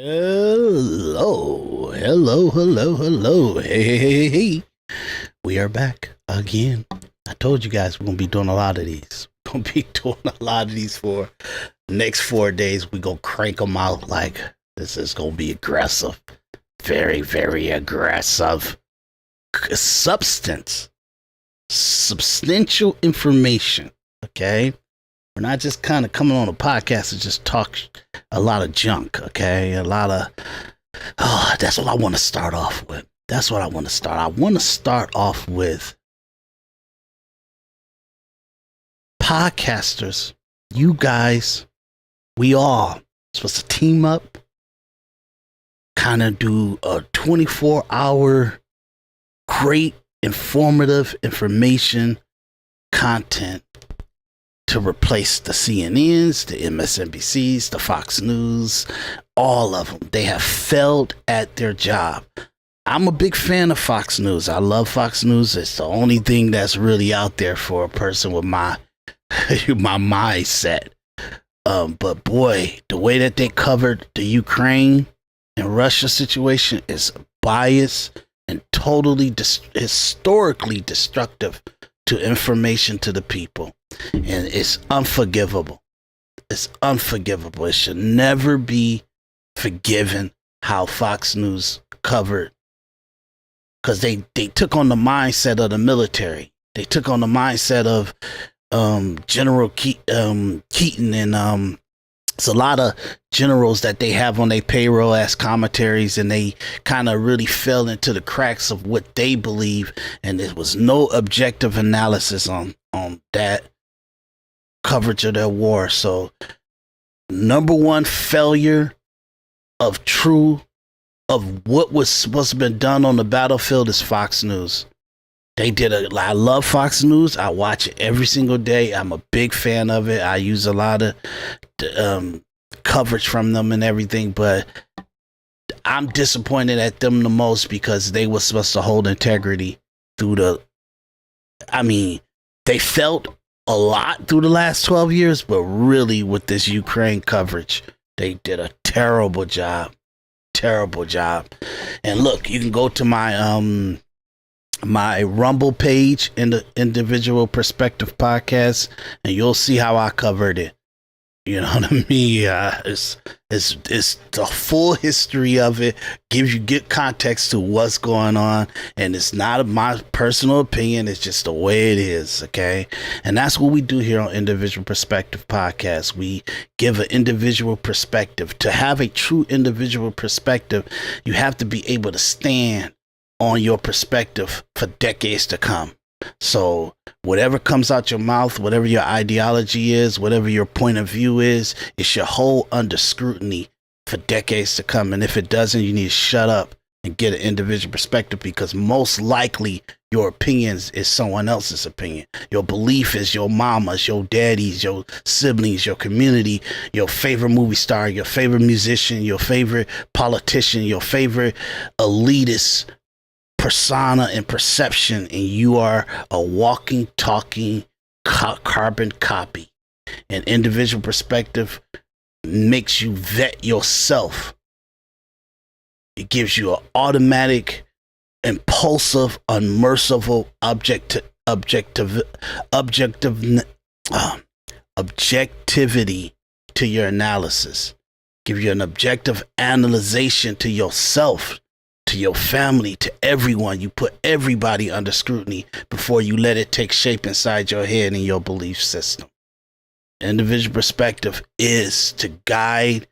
Hello. Hey. We are back again. I told you guys we're going to be doing a lot of these. We're going to be doing a lot of these for the next 4 days. We're going to crank them out like this is going to be aggressive. Very, very aggressive. Substantial information. Okay? We're not just kind of coming on a podcast and just talk a lot of junk, okay? That's what I want to start off with. I want to start off with podcasters. You guys, we all supposed to team up, kind of do a 24-hour great informative information content to replace the CNNs, the MSNBCs, the Fox News, all of them. They have failed at their job. I'm a big fan of Fox News. I love Fox News. It's the only thing that's really out there for a person with my mindset. But boy, the way that they covered the Ukraine and Russia situation is biased and totally historically destructive to information to the people. And it's unforgivable. It should never be forgiven how Fox News covered, because they took on the mindset of the military. They took on the mindset of General Keaton, and it's a lot of generals that they have on their payroll as commentaries, and they kind of really fell into the cracks of what they believe, and there was no objective analysis on that coverage of their war. So number one failure of what was supposed to have been done on the battlefield is Fox News. I love Fox News. I watch it every single day. I'm a big fan of it. I use a lot of coverage from them and everything, but I'm disappointed at them the most because they were supposed to hold integrity through they felt a lot through the last 12 years, but really with this Ukraine coverage, they did a terrible job. And look, you can go to my my Rumble page in the Individual Perspective Podcast, and you'll see how I covered it. You know what I mean? It's the full history of it. Gives you good context to what's going on, and it's not my personal opinion. It's just the way it is, okay? And that's what we do here on Individual Perspective Podcast. We give an individual perspective. To have a true individual perspective, you have to be able to stand on your perspective for decades to come. So whatever comes out your mouth, whatever your ideology is, whatever your point of view is, it should hold under scrutiny for decades to come. And if it doesn't, you need to shut up and get an individual perspective, because most likely your opinions is someone else's opinion. Your belief is your mama's, your daddy's, your siblings, your community, your favorite movie star, your favorite musician, your favorite politician, your favorite elitist persona and perception, and you are a walking, talking carbon copy. And individual perspective makes you vet yourself. It gives you an automatic, impulsive, unmerciful objectivity to your analysis. Give you an objective analyzation to yourself, to your family, to everyone. You put everybody under scrutiny before you let it take shape inside your head and your belief system. Individual perspective is to guide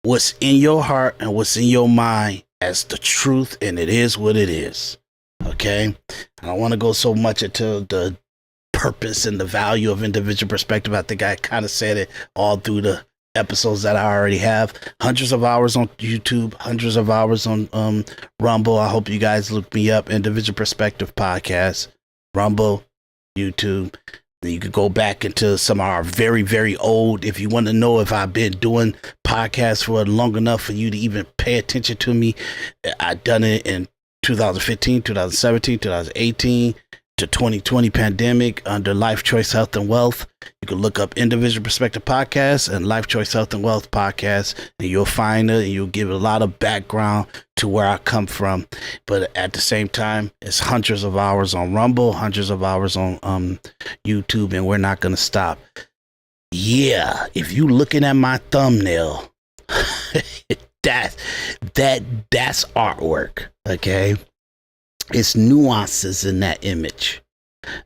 what's in your heart and what's in your mind as the truth, and it is what it is. Okay? I don't want to go so much into the purpose and the value of individual perspective. I think I kind of said it all through the episodes that I already have. Hundreds of hours on YouTube, hundreds of hours on Rumble. I hope you guys look me up. Individual Perspective Podcast, Rumble, YouTube. You could go back into some of our very, very old, if you want to know if I've been doing podcasts for long enough for you to even pay attention to me. I've done it in 2015, 2017, 2018. to 2020 pandemic under Life Choice Health and Wealth. You can look up Individual Perspective Podcast and Life Choice Health and Wealth Podcast, and you'll find it, and you'll give a lot of background to where I come from. But at the same time, it's hundreds of hours on Rumble, hundreds of hours on YouTube, and we're not going to stop. Yeah, if you looking at my thumbnail, that's artwork, okay? It's nuances in that image.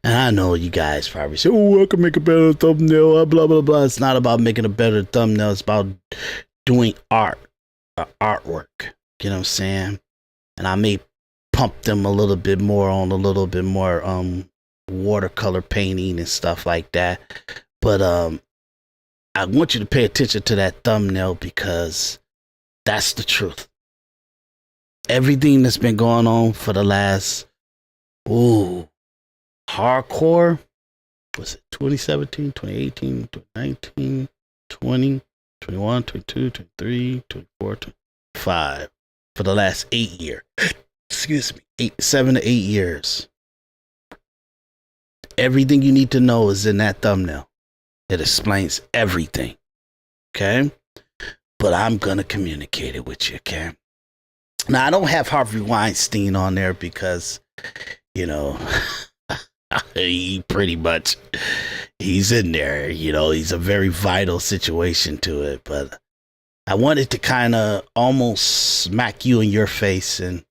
And I know you guys probably say, oh, I can make a better thumbnail, blah, blah, blah. It's not about making a better thumbnail. It's about doing artwork. You know what I'm saying? And I may pump them a little bit more on a little bit more watercolor painting and stuff like that. But I want you to pay attention to that thumbnail because that's the truth. Everything that's been going on for the last, hardcore, was it 2017, 2018, 2019, 20, 21, 22, 23, 24, 25, for the last 8 years. Excuse me, 7 to 8 years. Everything you need to know is in that thumbnail. It explains everything. Okay? But I'm going to communicate it with you, okay? Now, I don't have Harvey Weinstein on there because, you know, he pretty much, he's in there, you know, he's a very vital situation to it. But I wanted to kind of almost smack you in your face and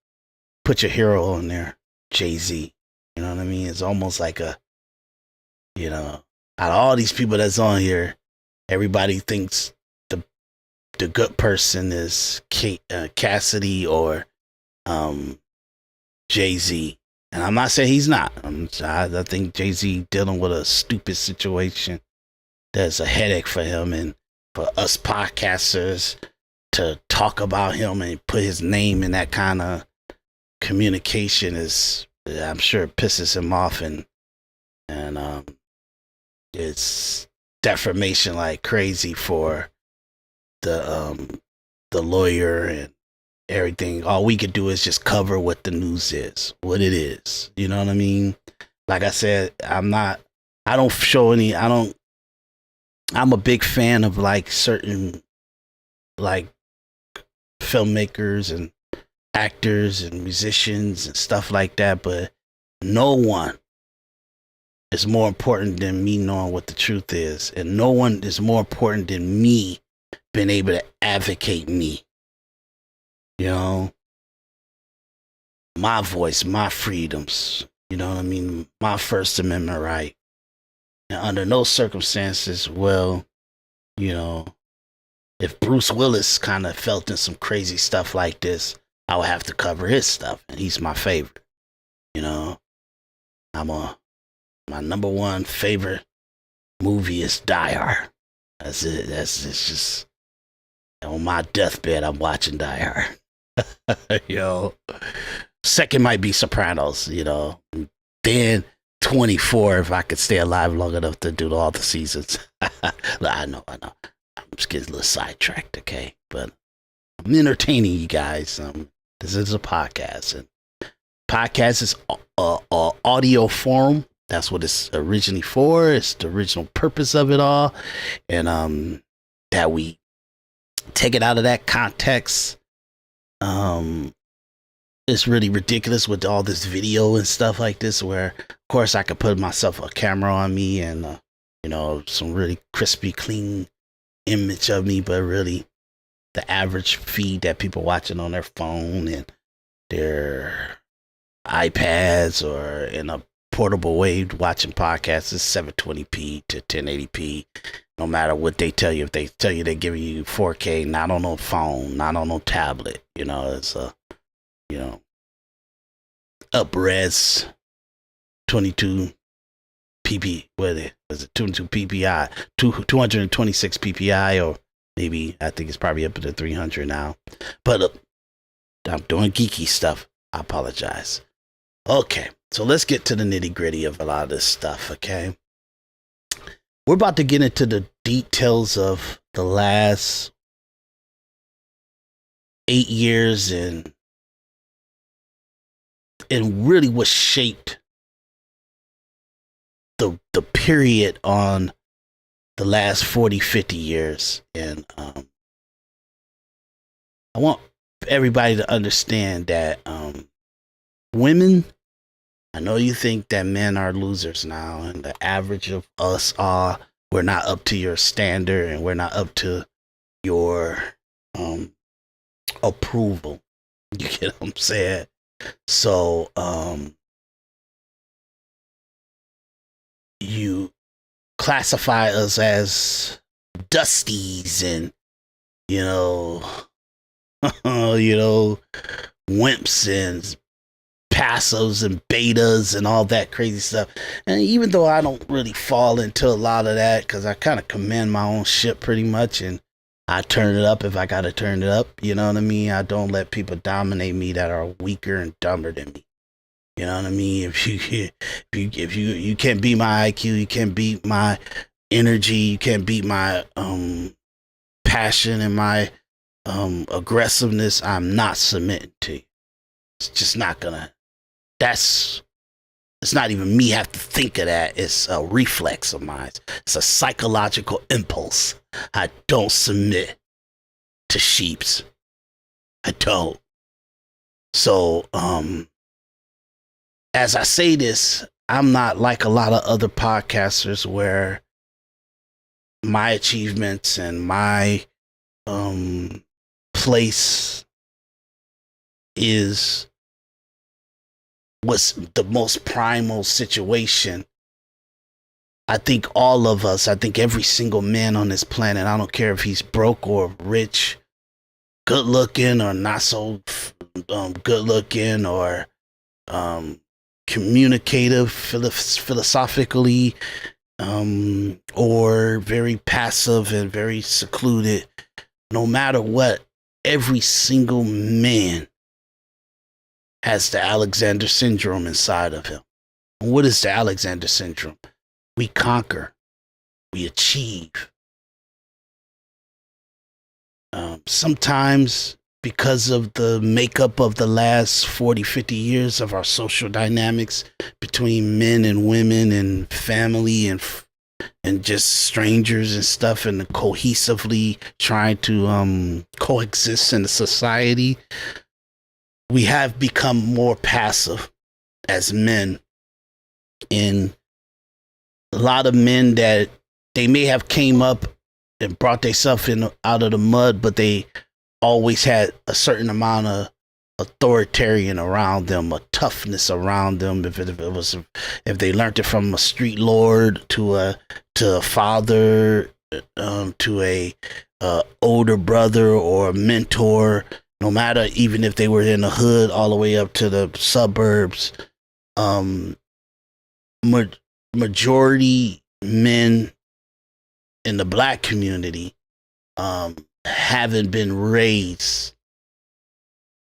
put your hero on there, Jay-Z. You know what I mean? It's almost like a, you know, out of all these people that's on here, everybody thinks the good person is Cassidy or Jay-Z. And I'm not saying he's not. I think Jay-Z dealing with a stupid situation that's a headache for him, and for us podcasters to talk about him and put his name in that kind of communication is, I'm sure it pisses him off, and it's defamation like crazy for the lawyer and everything. All we could do is just cover what the news is, what it is. You know what I mean? Like I said, I'm a big fan of like certain like filmmakers and actors and musicians and stuff like that, but no one is more important than me knowing what the truth is, and no one is more important than me being able to advocate me. You know, my voice, my freedoms, you know what I mean? My First Amendment right. And under no circumstances, well, you know, if Bruce Willis kind of felt in some crazy stuff like this, I would have to cover his stuff. And he's my favorite. You know, my number one favorite movie is Die Hard. That's it. It's just, on my deathbed, I'm watching Die Hard. Yo, second might be Sopranos, you know. Then 24 if I could stay alive long enough to do all the seasons. I know. I'm just getting a little sidetracked, okay? But I'm entertaining you guys. This is a podcast, and podcast is audio form. That's what it's originally for. It's the original purpose of it all, and that we take it out of that context. It's really ridiculous with all this video and stuff like this, where of course I could put myself a camera on me and you know, some really crispy clean image of me, but really the average feed that people watching on their phone and their iPads or in a portable way watching podcasts is 720p to 1080p. No matter what they tell you, if they tell you they're giving you 4K, not on no phone, not on no tablet, you know, it's you know, up-res 22 pp, what is it, 22 ppi, 226 ppi, or maybe, I think it's probably up to 300 now. But I'm doing geeky stuff. I apologize. Okay, so let's get to the nitty-gritty of a lot of this stuff, okay? We're about to get into the details of the last 8 years and really what shaped the period on the last 40, 50 years. And I want everybody to understand that women, I know you think that men are losers now, and the average of us are, we're not up to your standard and we're not up to your approval. You get what I'm saying? So you classify us as dusties and you know wimps and passives and betas and all that crazy stuff. And even though I don't really fall into a lot of that, because I kind of command my own shit pretty much, and I turn it up if I gotta turn it up, you know what I mean? I don't let people dominate me that are weaker and dumber than me. You know what I mean? If you can't beat my IQ, you can't beat my energy, you can't beat my passion and my aggressiveness, I'm not submitting to you. It's just not gonna. It's not even me have to think of that. It's a reflex of mine. It's a psychological impulse. I don't submit to sheeps. I don't. So, as I say this, I'm not like a lot of other podcasters where my achievements and my place is what's the most primal situation. I think all of us, I think every single man on this planet, I don't care if he's broke or rich, good looking or not so good looking, or communicative philosophically, or very passive and very secluded, no matter what, every single man has the Alexander syndrome inside of him. And what is the Alexander syndrome? We conquer, we achieve. Sometimes because of the makeup of the last 40, 50 years of our social dynamics between men and women and family and just strangers and stuff, and cohesively trying to coexist in a society, we have become more passive as men. And a lot of men that they may have came up and brought themselves in out of the mud, but they always had a certain amount of authoritarian around them, a toughness around them. If they learned it from a street lord to a father, to a older brother or a mentor, no matter, even if they were in the hood all the way up to the suburbs, majority men in the black community haven't been raised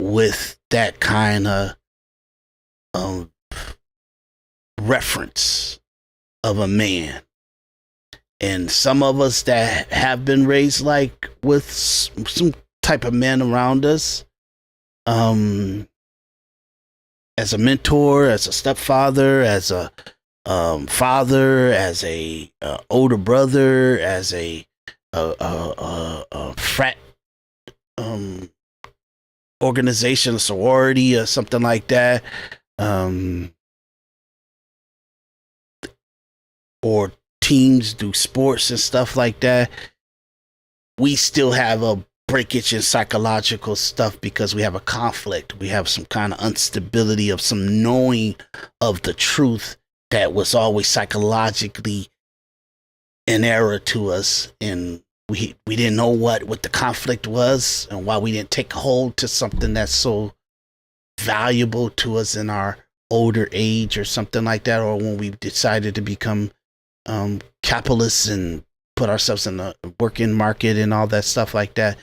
with that kind of reference of a man. And some of us that have been raised like with some type of men around us, as a mentor, as a stepfather, as a father, as a older brother, as a frat organization, a sorority, or something like that, or teams do sports and stuff like that, we still have a breakage in psychological stuff because we have a conflict. We have some kind of instability of some knowing of the truth that was always psychologically an error to us, and we didn't know what the conflict was and why we didn't take hold to something that's so valuable to us in our older age or something like that, or when we decided to become capitalists and put ourselves in the working market and all that stuff like that.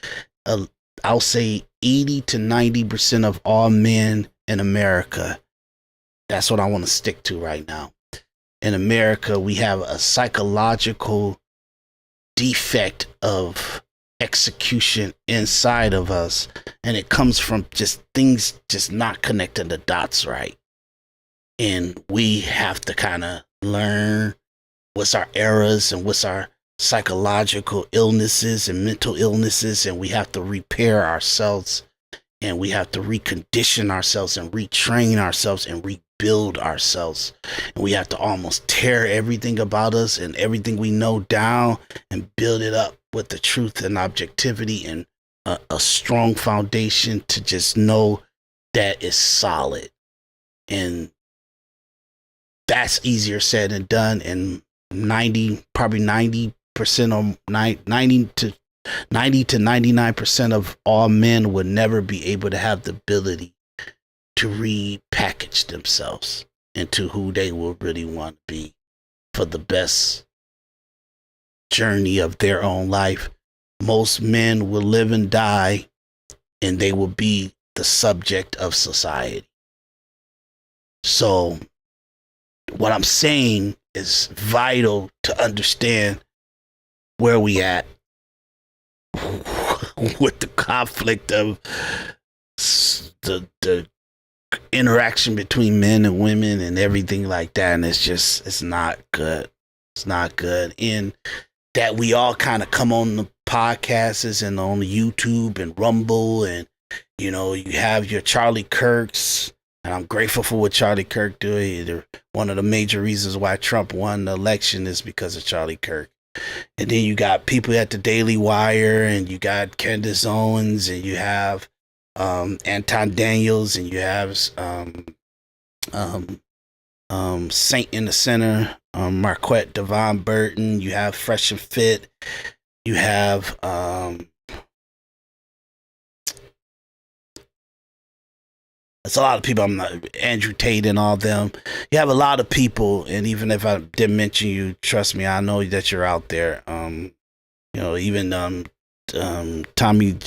I'll say 80 to 90% of all men in America, that's what I want to stick to right now. In America, we have a psychological defect of execution inside of us, and it comes from just things just not connecting the dots right. And we have to kind of learn what's our errors and what's our psychological illnesses and mental illnesses, and we have to repair ourselves, and we have to recondition ourselves and retrain ourselves and rebuild ourselves, and we have to almost tear everything about us and everything we know down and build it up with the truth and objectivity and a strong foundation to just know that it's solid. And that's easier said than done. And 90% or 90 to 99% of all men would never be able to have the ability to repackage themselves into who they will really want to be for the best journey of their own life. Most men will live and die, and they will be the subject of society. So what I'm saying is vital to understand where we at with the conflict of the interaction between men and women and everything like that. And it's not good. It's not good. And that we all kind of come on the podcasts and on the YouTube and Rumble, and you have your Charlie Kirks, and I'm grateful for what Charlie Kirk did. One of the major reasons why Trump won the election is because of Charlie Kirk. And then you got people at the Daily Wire, and you got Candace Owens, and you have Anton Daniels, and you have Saint in the Center, Marquette Devon Burton, you have Fresh and Fit, you have it's a lot of people. I'm not Andrew Tate and all them. You have a lot of people, and even if I didn't mention you, trust me, I know that you're out there. Even Tommy,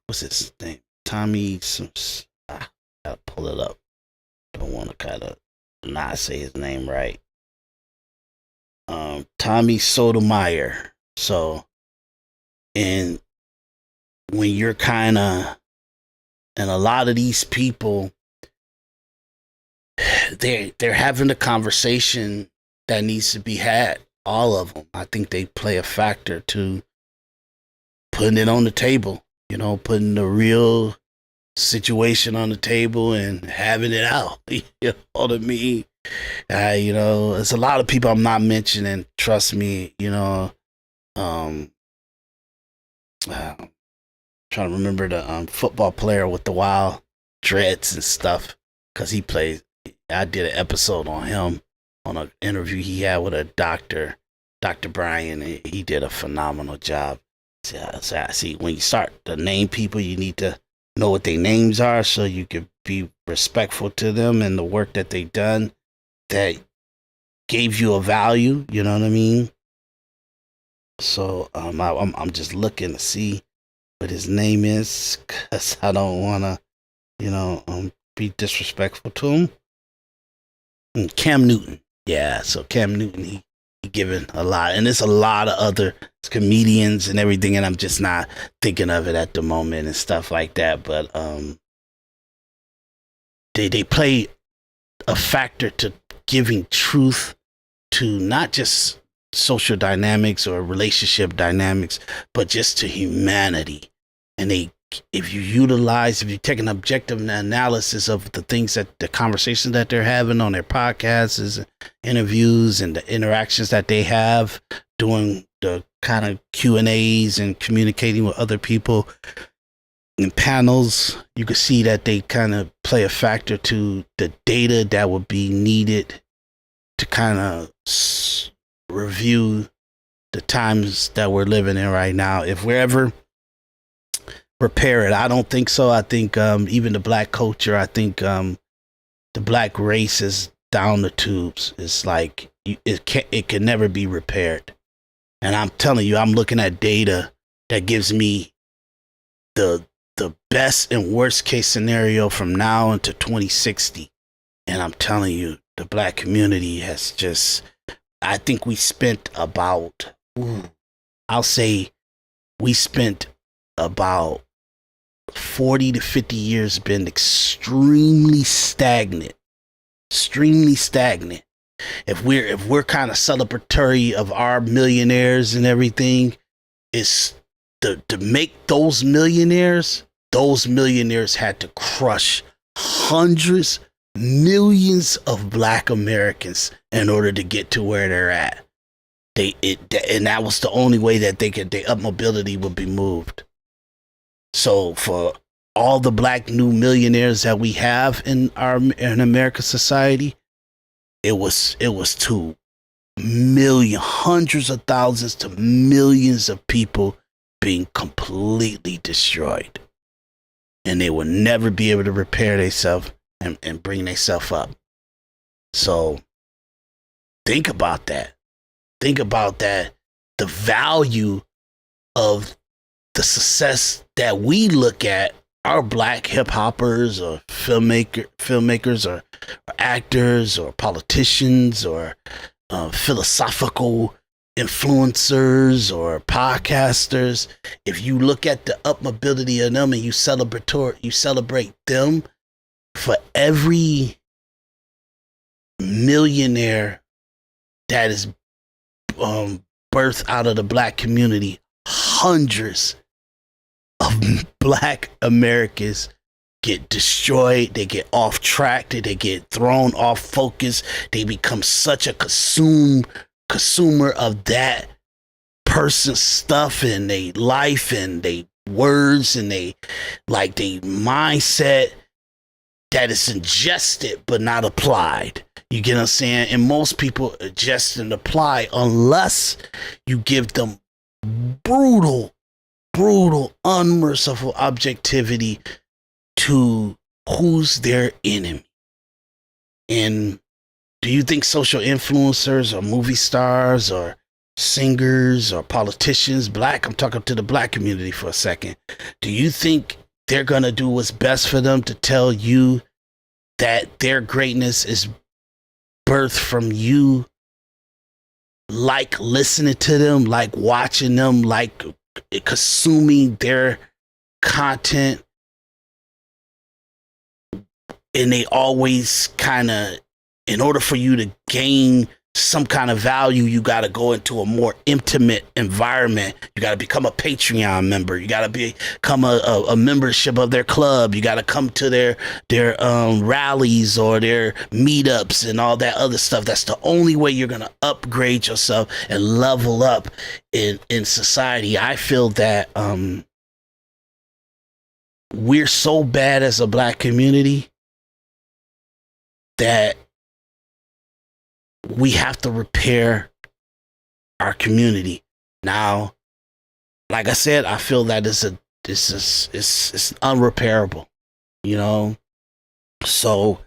what's his name? Tommy. Gotta pull it up. Don't want to kind of not say his name right. Tommy Sotomayor. So, and when you're kind of, and a lot of these people, they're having a conversation that needs to be had. All of them. I think they play a factor to putting it on the table. Putting the real situation on the table and having it out. You know what I mean? There's a lot of people I'm not mentioning. Trust me. Trying to remember the football player with the wild dreads and stuff, because he plays. I did an episode on him on an interview he had with a Dr. Brian, and he did a phenomenal job. So I see, when you start to name people, you need to know what their names are so you can be respectful to them and the work that they've done that gave you a value. You know what I mean? So I'm just looking to see what his name is, because I don't want to, be disrespectful to him. Cam Newton. Yeah, so Cam Newton, he given a lot, and there's a lot of other comedians and everything, and I'm just not thinking of it at the moment and stuff like that. But they play a factor to giving truth to not just social dynamics or relationship dynamics, but just to humanity. And if you take an objective analysis of the things that the conversations that they're having on their podcasts, interviews, and the interactions that they have doing the kind of Q&As and communicating with other people in panels, you can see that they kind of play a factor to the data that would be needed to kind of review the times that we're living in right now. If we're ever prepare it, I don't think so. I think even the black culture, I think the black race is down the tubes. It's like it can never be repaired. And I'm telling you, I'm looking at data that gives me the best and worst case scenario from now into 2060. And I'm telling you, the black community has just, I think we spent about, I'll say we spent about 40 to 50 years been extremely stagnant. Extremely stagnant. If we're kind of celebratory of our millionaires and everything, it's to make those millionaires had to crush hundreds, millions of black Americans in order to get to where they're at. And that was the only way that their up mobility would be moved. So for all the black new millionaires that we have in American society, it was to hundreds of thousands to millions of people being completely destroyed, and they will never be able to repair themselves and bring themselves up. So think about that. Think about that. The value of the success that we look at, our black hip hoppers or filmmakers or actors or politicians or philosophical influencers or podcasters. If you look at the up mobility of them and you celebrate them, for every millionaire that is birthed out of the black community, hundreds of black Americans get destroyed, they get off track, they get thrown off focus, they become such a consumer of that person's stuff and they life and they words and they mindset that is ingested but not applied. You get what I'm saying? And most people ingest and apply unless you give them brutal, unmerciful objectivity to who's their enemy. And do you think social influencers or movie stars or singers or politicians, I'm talking to the black community for a second, do you think they're going to do what's best for them to tell you that their greatness is birthed from you, like listening to them, like watching them, like consuming their content? And they always kind of, in order for you to gain some kind of value, you got to go into a more intimate environment. You got to become a Patreon member. You got to become a membership of their club. You got to come to their rallies or their meetups and all that other stuff. That's the only way you're going to upgrade yourself and level up in society. I feel that we're so bad as a black community that we have to repair our community. Now, like I said, I feel that it's unrepairable, you know? So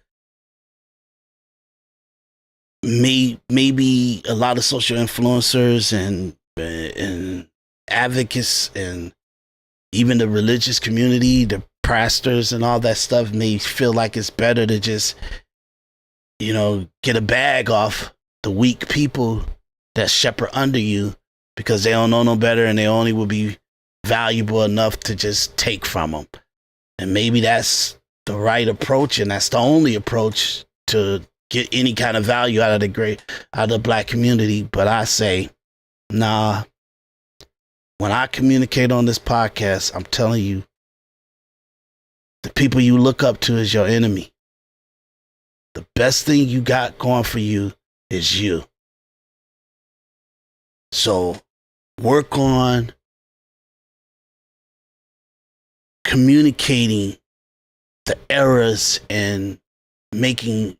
maybe a lot of social influencers and advocates and even the religious community, the pastors and all that stuff may feel like it's better to just, you know, get a bag off the weak people that shepherd under you because they don't know no better and they only will be valuable enough to just take from them. And maybe that's the right approach, and that's the only approach to get any kind of value out of the black community. But I say, nah. When I communicate on this podcast, I'm telling you, the people you look up to is your enemy. The best thing you got going for you is you. So work on communicating the errors and making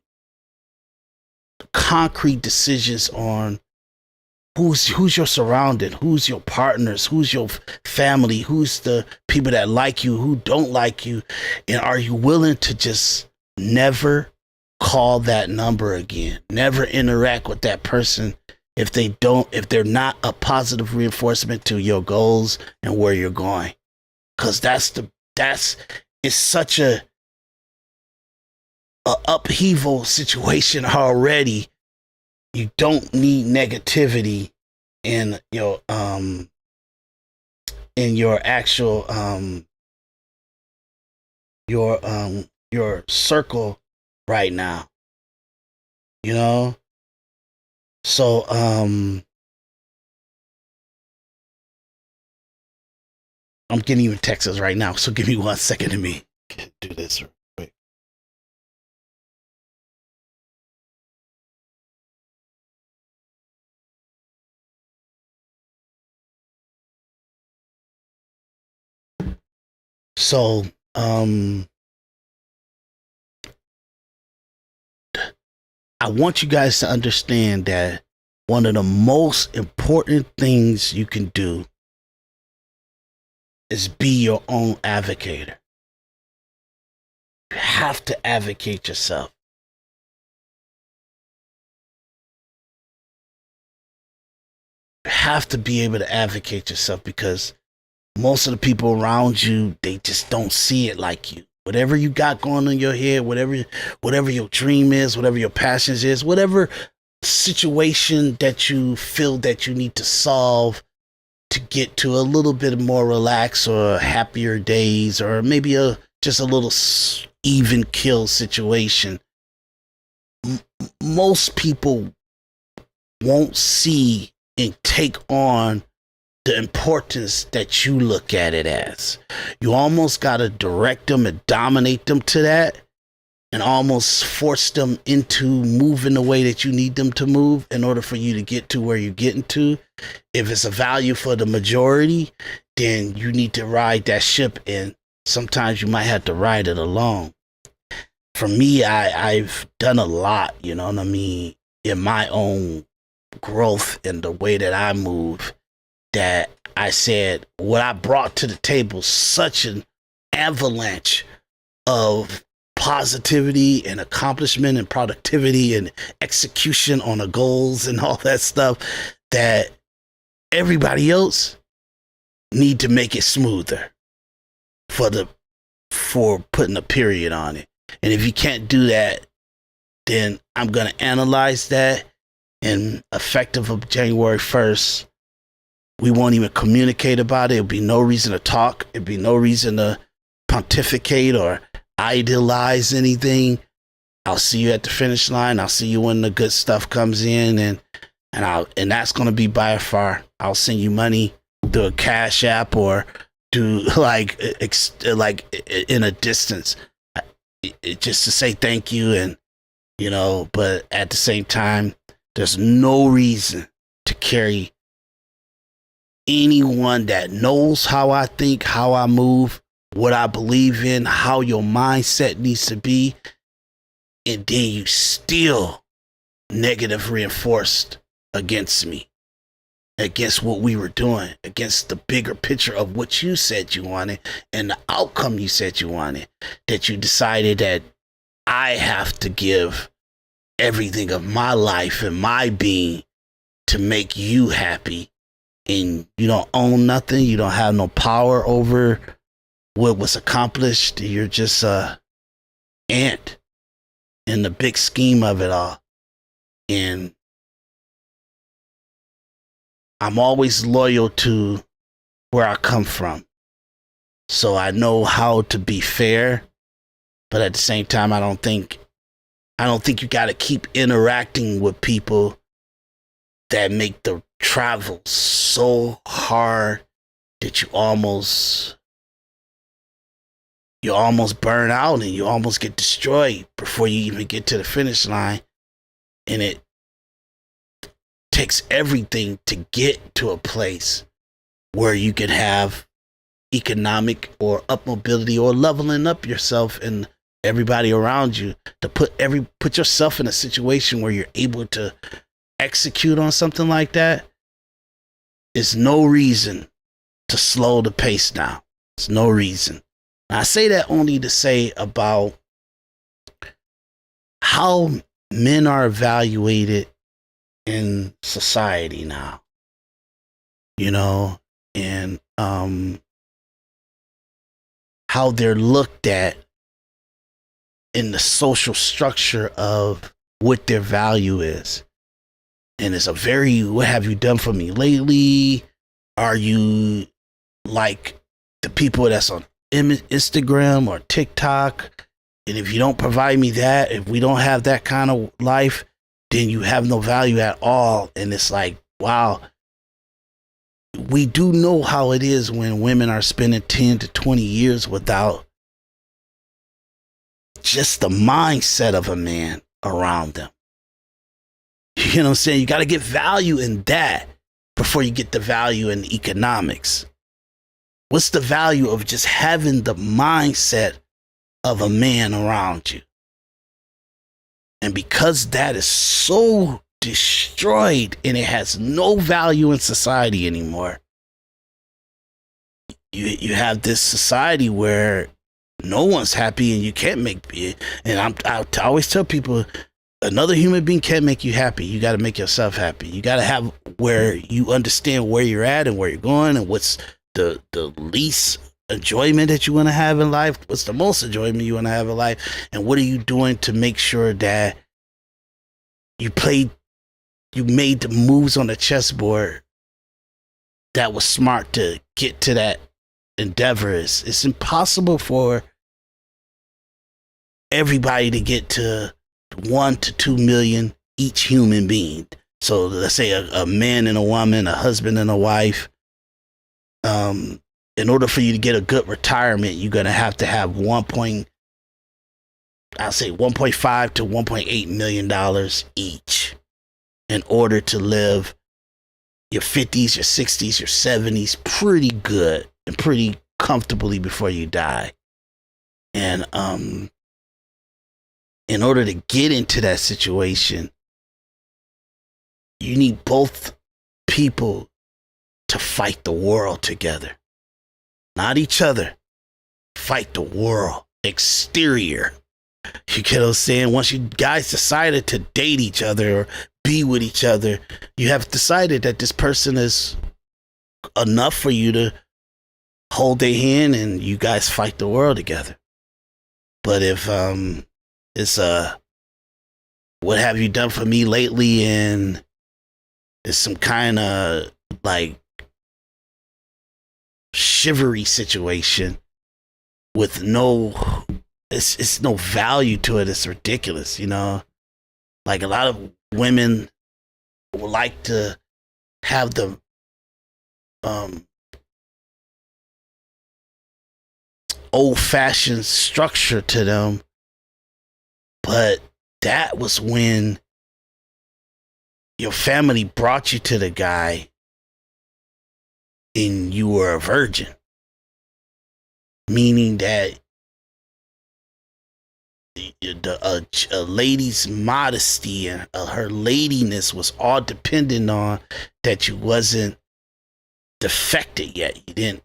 concrete decisions on who's your surrounding, who's your partners, who's your family, who's the people that like you, who don't like you, and are you willing to just never call that number again, never interact with that person if they're not a positive reinforcement to your goals and where you're going? Because it's such a upheaval situation already. You don't need negativity in your actual your circle right now. You know? So, I'm getting even texts right now, so give me 1 second to me do this real quick. So, I want you guys to understand that one of the most important things you can do is be your own advocate. You have to advocate yourself. You have to be able to advocate yourself, because most of the people around you, they just don't see it like you. Whatever you got going on in your head, whatever your dream is, whatever your passions is, whatever situation that you feel that you need to solve to get to a little bit more relaxed or happier days, or maybe just a little even kill situation, most people won't see and take on the importance that you look at it as. You almost got to direct them and dominate them to that, and almost force them into moving the way that you need them to move in order for you to get to where you're getting to. If it's a value for the majority, then you need to ride that ship, and sometimes you might have to ride it alone. For me, I've done a lot, you know what I mean, in my own growth and the way that I move, that I said what I brought to the table, such an avalanche of positivity and accomplishment and productivity and execution on the goals and all that stuff, that everybody else need to make it smoother for putting a period on it. And if you can't do that, then I'm going to analyze that, and effective of January 1st, we won't even communicate about it. It'll be no reason to talk. It'll be no reason to pontificate or idealize anything. I'll see you at the finish line. I'll see you when the good stuff comes in, and that's going to be by far. I'll send you money through a Cash App or do like in a distance, just to say thank you, and you know. But at the same time, there's no reason to carry anyone that knows how I think, how I move, what I believe in, how your mindset needs to be, and then you still negative reinforced against me, against what we were doing, against the bigger picture of what you said you wanted and the outcome you said you wanted, that you decided that I have to give everything of my life and my being to make you happy. And you don't own nothing. You don't have no power over what was accomplished. You're just a ant in the big scheme of it all. And I'm always loyal to where I come from. So I know how to be fair, but at the same time, I don't think you got to keep interacting with people that make the travel so hard that you almost burn out and you almost get destroyed before you even get to the finish line. And it takes everything to get to a place where you can have economic or up mobility or leveling up yourself and everybody around you, to put yourself in a situation where you're able to execute on something like that. Is no reason to slow the pace down. It's no reason. I say that only to say about how men are evaluated in society now, you know, and how they're looked at in the social structure of what their value is. And it's a very, what have you done for me lately? Are you like the people that's on Instagram or TikTok And if you don't provide me that, if we don't have that kind of life, then you have no value at all. And it's like, wow, we do know how it is when women are spending 10 to 20 years without just the mindset of a man around them. You know what I'm saying? You got to get value in that before you get the value in economics. What's the value of just having the mindset of a man around you? And because that is so destroyed and it has no value in society anymore, you have this society where no one's happy and you can't make it. And I always tell people, another human being can't make you happy. You got to make yourself happy. You got to have where you understand where you're at and where you're going and what's the least enjoyment that you want to have in life. What's the most enjoyment you want to have in life? And what are you doing to make sure that you made the moves on the chessboard that was smart to get to that endeavor? It's impossible for everybody to get to 1 to 2 million each human being. So let's say a man and a woman, a husband and a wife. In order for you to get a good retirement, you're gonna have to have 1.5 to 1.8 million dollars each in order to live your 50s, your 60s, your 70s pretty good and pretty comfortably before you die. And in order to get into that situation, you need both people to fight the world together. Not each other. Fight the world. Exterior. You get what I'm saying? Once you guys decided to date each other or be with each other, you have decided that this person is enough for you to hold their hand and you guys fight the world together. But if it's what have you done for me lately, and it's some kind of like shivery situation with it's no value to it. It's ridiculous, you know. Like a lot of women would like to have the old-fashioned structure to them, but that was when your family brought you to the guy and you were a virgin, meaning that a lady's modesty and her ladiness was all dependent on that you wasn't defected yet. You didn't,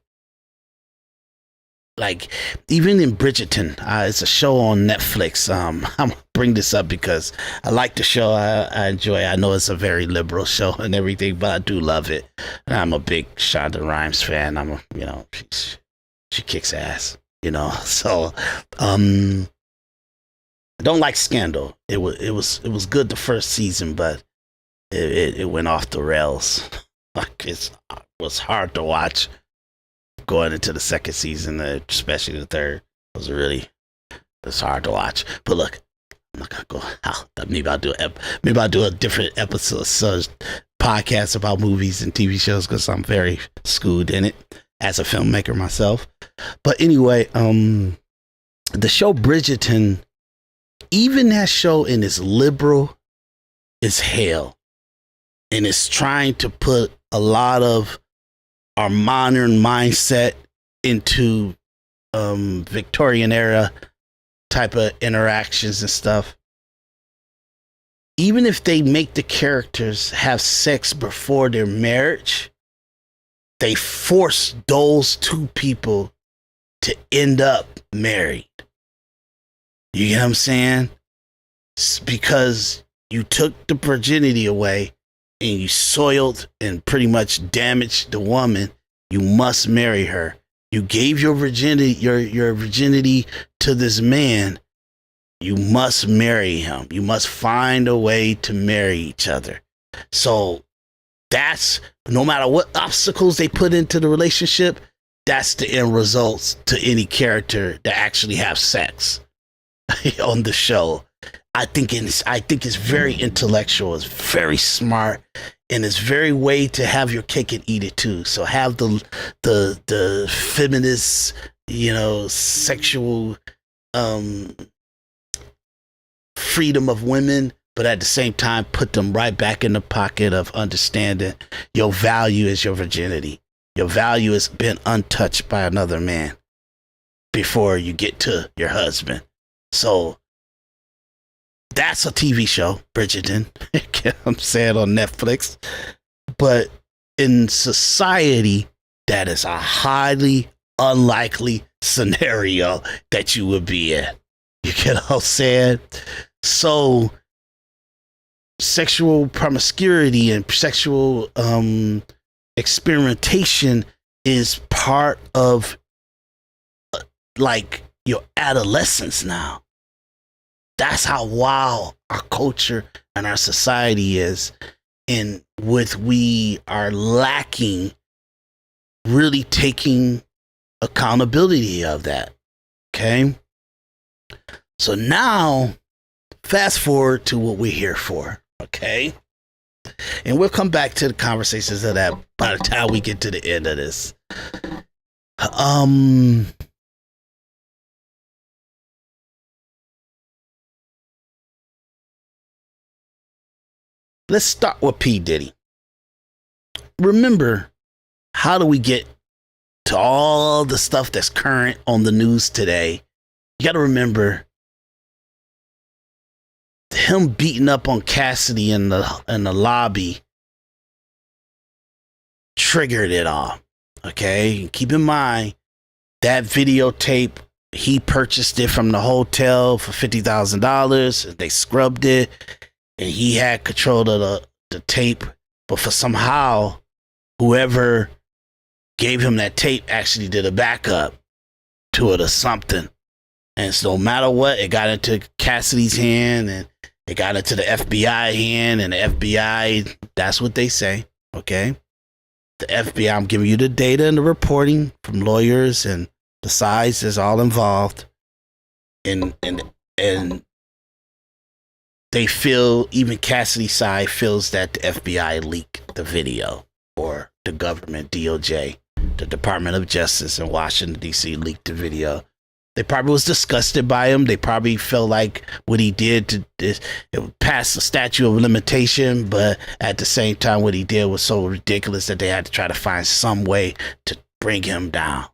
like, even in Bridgerton, it's a show on Netflix. I'm gonna bring this up because I like the show. I enjoy it. I know it's a very liberal show and everything, but I do love it. And I'm a big Shonda Rhimes fan. She kicks ass, you know. So, I don't like Scandal. It was good the first season, but it went off the rails. Like, it was hard to watch going into the second season, especially the third. It's hard to watch. But look, I'm not gonna go out. Maybe I'll do a different episode podcast about movies and TV shows because I'm very schooled in it as a filmmaker myself. But anyway, the show Bridgerton, even that show in its liberal as hell, and it's trying to put a lot of our modern mindset into Victorian era type of interactions and stuff. Even if they make the characters have sex before their marriage, they force those two people to end up married. You get what I'm saying? It's because you took the virginity away and you soiled and pretty much damaged the woman. You must marry her. You gave your virginity, your virginity to this man. You must marry him. You must find a way to marry each other. So that's, no matter what obstacles they put into the relationship, that's the end results to any character that actually have sex. on the show. I think it's very intellectual. It's very smart, and it's very way to have your cake and eat it too. So have the feminist, sexual freedom of women, but at the same time put them right back in the pocket of understanding your value is your virginity. Your value has been untouched by another man before you get to your husband. So that's a TV show, Bridgerton. I'm saying on Netflix. But in society, that is a highly unlikely scenario that you would be in. You get what I'm saying? So sexual promiscuity and sexual experimentation is part of like your adolescence now. That's how wild our culture and our society is, and with we are lacking really taking accountability of that. Okay. So now fast forward to what we're here for. Okay. And we'll come back to the conversations of that by the time we get to the end of this. Let's start with P. Diddy. Remember, how do we get to all the stuff that's current on the news today? You got to remember him beating up on Cassidy in the lobby triggered it all. Okay, keep in mind that videotape, he purchased it from the hotel for $50,000. They scrubbed it, and he had control of the tape. But for somehow, whoever gave him that tape actually did a backup to it or something. And so no matter what, it got into Cassidy's hand, and it got into the FBI hand, and the FBI, that's what they say, okay? The FBI, I'm giving you the data and the reporting from lawyers and the sides is all involved. And they feel, even Cassidy's side feels that the FBI leaked the video, or the government, DOJ, the Department of Justice in Washington, D.C. leaked the video. They probably was disgusted by him. They probably felt like what he did it passed the statute of limitation, but at the same time, what he did was so ridiculous that they had to try to find some way to bring him down.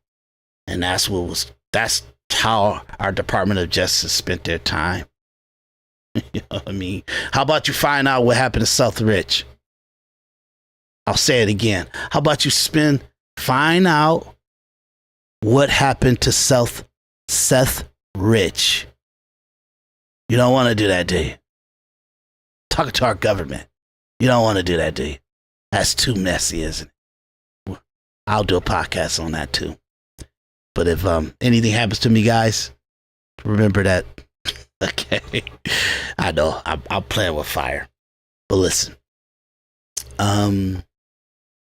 And that's how our Department of Justice spent their time. You know what I mean? How about you find out what happened to Seth Rich? I'll say it again. How about you find out what happened to Seth Rich? You don't want to do that, do you? Talking to our government. You don't want to do that, do you? That's too messy, isn't it? I'll do a podcast on that too. But if anything happens to me, guys, remember that. Okay. I know I'm playing with fire. But listen.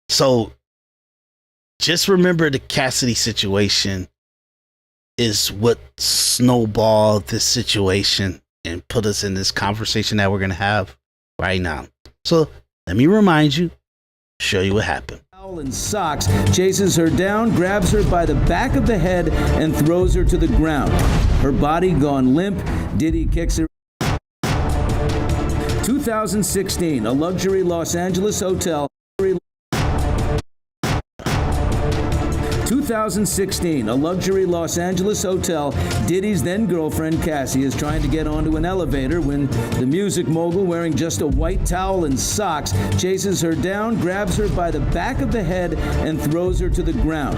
So just remember the Cassidy situation is what snowballed this situation and put us in this conversation that we're going to have right now. So let me remind you, show you what happened. And socks, chases her down, grabs her by the back of the head, and throws her to the ground. Her body gone limp. Diddy kicks her. 2016, a luxury Los Angeles hotel. 2016, a luxury Los Angeles hotel. Diddy's then-girlfriend, Cassie, is trying to get onto an elevator when the music mogul, wearing just a white towel and socks, chases her down, grabs her by the back of the head, and throws her to the ground.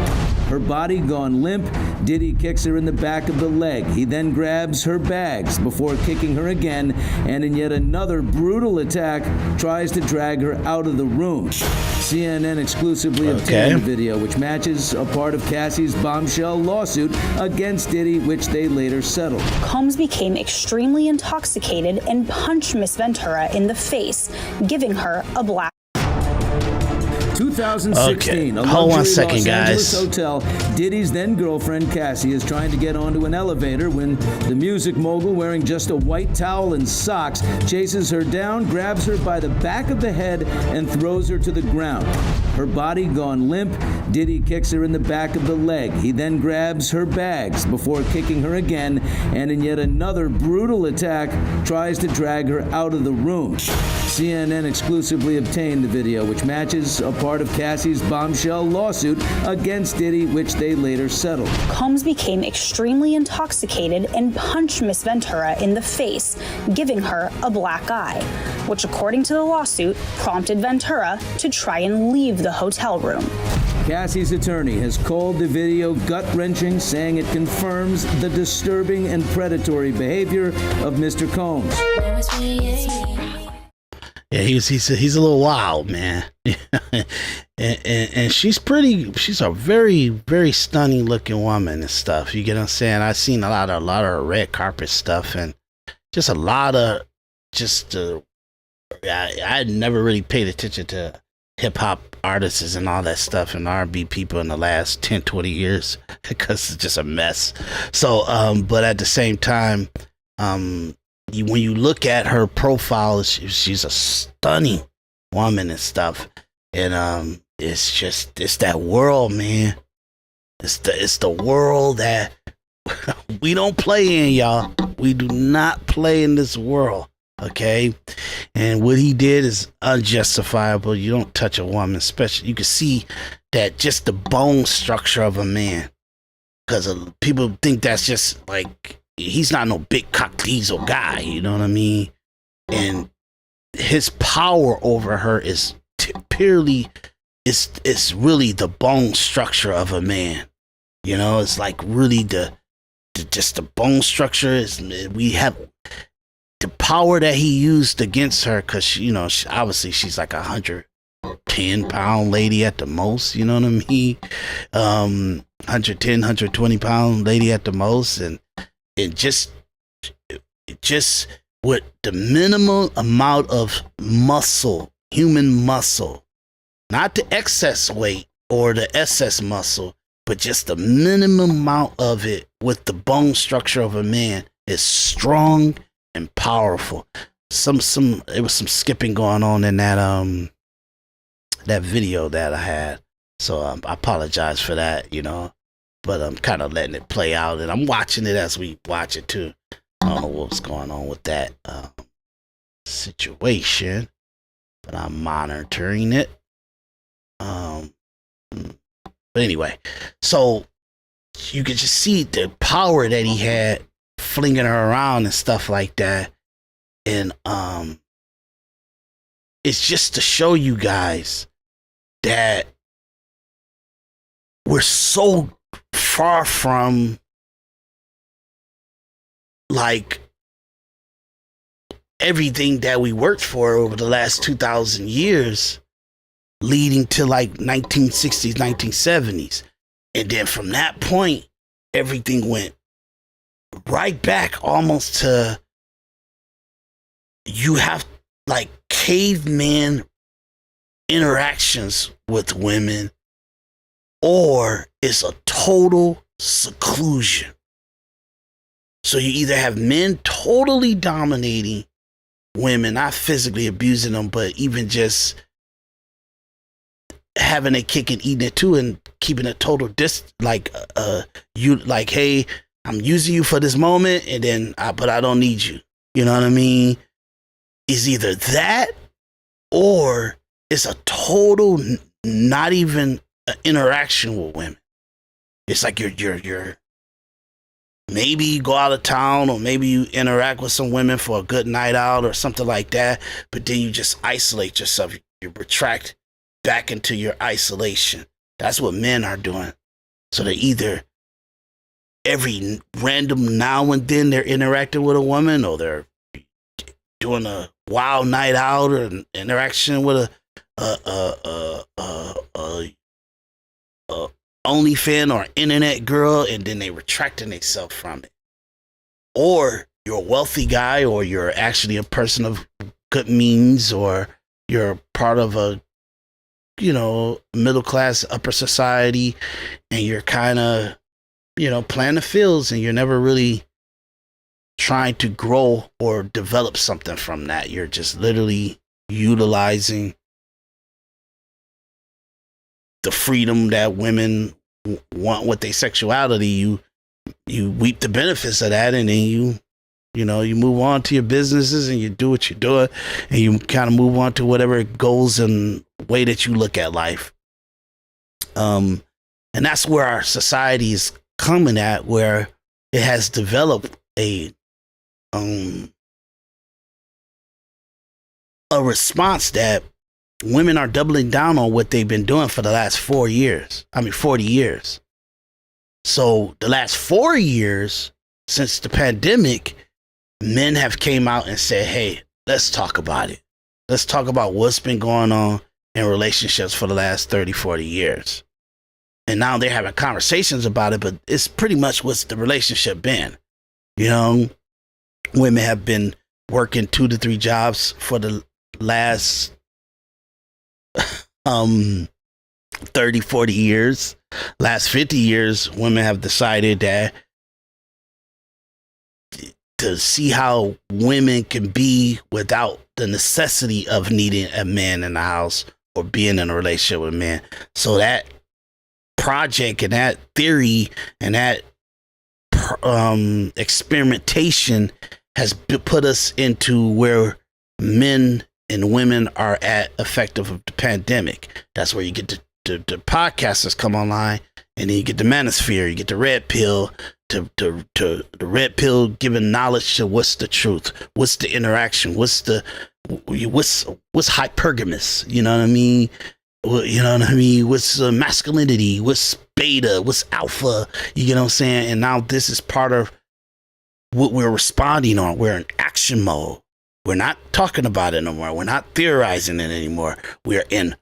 Her body gone limp. Diddy kicks her in the back of the leg. He then grabs her bags before kicking her again, and in yet another brutal attack, tries to drag her out of the room. CNN exclusively obtained the video, which matches a part of Cassie's bombshell lawsuit against Diddy, which they later settled. Combs became extremely intoxicated and punched Miss Ventura in the face, giving her a black. 2016, Okay. a Hold one luxury second, Los Angeles guys. hotel. Diddy's then-girlfriend, Cassie, is trying to get onto an elevator when the music mogul, wearing just a white towel and socks, chases her down, grabs her by the back of the head, and throws her to the ground. Her body gone limp, Diddy kicks her in the back of the leg. He then grabs her bags before kicking her again, and in yet another brutal attack, tries to drag her out of the room. CNN exclusively obtained the video, which matches a part of Cassie's bombshell lawsuit against Diddy, which they later settled. Combs became extremely intoxicated and punched Miss Ventura in the face, giving her a black eye, which, according to the lawsuit, prompted Ventura to try and leave the hotel room. Cassie's attorney has called the video gut-wrenching, saying it confirms the disturbing and predatory behavior of Mr. Combs. Yeah, he's a little wild, man. and she's a very, very stunning looking woman and stuff. You get what I'm saying? I've seen a lot of red carpet stuff and just a lot of I never really paid attention to hip hop artists and all that stuff and R&B people in the last 10, 20 years because it's just a mess. So, but at the same time, when you look at her profile, she's a stunning woman and stuff. And it's that world, man. It's the world that we don't play in, y'all. We do not play in this world. Okay, and what he did is unjustifiable. You don't touch a woman, especially. You can see that just the bone structure of a man, because people think that's just like he's not no big cock diesel guy. You know what I mean? And his power over her is purely, it's really the bone structure of a man. You know, it's like really just the bone structure is. We have the power that he used against her, because obviously she's like 110-pound lady at the most, you know what I mean? 110, 120-pound lady at the most, and it just with the minimal amount of muscle, human muscle, not the excess weight or the excess muscle, but just the minimum amount of it with the bone structure of a man is strong and powerful. It was some skipping going on in that video that I had, so I apologize for that, but I'm kind of letting it play out, and I'm watching it as we watch it too. I don't know what's going on with that situation, but I'm monitoring it. But anyway, so you could just see the power that he had flinging her around and stuff like that. And it's just to show you guys that we're so far from like everything that we worked for over the last 2,000 years, leading to like 1960s, 1970s. And then from that point, everything went right back almost to, you have like caveman interactions with women, or it's a total seclusion. So you either have men totally dominating women, not physically abusing them, but even just having a kick and eating it too, and keeping a total you like, hey, I'm using you for this moment, and then but I don't need you. You know what I mean? It's either that, or it's a total not even an interaction with women. It's like you're maybe you go out of town, or maybe you interact with some women for a good night out or something like that, but then you just isolate yourself. You retract back into your isolation. That's what men are doing. So they're either every random now and then they're interacting with a woman, or they're doing a wild night out or an interaction with a OnlyFans or internet girl, and then they retracting themselves from it. Or you're a wealthy guy, or you're actually a person of good means, or you're part of a middle class, upper society, and you're kind of, playing the fields, and you're never really trying to grow or develop something from that. You're just literally utilizing the freedom that women want with their sexuality. You reap the benefits of that, and then you move on to your businesses, and you do what you're doing, and you kind of move on to whatever goals and way that you look at life. And that's where our society is coming at, where it has developed a response that women are doubling down on what they've been doing for the last 40 years. So the last 4 years since the pandemic, men have came out and said, hey, let's talk about it. Let's talk about what's been going on in relationships for the last 30, 40 years. And now they're having conversations about it, but it's pretty much what's the relationship been. Women have been working 2 to 3 jobs for the last 30, 40 years. Last 50 years, women have decided that to see how women can be without the necessity of needing a man in the house or being in a relationship with a man. So that project and that theory and that experimentation has put us into where men and women are at effective of the pandemic. That's where you get the podcasters come online, and then you get the manosphere, you get the red pill, to the red pill giving knowledge to what's the truth, what's the interaction, what's hypergamous, you know what I mean? What's masculinity, what's beta, what's alpha, you know what I'm saying? And now this is part of what we're responding on. We're in action mode. We're not talking about it no more. We're not theorizing it anymore. We're in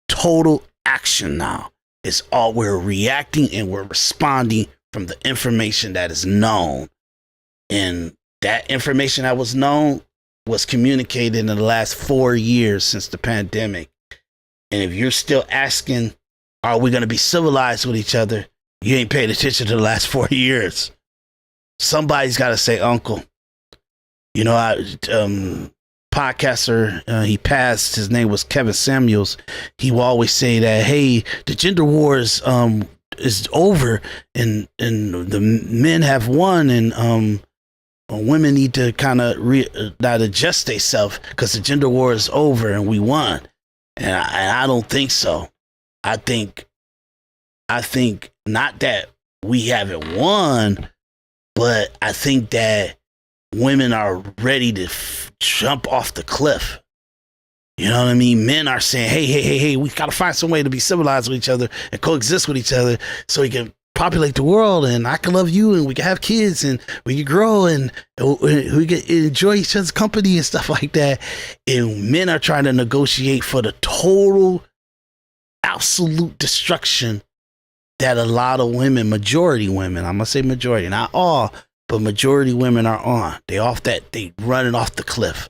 total action now. It's all, we're reacting and we're responding from the information that is known. And that information that was known was communicated in the last 4 years since the pandemic. And if you're still asking, are we going to be civilized with each other? You ain't paid attention to the last 4 years. Somebody's got to say, uncle. Podcaster, he passed, his name was Kevin Samuels. He will always say that, hey, the gender wars is over, and the men have won, and women need to kind of not adjust themselves because the gender war is over and we won. And I don't think so. I think not that we haven't won, but I think that women are ready to jump off the cliff. You know what I mean? Men are saying, hey, we got to find some way to be civilized with each other and coexist with each other so we can populate the world, and I can love you, and we can have kids, and we can grow, and we can enjoy each other's company and stuff like that. And men are trying to negotiate for the total, absolute destruction that a lot of women, majority women, I'm going to say majority, not all, but majority women are on. They running off the cliff.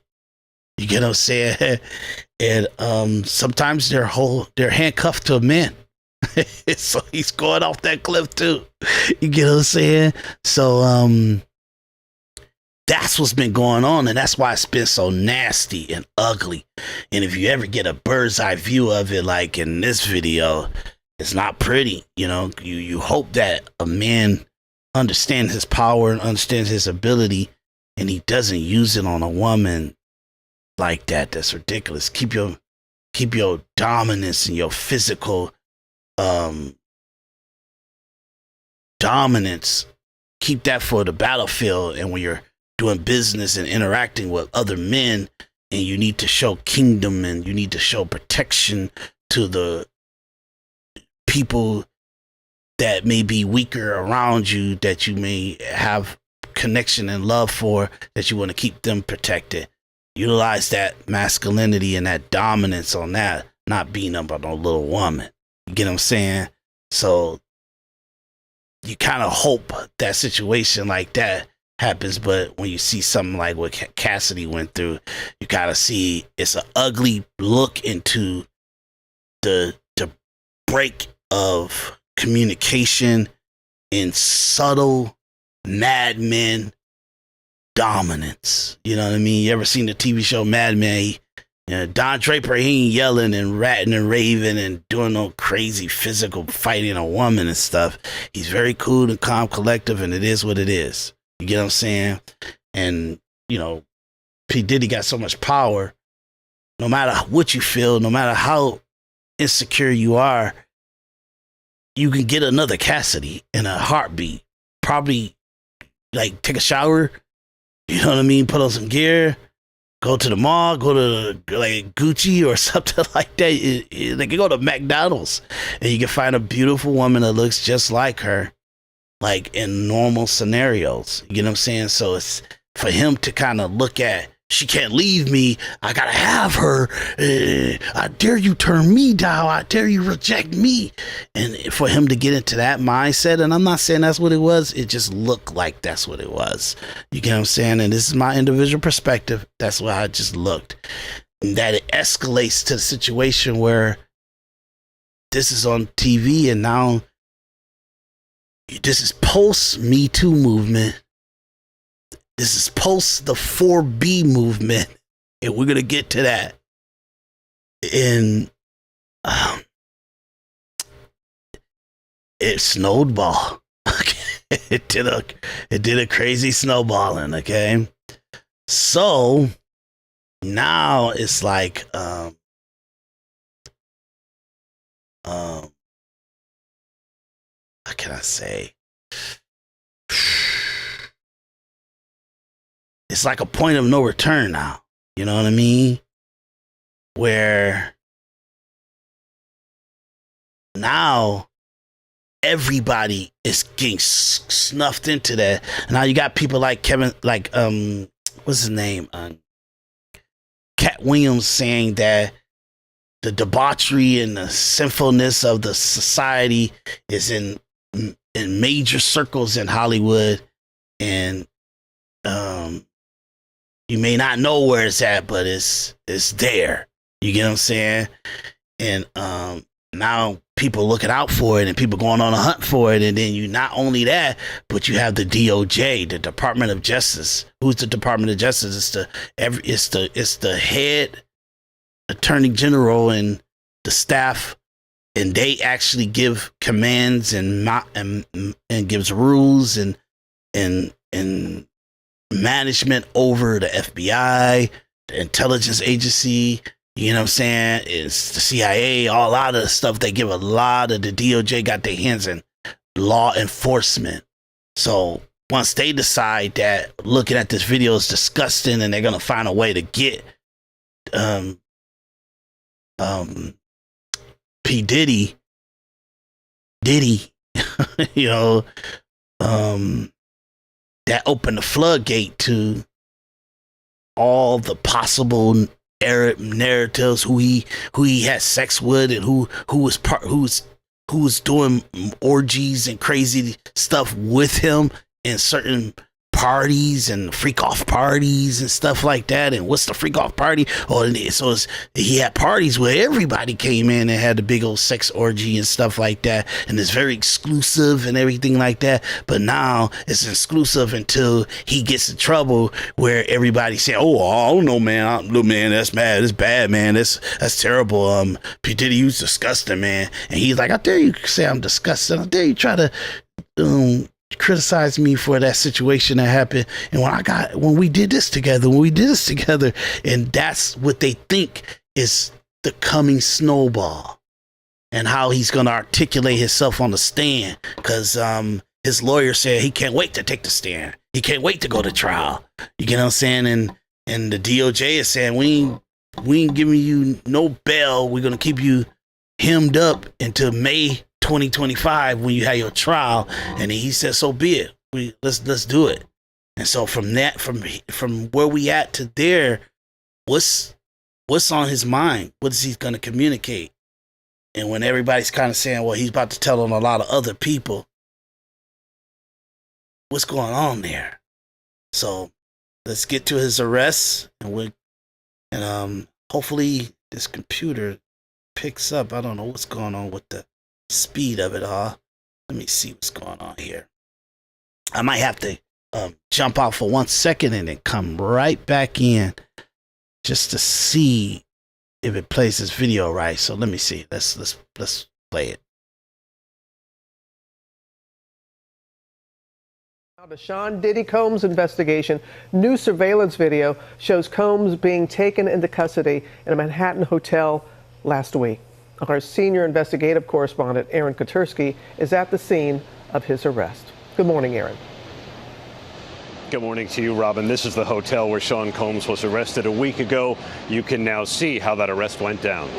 You get what I'm saying? And sometimes they're handcuffed to a man. So he's going off that cliff too. You get what I'm saying? So that's what's been going on, and that's why it's been so nasty and ugly. And if you ever get a bird's eye view of it, like in this video, it's not pretty. You hope that a man understands his power and understands his ability, and he doesn't use it on a woman like that. That's ridiculous. Keep your dominance and your physical dominance, keep that for the battlefield, and when you're doing business and interacting with other men, and you need to show kingdom and you need to show protection to the people that may be weaker around you, that you may have connection and love for, that you want to keep them protected. Utilize that masculinity and that dominance on that, not beating up on a little woman. You get what I'm saying? So you kind of hope that situation like that happens, but when you see something like what Cassidy went through, you kind of see it's an ugly look into the break of communication in subtle madmen dominance. You know what I mean? You ever seen the TV show Mad Men? Don Draper, he ain't yelling and ratting and raving and doing no crazy physical fighting a woman and stuff. He's very cool and calm, collective, and it is what it is. You get what I'm saying? And, you know, P. Diddy got so much power. No matter what you feel, no matter how insecure you are, you can get another Cassidy in a heartbeat. Probably, like, take a shower, you know what I mean? Put on some gear, go to the mall, go to like Gucci or something like that. They can go to McDonald's and you can find a beautiful woman that looks just like her, like in normal scenarios. You know what I'm saying? So it's for him to kind of look at, she can't leave me. I gotta have her. I dare you turn me down. I dare you reject me. And for him to get into that mindset, and I'm not saying that's what it was, it just looked like that's what it was. You get what I'm saying? And this is my individual perspective. That's why I just looked. And that it escalates to the situation where this is on TV and now this is post Me Too movement. This is post the 4B movement, and we're going to get to that. And it snowballed. it did a crazy snowballing, okay? So now it's like how can I say? It's like a point of no return now. You know what I mean? Where now everybody is getting snuffed into that. Now you got people like Kevin, like, what's his name? Cat Williams saying that the debauchery and the sinfulness of the society is in major circles in Hollywood. And, you may not know where it's at, but it's there. You get what I'm saying? And now people looking out for it and people going on a hunt for it. And then you not only that, but you have the DOJ, the Department of Justice. Who's the Department of Justice? It's the head attorney general and the staff, and they actually give commands and gives rules and management over the FBI, the intelligence agency, you know what I'm saying? It's the CIA, a lot of the stuff. They give a lot of the DOJ got their hands in law enforcement. So once they decide that looking at this video is disgusting and they're going to find a way to get P. Diddy, you know, that opened the floodgate to all the possible Arab narratives, who he had sex with and who was doing orgies and crazy stuff with him in certain parties and freak off parties and stuff like that. And what's the freak off party? He had parties where everybody came in and had a big old sex orgy and stuff like that, and it's very exclusive and everything like that. But now it's exclusive until he gets in trouble where everybody say, "Oh, I don't know, man. Man, that's mad. It's bad, man. That's terrible. P. Diddy, you was disgusting, man." And he's like, "I dare you say I'm disgusting. I dare you try to criticize me for that situation that happened, and when we did this together, and that's what they think is the coming snowball, and how he's going to articulate himself on the stand, because his lawyer said he can't wait to take the stand, he can't wait to go to trial. You get what I'm saying? And the DOJ is saying we ain't giving you no bail, we're going to keep you hemmed up until May 2025 when you have your trial. And he said, so be it, let's do it. And so from that, from where we at to there, what's on his mind? What is he going to communicate? And when everybody's kind of saying, well, he's about to tell on a lot of other people, what's going on there? So let's get to his arrest, and hopefully this computer picks up. I don't know what's going on with the speed of it all. Let me see what's going on here. I might have to jump out for 1 second and then come right back in just to see if it plays this video right. So let me see. Let's play it. Now, the Sean Diddy Combs investigation. New surveillance video shows Combs being taken into custody in a Manhattan hotel last week. Our senior investigative correspondent, Aaron Kotursky, is at the scene of his arrest. Good morning, Aaron. Good morning to you, Robin. This is the hotel where Sean Combs was arrested a week ago. You can now see how that arrest went down.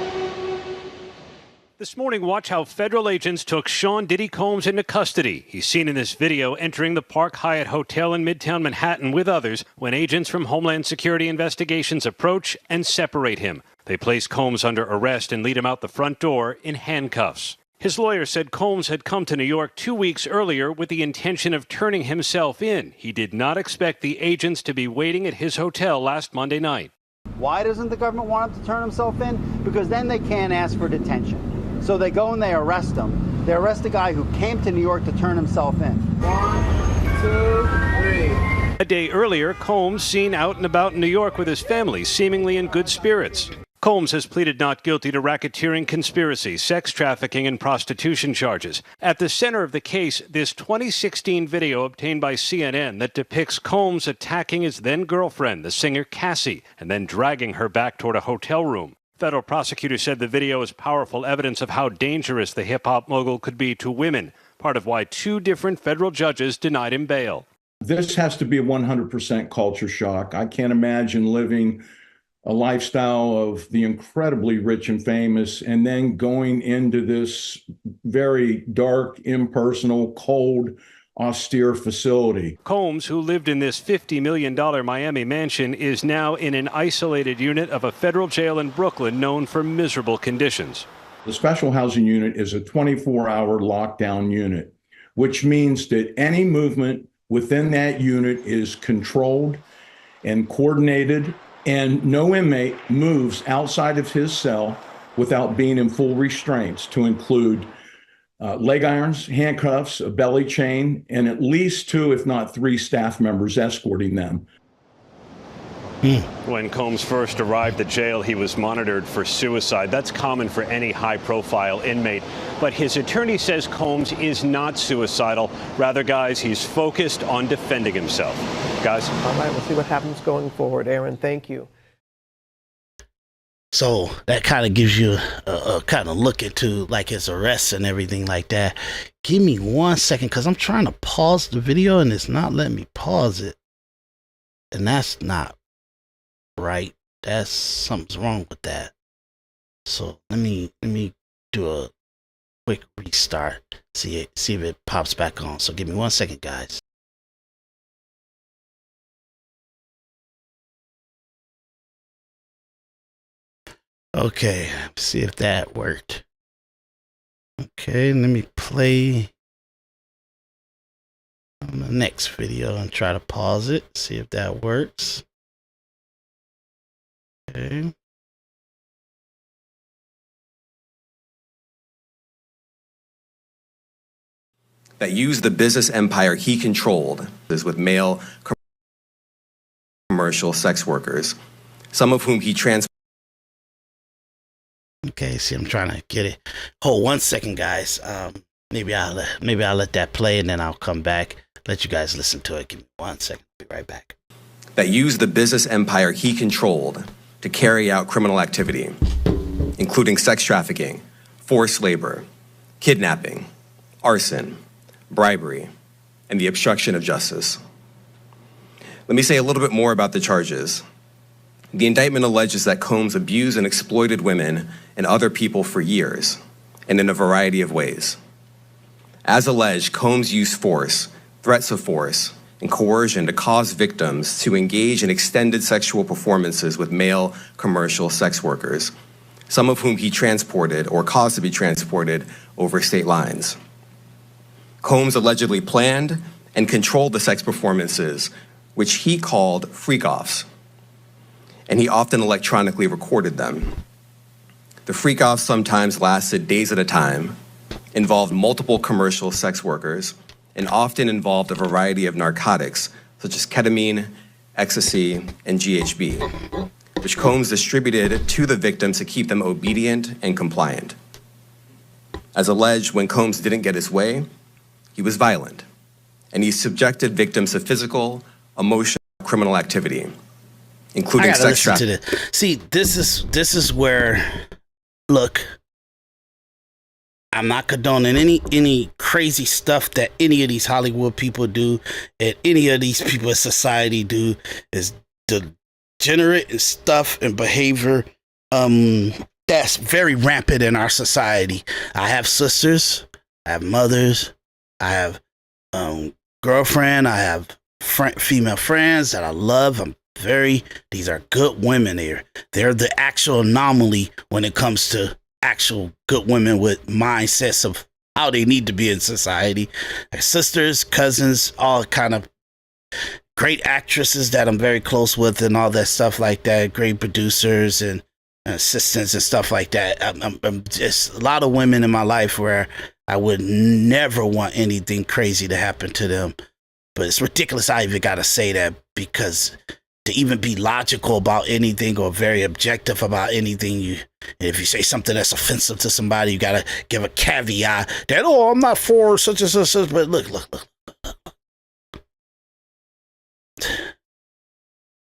This morning, watch how federal agents took Sean Diddy Combs into custody. He's seen in this video entering the Park Hyatt Hotel in Midtown Manhattan with others when agents from Homeland Security Investigations approach and separate him. They place Combs under arrest and lead him out the front door in handcuffs. His lawyer said Combs had come to New York 2 weeks earlier with the intention of turning himself in. He did not expect the agents to be waiting at his hotel last Monday night. Why doesn't the government want him to turn himself in? Because then they can't ask for detention. So they go and they arrest him. They arrest a guy who came to New York to turn himself in. 1, 2, 3. A day earlier, Combs seen out and about in New York with his family, seemingly in good spirits. Combs has pleaded not guilty to racketeering, conspiracy, sex trafficking, and prostitution charges. At the center of the case, this 2016 video obtained by CNN that depicts Combs attacking his then-girlfriend, the singer Cassie, and then dragging her back toward a hotel room. Federal prosecutors said the video is powerful evidence of how dangerous the hip-hop mogul could be to women, part of why 2 different federal judges denied him bail. This has to be a 100% culture shock. I can't imagine living a lifestyle of the incredibly rich and famous and then going into this very dark, impersonal, cold, austere facility. Combs, who lived in this $50 million Miami mansion, is now in an isolated unit of a federal jail in Brooklyn known for miserable conditions. The special housing unit is a 24-hour lockdown unit, which means that any movement within that unit is controlled and coordinated, and no inmate moves outside of his cell without being in full restraints, to include leg irons, handcuffs, a belly chain, and at least 2, if not 3, staff members escorting them. When Combs first arrived at jail, he was monitored for suicide. That's common for any high-profile inmate. But his attorney says Combs is not suicidal. Rather, guys, he's focused on defending himself. Guys? All right, we'll see what happens going forward. Aaron, thank you. So that kind of gives you a kind of look into like his arrests and everything like that. Give me 1 second because I'm trying to pause the video and it's not letting me pause it. And that's not right. That's something's wrong with that. So let me do a quick restart. See if it pops back on. So give me 1 second, guys. Okay, see if that worked. Okay, let me play on the next video and try to pause it. See if that works. Okay. That used the business empire he controlled is with male commercial sex workers, some of whom he transported. Okay, see, I'm trying to get it. Hold 1 second, guys. Maybe I'll let that play and then I'll come back. Let you guys listen to it. Give me 1 second. Be right back. That used the business empire he controlled to carry out criminal activity, including sex trafficking, forced labor, kidnapping, arson, bribery, and the obstruction of justice. Let me say a little bit more about the charges. The indictment alleges that Combs abused and exploited women and other people for years, and in a variety of ways. As alleged, Combs used force, threats of force, and coercion to cause victims to engage in extended sexual performances with male commercial sex workers, some of whom he transported or caused to be transported over state lines. Combs allegedly planned and controlled the sex performances, which he called freak-offs, and he often electronically recorded them. The freak-off sometimes lasted days at a time, involved multiple commercial sex workers, and often involved a variety of narcotics such as ketamine, ecstasy, and GHB, which Combs distributed to the victims to keep them obedient and compliant. As alleged, when Combs didn't get his way, he was violent, and he subjected victims to physical, emotional, criminal activity, including sex trafficking. See, this is where, look, I'm not condoning any crazy stuff that any of these Hollywood people do and any of these people in society do. Is degenerate and stuff and behavior that's very rampant in our society. I have sisters, I have mothers, I have girlfriend, I have female friends that I love. These are good women here. They're the actual anomaly when it comes to actual good women with mindsets of how they need to be in society. Sisters, cousins, all kind of great actresses that I'm very close with and all that stuff like that. Great producers and assistants and stuff like that. I'm just a lot of women in my life where I would never want anything crazy to happen to them. But it's ridiculous I even got to say that, because to even be logical about anything or very objective about anything, if you say something that's offensive to somebody, you got to give a caveat that, oh, I'm not for such and such. But look.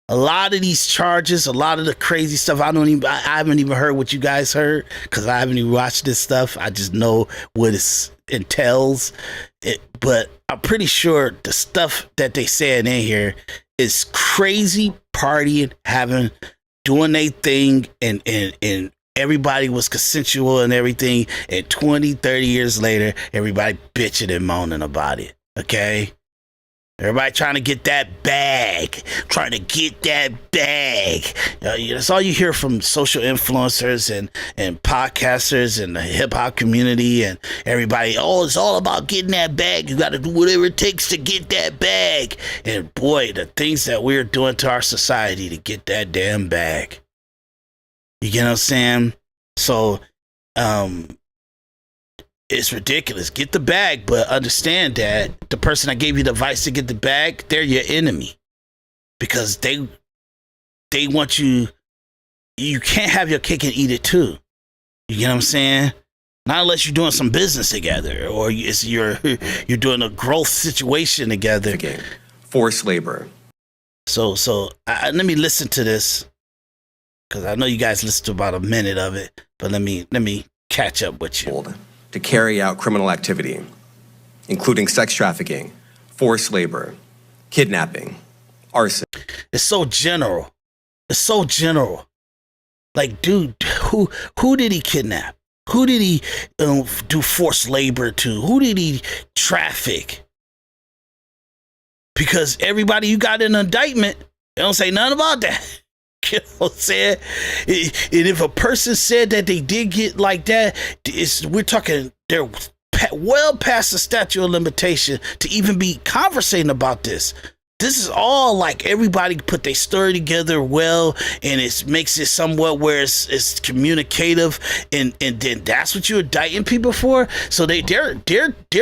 A lot of these charges, a lot of the crazy stuff, I haven't even heard what you guys heard, because I haven't even watched this stuff. I just know what it entails. But I'm pretty sure the stuff that they said in here is crazy partying, doing their thing, and everybody was consensual and everything. And 20, 30 years later, everybody bitching and moaning about it. Okay? Everybody trying to get that bag. That's all you hear from social influencers and podcasters and the hip-hop community and everybody. Oh, it's all about getting that bag. You got to do whatever it takes to get that bag. And boy, the things that we're doing to our society to get that damn bag. You get what I'm saying? So, it's ridiculous. Get the bag, but understand that the person that gave you the advice to get the bag, they're your enemy, because they want you. You can't have your cake and eat it too. You get what I'm saying? Not unless you're doing some business together or you're doing a growth situation together. Forced labor. So let me listen to this, because I know you guys listened to about a minute of it, but let me catch up with you. To carry out criminal activity, including sex trafficking, forced labor, kidnapping, arson. It's so general. Like, dude, who did he kidnap? Who did he do forced labor to? Who did he traffic? Because everybody you got in an indictment, they don't say nothing about that. You know what I'm saying? And if a person said that they did get like that, we're talking, they're well past the statute of limitation to even be conversating about this. This is all like everybody put their story together well, and it makes it somewhat where it's communicative, and then that's what you're indicting people for. So they're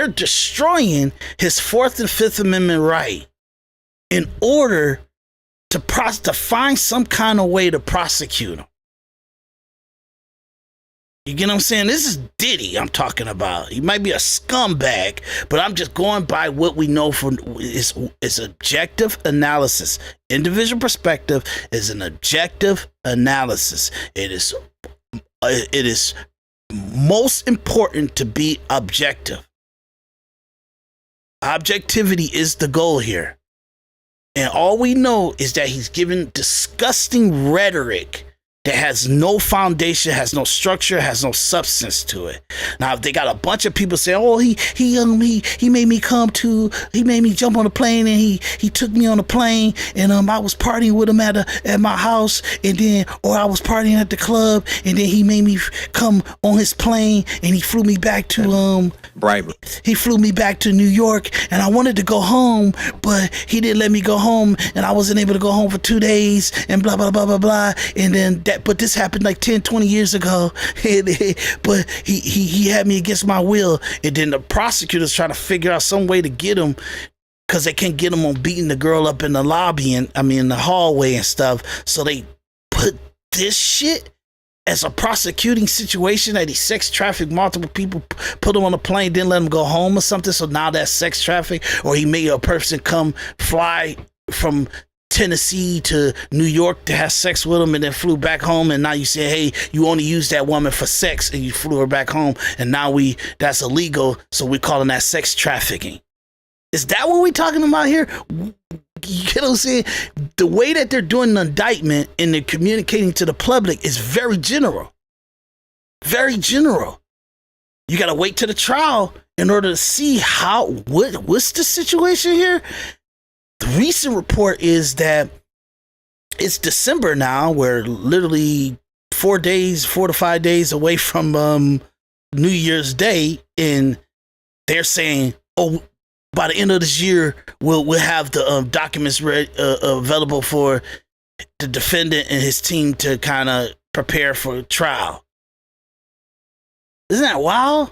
destroying his Fourth and Fifth Amendment right in order to find some kind of way to prosecute him. You get what I'm saying? This is Diddy I'm talking about. He might be a scumbag, but I'm just going by what we know from is objective analysis. Individual perspective is an objective analysis. It is most important to be objective. Objectivity is the goal here. And all we know is that he's given disgusting rhetoric that has no foundation, has no structure, has no substance to it. Now, if they got a bunch of people saying, "Oh, he made me he made me jump on a plane, and he took me on a plane, and I was partying with him at my house, and then, or I was partying at the club, and then he made me come on his plane, and he flew me back to bribery. He flew me back to New York, and I wanted to go home, but he didn't let me go home, and I wasn't able to go home for 2 days, and blah blah blah blah blah, and then but this happened like 10, 20 years ago. But he had me against my will. And then the prosecutors trying to figure out some way to get him, because they can't get him on beating the girl up in the lobby and in the hallway and stuff. So they put this shit as a prosecuting situation, that he sex trafficked multiple people, put him on a plane, didn't let him go home or something. So now that's sex traffic. Or he made a person fly from Tennessee to New York to have sex with him and then flew back home, and now you say, hey, you only used that woman for sex and you flew her back home, and now that's illegal, so we're calling that sex trafficking. Is that what we're talking about here? You know what I'm saying? The way that they're doing the indictment and they're communicating to the public is very general. Very general. You got to wait to the trial in order to see what's the situation here. The recent report is that it's December now. We're literally 4 to 5 days away from New Year's Day, and they're saying, oh, by the end of this year, we'll have the documents available for the defendant and his team to kind of prepare for trial. Isn't that wild?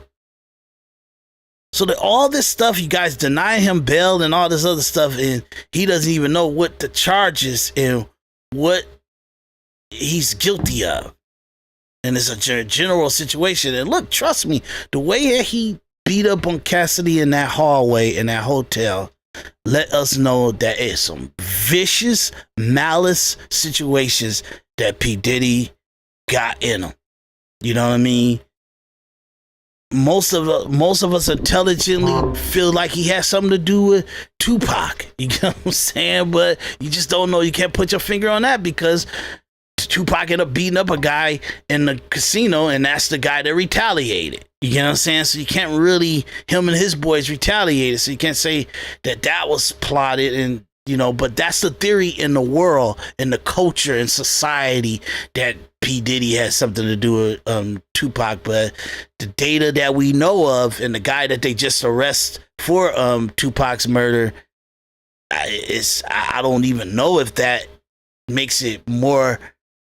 So that all this stuff, you guys deny him bail and all this other stuff, and he doesn't even know what the charge is and what he's guilty of. And it's a general situation. And look, trust me, the way that he beat up on Cassidy in that hallway in that hotel let us know that it's some vicious malice situations that P. Diddy got in him. You know what I mean? Most of us intelligently feel like he has something to do with Tupac. You know what I'm saying? But you just don't know. You can't put your finger on that because Tupac ended up beating up a guy in the casino, and that's the guy that retaliated. You know what I'm saying? So you can't really, him and his boys retaliated. So you can't say that was plotted, and but that's the theory in the world, in the culture, in society, that P. Diddy has something to do with Tupac. But the data that we know of, and the guy that they just arrested for Tupac's murder, I don't even know if that makes it more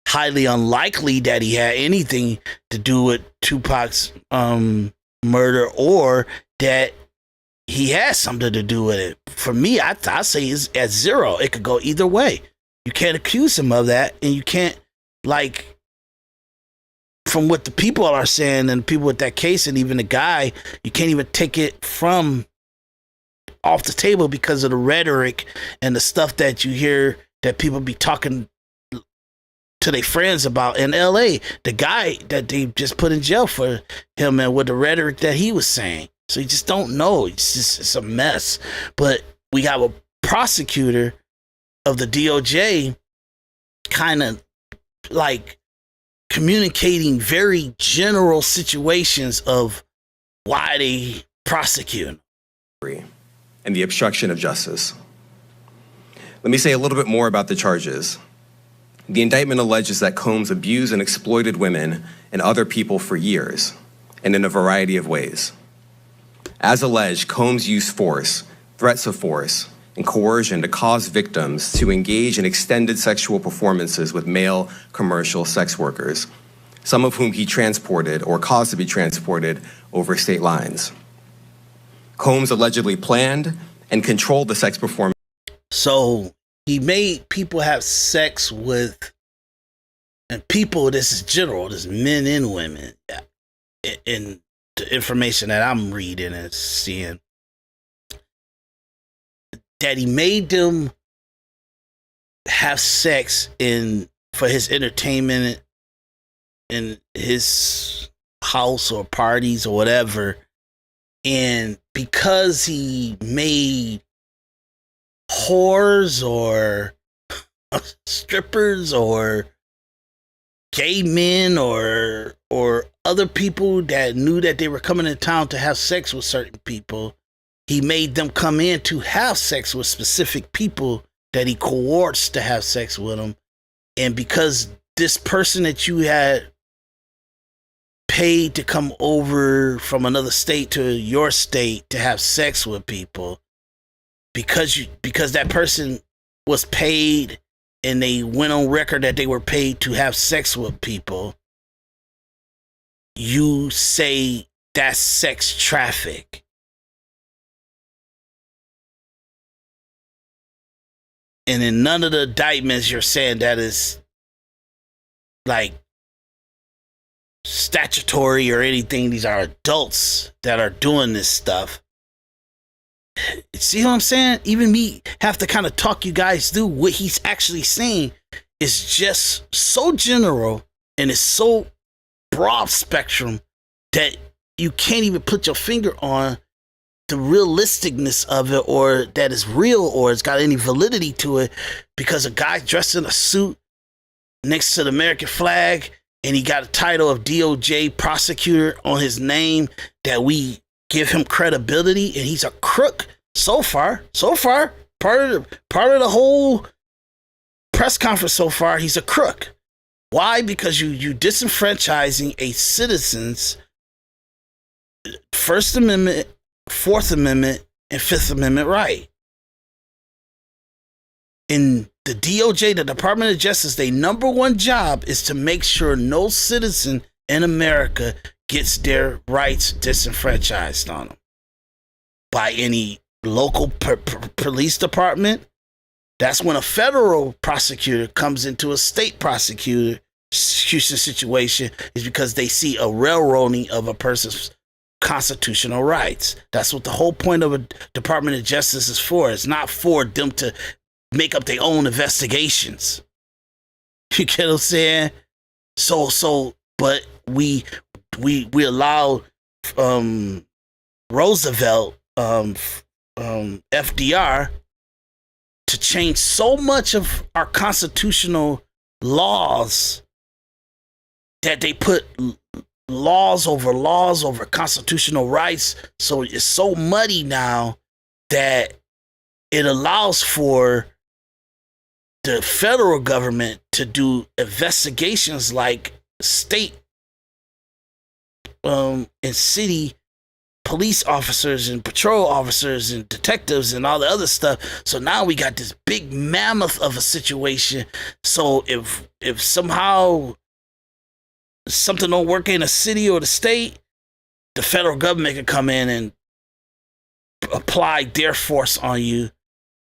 highly unlikely that he had anything to do with Tupac's murder, or that he has something to do with it. For me, I say it's at zero. It could go either way. You can't accuse him of that, and you can't, like, from what the people are saying and people with that case, and even the guy, you can't even take it from off the table because of the rhetoric and the stuff that you hear that people be talking to their friends about in LA. The guy that they just put in jail for him and with the rhetoric that he was saying. So you just don't know. It's a mess. But we have a prosecutor of the DOJ kind of like communicating very general situations of why they prosecute. And the obstruction of justice. Let me say a little bit more about the charges. The indictment alleges that Combs abused and exploited women and other people for years, and in a variety of ways. As alleged, Combs used force, threats of force, and coercion to cause victims to engage in extended sexual performances with male commercial sex workers, some of whom he transported or caused to be transported over state lines. Combs allegedly planned and controlled the sex performance. So he made people have sex with, and people, this is general, this is men and women. In the information that I'm reading and seeing, that he made them have sex for his entertainment in his house or parties or whatever. And because he made whores or strippers or gay men or other people that knew that they were coming to town to have sex with certain people, he made them come in to have sex with specific people that he coerced to have sex with them. And because this person that you had paid to come over from another state to your state to have sex with people, because that person was paid and they went on record that they were paid to have sex with people, you say that's sex traffic. And in none of the indictments you're saying that is like statutory or anything. These are adults that are doing this stuff. See what I'm saying? Even me have to kind of talk you guys through what he's actually saying is just so general and it's so broad spectrum that you can't even put your finger on the realisticness of it, or that is real, or it's got any validity to it, because a guy dressed in a suit next to the American flag and he got a title of DOJ prosecutor on his name, that we give him credibility, and he's a crook so far. Part of the whole press conference so far, he's a crook. Why? Because you disenfranchising a citizen's First Amendment, Fourth Amendment, and Fifth Amendment right. In the DOJ, the Department of Justice, their number one job is to make sure no citizen in America gets their rights disenfranchised on them by any local police department. That's when a federal prosecutor comes into a state prosecution situation, is because they see a railroading of a person's constitutional rights. That's what the whole point of a Department of Justice is for. It's not for them to make up their own investigations. You get what I'm saying? But we allow Roosevelt, FDR, to change so much of our constitutional laws that they put laws over constitutional rights. So it's so muddy now that it allows for the federal government to do investigations like state and city police officers and patrol officers and detectives and all the other stuff. So now we got this big mammoth of a situation. So if somehow something don't work in a city or the state, the federal government can come in and apply their force on you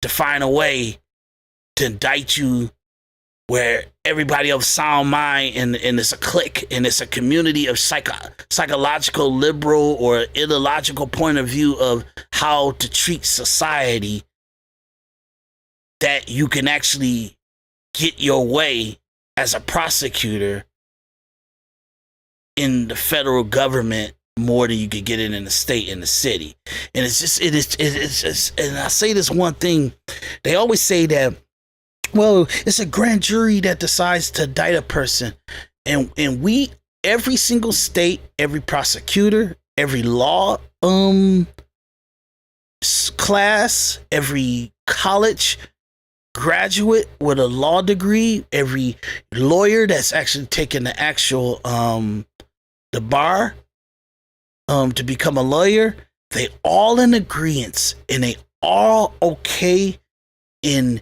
to find a way to indict you, where everybody of sound mind and it's a clique and it's a community of psychological liberal or ideological point of view of how to treat society, that you can actually get your way as a prosecutor in the federal government more than you could get it in the state and the city. And it's just, and I say this one thing, they always say that, well, it's a grand jury that decides to indict a person. And we, every single state, every prosecutor, every law class, every college graduate with a law degree, every lawyer that's actually taken the actual the bar to become a lawyer, they all in agreement, and they all okay in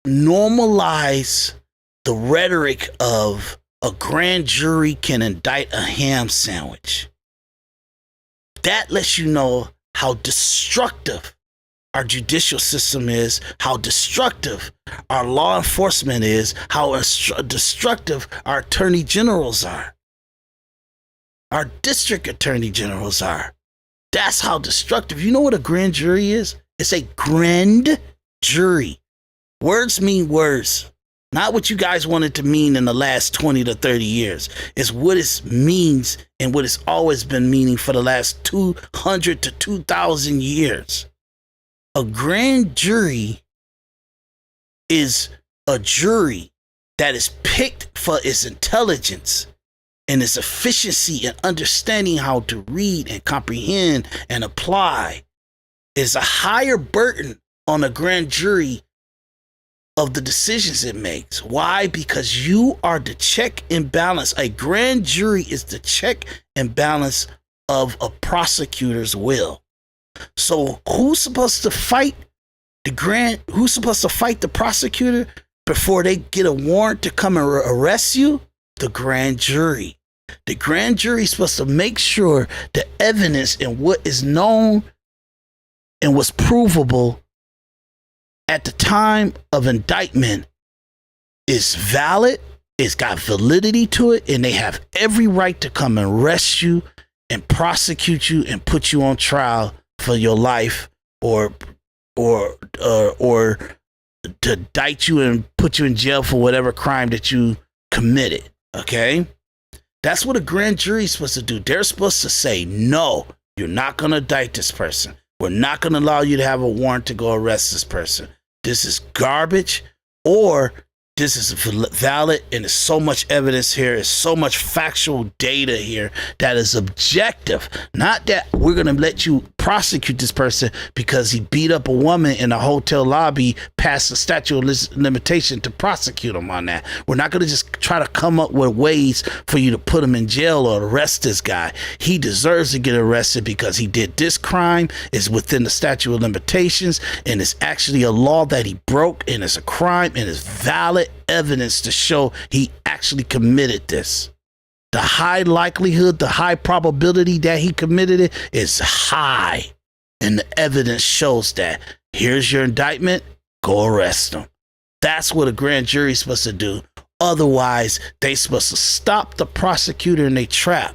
normalize the rhetoric of a grand jury can indict a ham sandwich. That lets you know how destructive our judicial system is, how destructive our law enforcement is, how destructive our attorney generals are, our district attorney generals are. That's how destructive. You know what a grand jury is? It's a grand jury. Words mean words. Not what you guys wanted to mean in the last 20 to 30 years. It's what it means and what it's always been meaning for the last 200 to 2,000 years. A grand jury is a jury that is picked for its intelligence and its efficiency and understanding how to read and comprehend and apply. Is a higher burden on a grand jury of the decisions it makes. Why? Because you are the check and balance. A grand jury is the check and balance of a prosecutor's will. So who's supposed to fight Who's supposed to fight the prosecutor before they get a warrant to come and arrest you? The grand jury. The grand jury is supposed to make sure the evidence and what is known and was provable at the time of indictment is valid, it's got validity to it, and they have every right to come and arrest you and prosecute you and put you on trial for your life or to indict you and put you in jail for whatever crime that you committed. Okay? That's what a grand jury is supposed to do. They're supposed to say, no, you're not going to indict this person. We're not going to allow you to have a warrant to go arrest this person. This is garbage, or this is valid, and there's so much evidence here, there's so much factual data here that is objective. Not that we're going to let you prosecute this person because he beat up a woman in a hotel lobby past the statute of limitation to prosecute him on that. We're not going to just try to come up with ways for you to put him in jail or arrest this guy. He deserves to get arrested because he did this crime, is within the statute of limitations, and it's actually a law that he broke, and it's a crime, and it's valid evidence to show he actually committed this. The high likelihood, the high probability that he committed it is high, and the evidence shows that. Here's your indictment, go arrest him. That's what a grand jury is supposed to do. Otherwise, they're supposed to stop the prosecutor in their track.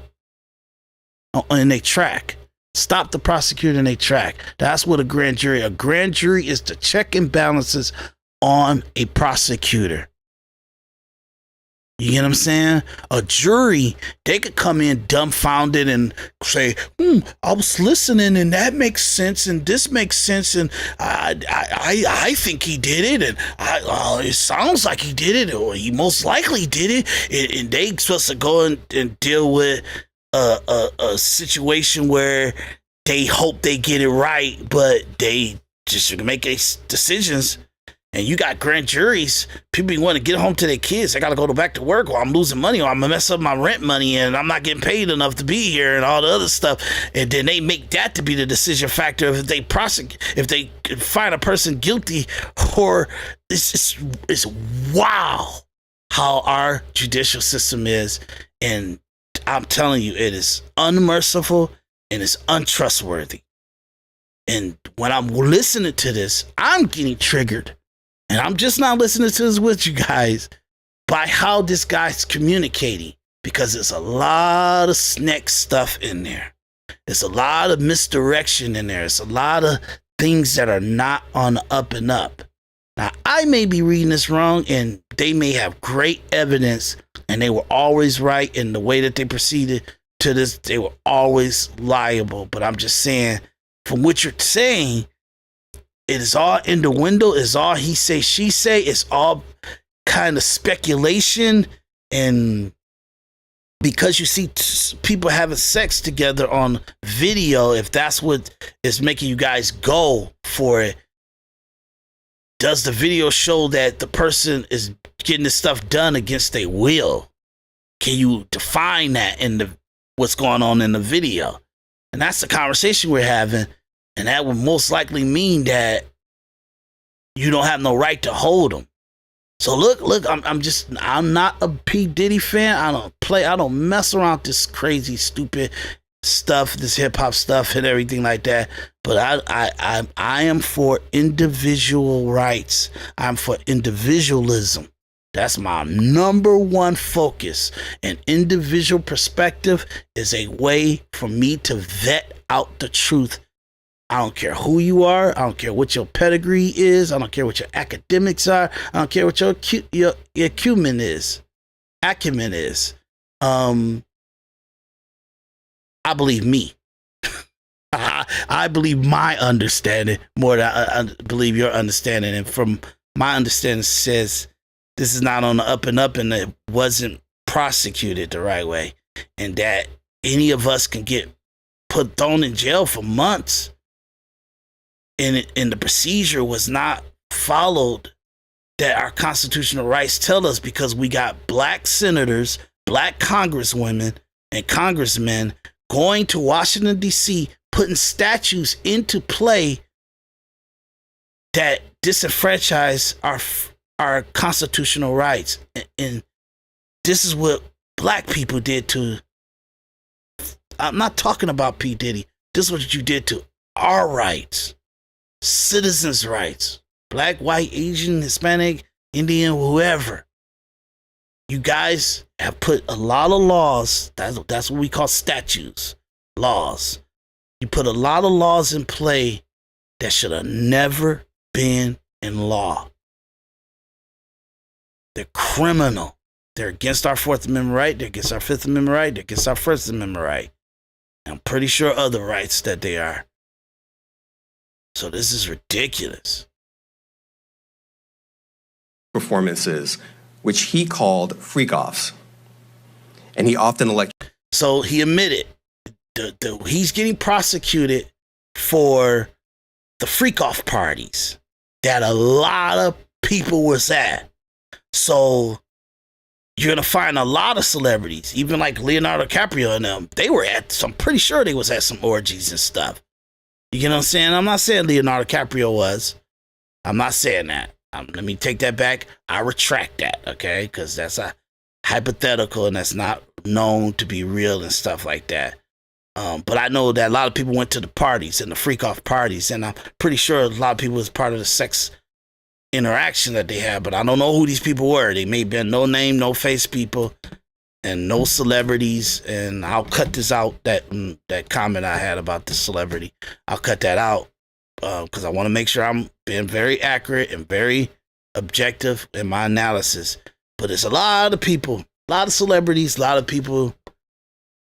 Stop the prosecutor in their track. That's what a grand jury is the check and balances on a prosecutor. You get what I'm saying? A jury, they could come in dumbfounded and say, I was listening and that makes sense and this makes sense and I think he did it and it sounds like he did it or he most likely did it. And they supposed to go and deal with a situation where they hope they get it right, but they just make decisions. And you got grand juries, people want to get home to their kids. I got to go back to work, or I'm losing money, or I'm going to mess up my rent money, and I'm not getting paid enough to be here, and all the other stuff. And then they make that to be the decision factor if they if they find a person guilty. Or it's wow how our judicial system is. And I'm telling you, it is unmerciful and it's untrustworthy. And when I'm listening to this, I'm getting triggered. And I'm just not listening to this with you guys by how this guy's communicating, because there's a lot of snack stuff in there. There's a lot of misdirection in there. There's a lot of things that are not on the up and up. Now, I may be reading this wrong, and they may have great evidence, and they were always right in the way that they proceeded to this. They were always liable. But I'm just saying, from what you're saying, it is all in the window. It's all he say, she say. It's all kind of speculation. And because you see people having sex together on video, if that's what is making you guys go for it, does the video show that the person is getting this stuff done against their will? Can you define that in what's going on in the video? And that's the conversation we're having. And that would most likely mean that you don't have no right to hold them. So look, I'm not a P. Diddy fan. I don't mess around with this crazy, stupid stuff, this hip hop stuff and everything like that. But I am for individual rights. I'm for individualism. That's my number one focus. And individual perspective is a way for me to vet out the truth. I don't care who you are. I don't care what your pedigree is. I don't care what your academics are. I don't care what your acumen is. I believe me. I believe my understanding more than I believe your understanding. And from my understanding says this is not on the up and up, and it wasn't prosecuted the right way, and that any of us can get thrown in jail for months. And the procedure was not followed that our constitutional rights tell us, because we got black senators, black congresswomen, and congressmen going to Washington, D.C., putting statutes into play that disenfranchise our constitutional rights. And this is what black people did to, I'm not talking about P. Diddy. This is what you did to our rights, citizens' rights, black, white, Asian, Hispanic, Indian, whoever. You guys have put a lot of laws, that's what we call statutes, laws. You put a lot of laws in play that should have never been in law. They're criminal. They're against our Fourth Amendment right. They're against our Fifth Amendment right. They're against our First Amendment right. And I'm pretty sure other rights that they are. So this is ridiculous. Performances, which he called freak-offs. And he often elected. So he admitted he's getting prosecuted for the freak-off parties that a lot of people was at. So you're going to find a lot of celebrities, even like Leonardo DiCaprio and them, they were at some, pretty sure they was at some orgies and stuff. You get what I'm saying? I'm not saying Leonardo DiCaprio was. I'm not saying that. Let me take that back. I retract that, okay? Because that's a hypothetical and that's not known to be real and stuff like that. But I know that a lot of people went to the parties and the freak-off parties, and I'm pretty sure a lot of people was part of the sex interaction that they had, but I don't know who these people were. They may have been no name, no face people, and no celebrities. And I'll cut this out, that comment I had about the celebrity. I'll cut that out because I want to make sure I'm being very accurate and very objective in my analysis. But it's a lot of people, a lot of celebrities, a lot of people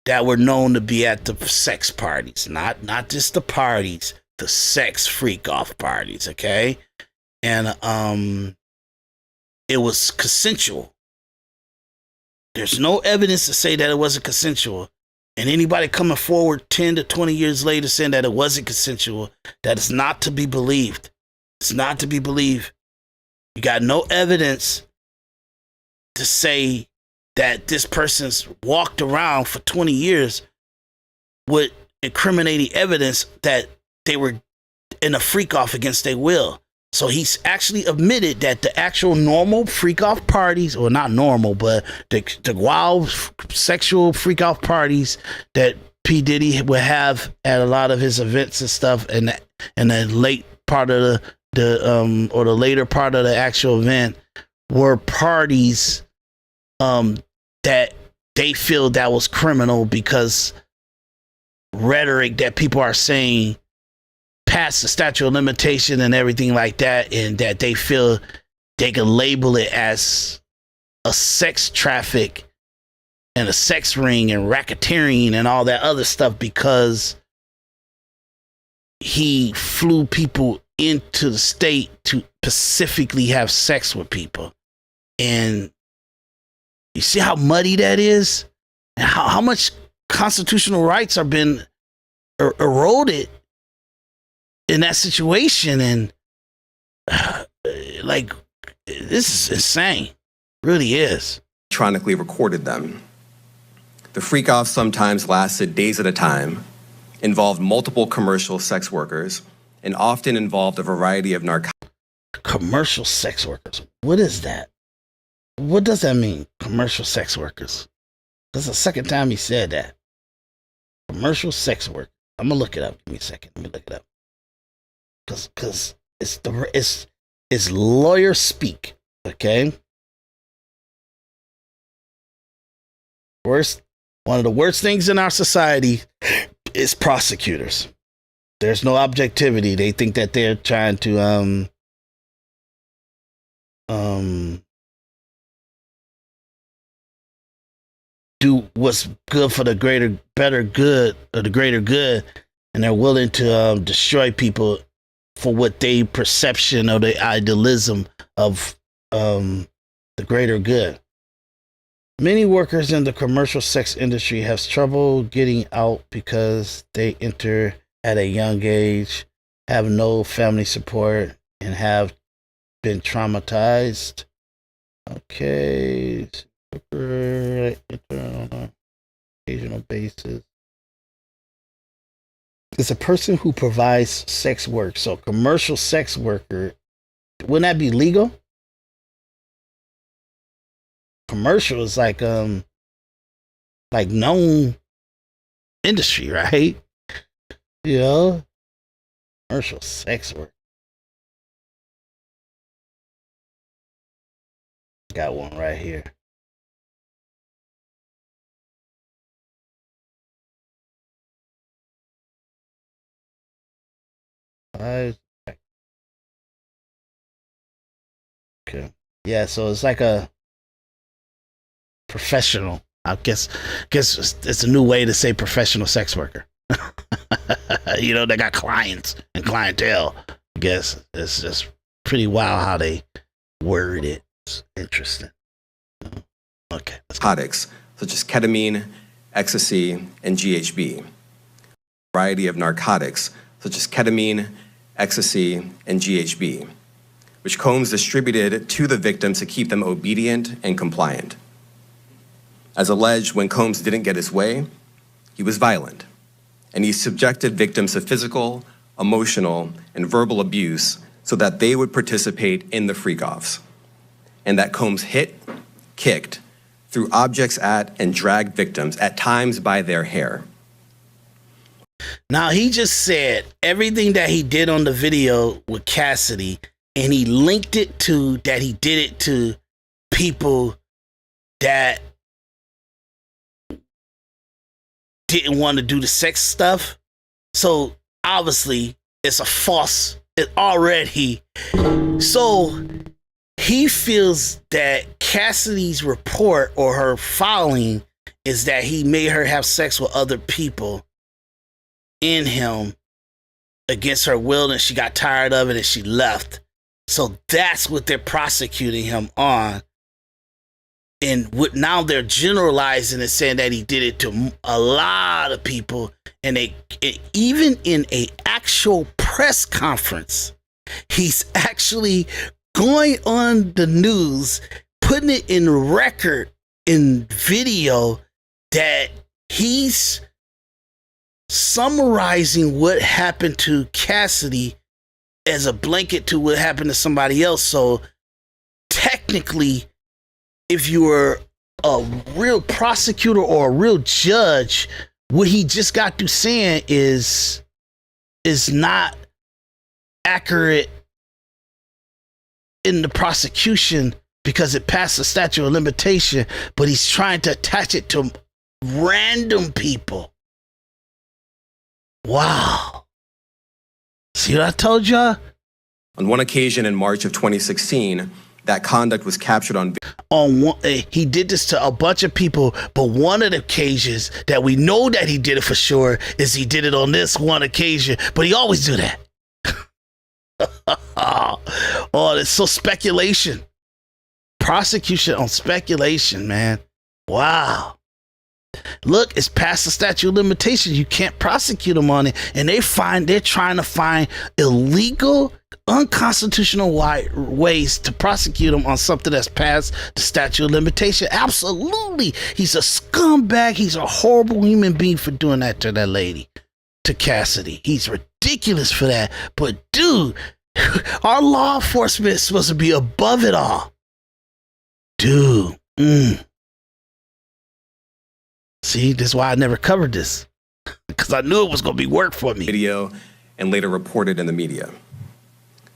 that were known to be at the sex parties, not just the parties, the sex freak-off parties, okay? And it was consensual. There's no evidence to say that it wasn't consensual. And anybody coming forward 10 to 20 years later saying that it wasn't consensual, that is not to be believed. It's not to be believed. You got no evidence to say that this person's walked around for 20 years with incriminating evidence that they were in a freak-off against their will. So he's actually admitted that the actual normal freak-off parties, or not normal, but the wild sexual freak-off parties that P. Diddy would have at a lot of his events and stuff, and the late part of the later part of the actual event were parties that they feel that was criminal because rhetoric that people are saying past the statute of limitation and everything like that, and that they feel they can label it as a sex traffic and a sex ring and racketeering and all that other stuff because he flew people into the state to specifically have sex with people. And you see how muddy that is, and how much constitutional rights are being eroded in that situation. And like, this is insane. It really is. Electronically recorded them. The freak-offs sometimes lasted days at a time, involved multiple commercial sex workers, and often involved a variety of narcotics. Commercial sex workers. What is that? What does that mean? Commercial sex workers. That's the second time he said that. Commercial sex work. I'm gonna look it up. Give me a second. Let me look it up. Cause it's lawyer speak. Okay. One of the worst things in our society is prosecutors. There's no objectivity. They think that they're trying to do what's good for the greater good, and they're willing to destroy people for what they perception or the idealism of the greater good. Many workers in the commercial sex industry have trouble getting out because they enter at a young age, have no family support, and have been traumatized. Okay. On an occasional basis. It's a person who provides sex work. So commercial sex worker Wouldn't that be legal? Commercial is like known industry, right? You know, commercial sex work. Got one right here. Okay. Yeah, so it's like a professional. I guess it's a new way to say professional sex worker. You know, they got clients and clientele. I guess it's just pretty wild how they word it. It's interesting. Okay. Narcotics such as ketamine, ecstasy, and GHB. A variety of narcotics such as ketamine, ecstasy, and GHB, which Combs distributed to the victims to keep them obedient and compliant. As alleged, when Combs didn't get his way, he was violent, and he subjected victims to physical, emotional, and verbal abuse so that they would participate in the freak-offs, and that Combs hit, kicked, threw objects at, and dragged victims, at times by their hair. Now, he just said everything that he did on the video with Cassidy, and he linked it to that he did it to people that didn't want to do the sex stuff. So obviously it's a false. It already. So he feels that Cassidy's report or her filing is that he made her have sex with other people in him against her will, and she got tired of it and she left. So that's what they're prosecuting him on. And now they're generalizing and saying that he did it to a lot of people. And even in a actual press conference, he's actually going on the news, putting it in record, in video, that he's summarizing what happened to Cassidy as a blanket to what happened to somebody else. So technically, if you were a real prosecutor or a real judge, what he just got through saying is not accurate in the prosecution because it passed the statute of limitation, but he's trying to attach it to random people. Wow. See what I told y'all? On one occasion in March of 2016, that conduct was captured on one. He did this to a bunch of people, but one of the occasions that we know that he did it for sure is he did it on this one occasion, but he always do that. Oh, it's so speculation. Prosecution on speculation, man. Wow. Look, it's past the statute of limitations. You can't prosecute them on it. And they're trying to find illegal, unconstitutional ways to prosecute him on something that's past the statute of limitation. Absolutely. He's a scumbag. He's a horrible human being for doing that to that lady, to Cassidy. He's ridiculous for that. But dude, our law enforcement is supposed to be above it all. Dude. See, this is why I never covered this, because I knew it was going to be work for me. Video and later reported in the media.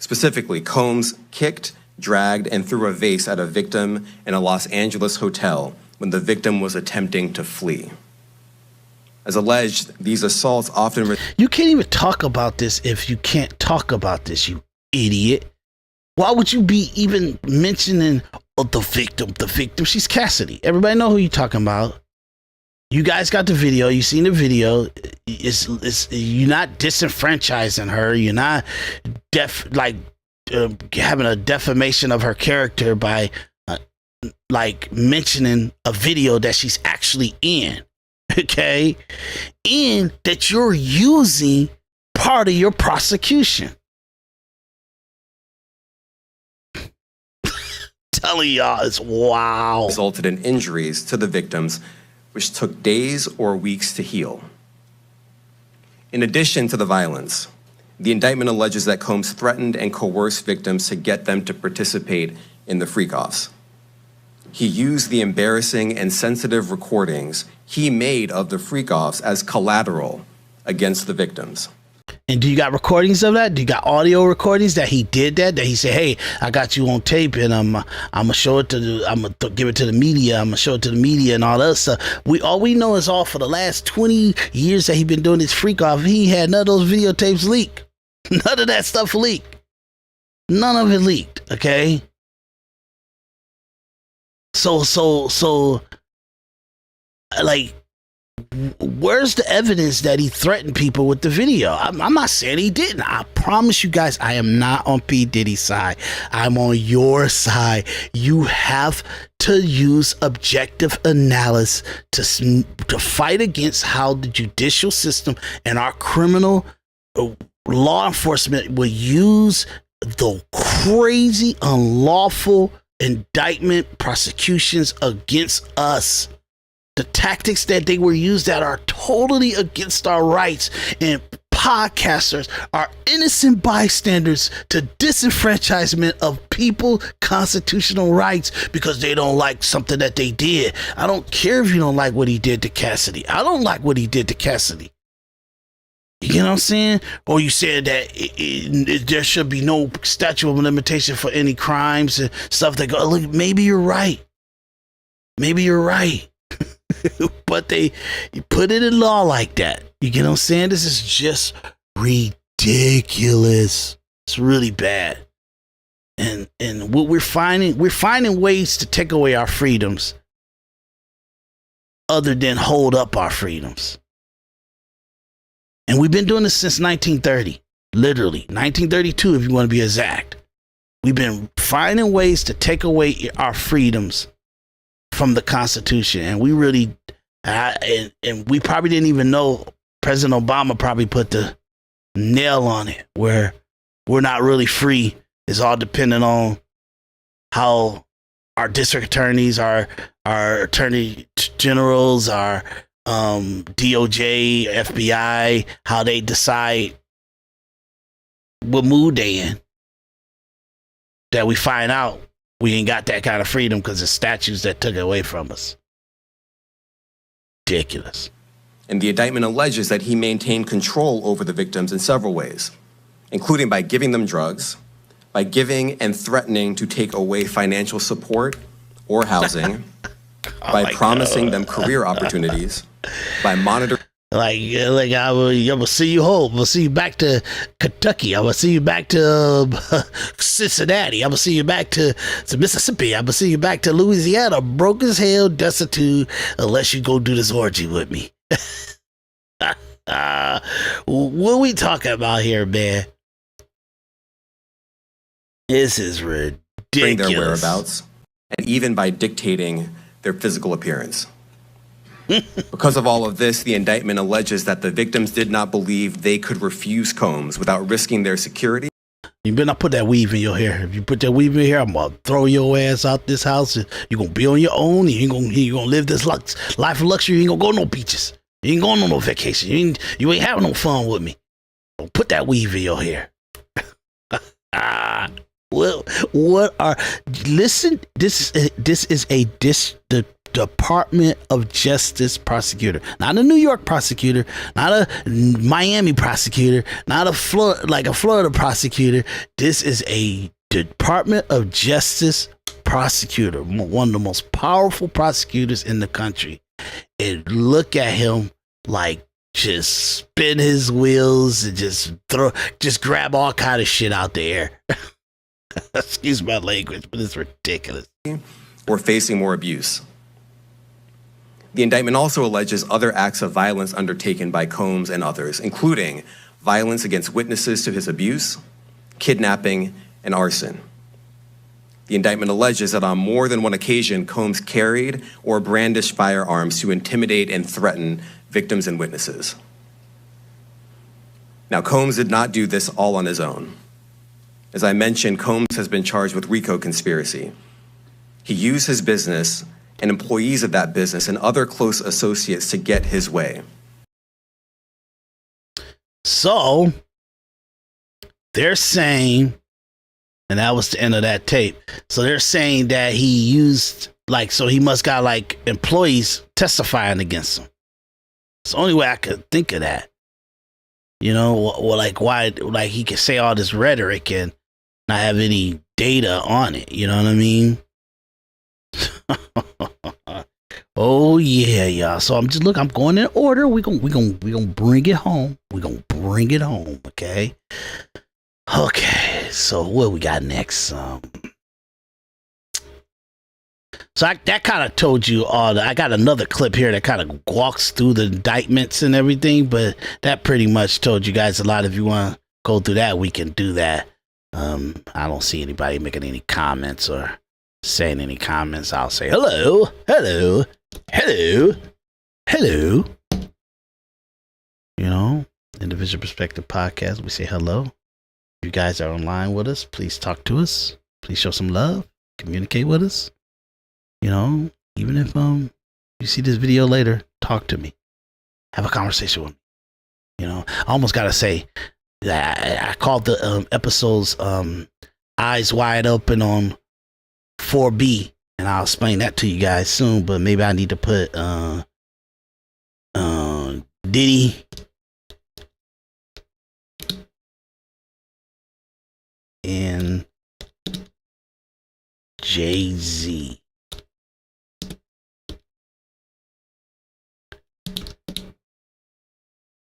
Specifically, Combs kicked, dragged, and threw a vase at a victim in a Los Angeles hotel when the victim was attempting to flee. As alleged, these assaults often... You can't even talk about this if you can't talk about this, you idiot. Why would you be even mentioning the victim? The victim, she's Cassidy. Everybody know who you're talking about. You guys got the video. You seen the video. You're not disenfranchising her. You're not having a defamation of her character by mentioning a video that she's actually in. Okay, and that you're using part of your prosecution. Telling y'all, it's wow. Resulted in injuries to the victims, which took days or weeks to heal. In addition to the violence, The indictment alleges that Combs threatened and coerced victims to get them to participate in the freak-offs. He used the embarrassing and sensitive recordings he made of the freak-offs as collateral against the victims. And do you got recordings of that? Do you got audio recordings that he did that he said, hey, I got you on tape and I'm gonna show it to I'm gonna give it to the media. I'm gonna show it to the media and all that stuff. All we know is all for the last 20 years that he been doing this freak off, he had none of those videotapes leak. None of that stuff leaked. None of it leaked. Okay. So like, where's the evidence that he threatened people with the video? I'm not saying he didn't. I promise you guys, I am not on P. Diddy's side. I'm on your side. You have to use objective analysis to fight against how the judicial system and our criminal law enforcement will use the crazy, unlawful indictment prosecutions against us. The tactics that they were used that are totally against our rights, and podcasters are innocent bystanders to disenfranchisement of people's constitutional rights because they don't like something that they did. I don't care if you don't like what he did to Cassidy. I don't like what he did to Cassidy. You know what I'm saying? Or you said that there should be no statute of limitation for any crimes and stuff that go. Look, maybe you're right. Maybe you're right. But they put it in law like that. You get what I'm saying? This is just ridiculous. It's really bad. And what we're finding ways to take away our freedoms other than hold up our freedoms. And we've been doing this since 1930, literally 1932, if you want to be exact. We've been finding ways to take away our freedoms from the Constitution, and we really, and we probably didn't even know. President Obama probably put the nail on it, where we're not really free. It's all dependent on how our district attorneys, our attorney generals, our DOJ, FBI, how they decide what mood they in. That we find out we ain't got that kind of freedom because of statutes that took it away from us. Ridiculous. And the indictment alleges that he maintained control over the victims in several ways, including by giving them drugs, by giving and threatening to take away financial support or housing, by promising them career opportunities, by monitoring. Like I'm gonna see you home. I'm gonna see you back to Kentucky. I'm gonna see you back to Cincinnati. I'm gonna see you back to Mississippi. I'm gonna see you back to Louisiana, broke as hell, destitute, unless you go do this orgy with me. What are we talking about here, man? This is ridiculous. Their whereabouts, and even by dictating their physical appearance. Because of all of this, the indictment alleges that the victims did not believe they could refuse Combs without risking their security. You better not put that weave in your hair. If you put that weave in your hair, I'm gonna throw your ass out this house. You're gonna be on your own. You ain't gonna live this life of luxury. You ain't gonna go no beaches. You ain't going on no vacation. You ain't having no fun with me. Don't put that weave in your hair. Well, listen, this is the Department of Justice prosecutor, not a New York prosecutor, not a Miami prosecutor, not a Florida prosecutor. This is a Department of Justice prosecutor, one of the most powerful prosecutors in the country. And look at him, like, just spin his wheels and just grab all kind of shit out the air. Excuse my language, but it's ridiculous. Or facing more abuse. The indictment also alleges other acts of violence undertaken by Combs and others, including violence against witnesses to his abuse, kidnapping, and arson. The indictment alleges that on more than one occasion, Combs carried or brandished firearms to intimidate and threaten victims and witnesses. Now, Combs did not do this all on his own. As I mentioned, Combs has been charged with RICO conspiracy. He used his business and employees of that business and other close associates to get his way. So, they're saying, and that was the end of that tape. So they're saying that he used, like, so he must got like employees testifying against him. It's the only way I could think of that. You know, well, like why, like he can say all this rhetoric and not have any data on it. You know what I mean? Oh yeah, y'all. So I'm going in order. We gonna bring it home. We gonna bring it home. Okay. Okay. So what we got next? So that kind of told you all. I got another clip here that kind of walks through the indictments and everything, but that pretty much told you guys a lot. If you want to go through that, we can do that. I don't see anybody making any comments or saying any comments. I'll say hello. You know, Individual Perspective Podcast. We say hello. If you guys are online with us, please talk to us. Please show some love. Communicate with us. You know, even if you see this video later, talk to me. Have a conversation with me. You know, I almost gotta say that I called the episodes Eyes Wide Open on 4B, and I'll explain that to you guys soon, but maybe I need to put Diddy and Jay-Z.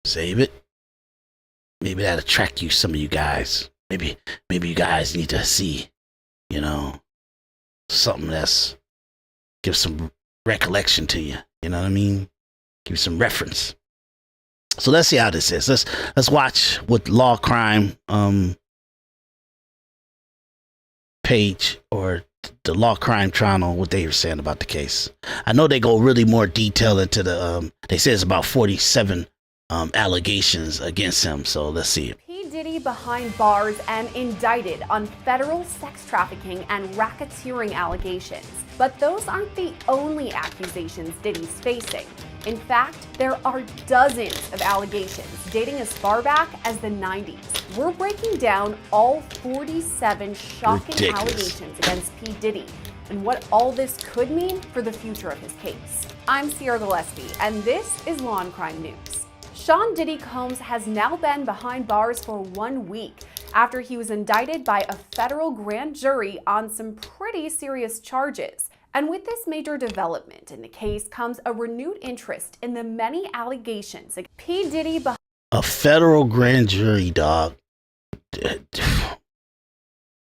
Save it. Maybe that'll attract you, some of you guys. Maybe you guys need to see, you know, something that's give some recollection to you. You know what I mean? Give you some reference. So let's see how this is. Let's watch what Law Crime page or the Law Crime channel, what they were saying about the case. I know they go really more detail into the they say it's about 47 allegations against him. So let's see it. P. Diddy behind bars and indicted on federal sex trafficking and racketeering allegations. But those aren't the only accusations Diddy's facing. In fact, there are dozens of allegations dating as far back as the 90s. We're breaking down all 47 shocking allegations against P. Diddy and what all this could mean for the future of his case. I'm Sierra Gillespie, and this is Law and Crime News. Sean Diddy Combs has now been behind bars for 1 week after he was indicted by a federal grand jury on some pretty serious charges. And with this major development in the case comes a renewed interest in the many allegations against P. Diddy behind a federal grand jury, dog.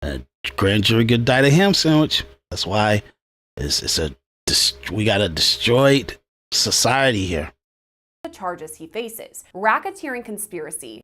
A grand jury could die a ham sandwich. That's why we got a destroyed society here. the charges he faces: racketeering, conspiracy.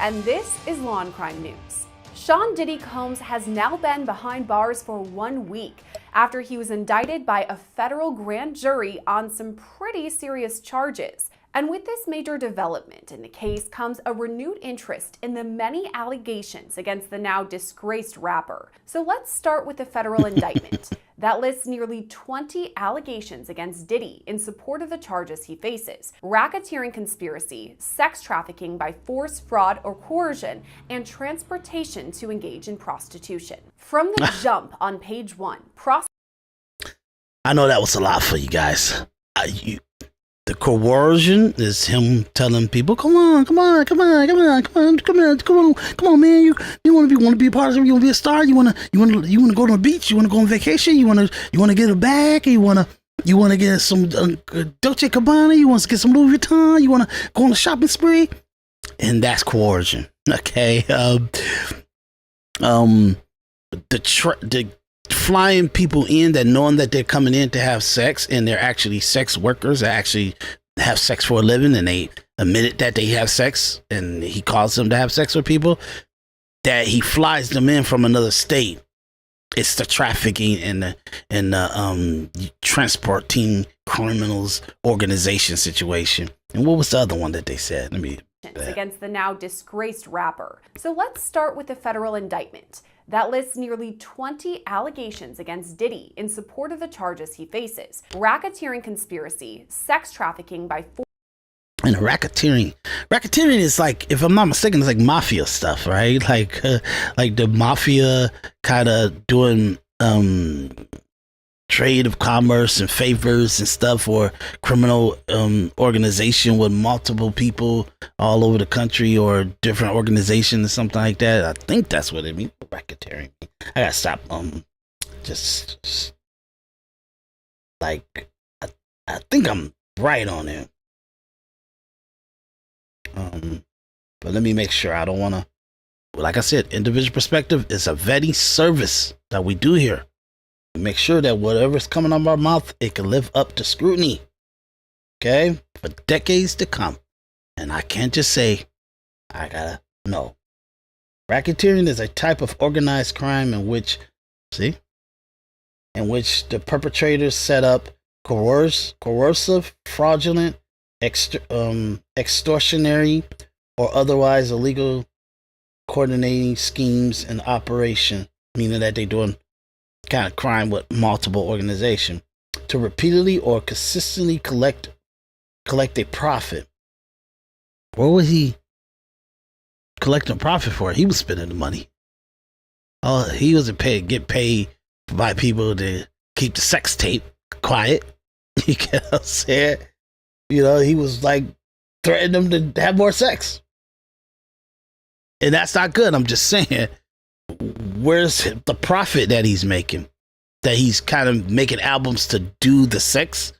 And this is Law and Crime News. Sean Diddy Combs has now been behind bars for 1 week after he was indicted by a federal grand jury on some pretty serious charges. And with this major development in the case comes a renewed interest in the many allegations against the now disgraced rapper. So let's start with the federal indictment that lists nearly 20 allegations against Diddy in support of the charges he faces: racketeering, conspiracy, sex trafficking by force, fraud, or coercion, and transportation to engage in prostitution. From the jump on page 1, I know that was a lot for you guys. The coercion is him telling people, come on, man. You want to be a part of it. You want to be a star. You want to go to the beach. You want to go on vacation. You want to get a bag. You want to get some Dolce & Gabbana. You want to get some Louis Vuitton. You want to go on a shopping spree. And that's coercion. Okay. The flying people in that knowing that they're coming in to have sex and they're actually sex workers that actually have sex for a living, and they admitted that they have sex and he calls them to have sex with people, that he flies them in from another state. It's the trafficking and the transporting criminals organization situation. And what was the other one that they said? Against the now disgraced rapper. So let's start with the federal indictment that lists nearly 20 allegations against Diddy in support of the charges he faces: racketeering, conspiracy, sex trafficking by force. And racketeering is like, if I'm not mistaken, it's like mafia stuff, right? Like the mafia kind of doing trade of commerce and favors and stuff, or criminal organization with multiple people all over the country, or different organizations or something like that. I think that's what it means. Racketeering. I gotta stop. Just like I think I'm right on it. But let me make sure. I don't want to. Like I said, individual perspective is a vetting service that we do here. We make sure that whatever's coming out of our mouth, it can live up to scrutiny. Okay, for decades to come. And I can't just say, I gotta know. Racketeering is a type of organized crime in which the perpetrators set up coercive, fraudulent, extortionary, or otherwise illegal coordinating schemes and operation, meaning that they're doing kind of crime with multiple organizations, to repeatedly or consistently collect a profit. What was he collecting a profit for? He was spending the money. Oh, he wasn't get paid by people to keep the sex tape quiet. You know what I'm saying? You know, he was like threatening them to have more sex. And that's not good. I'm just saying, where's the profit that he's making? That he's kind of making albums to do the sex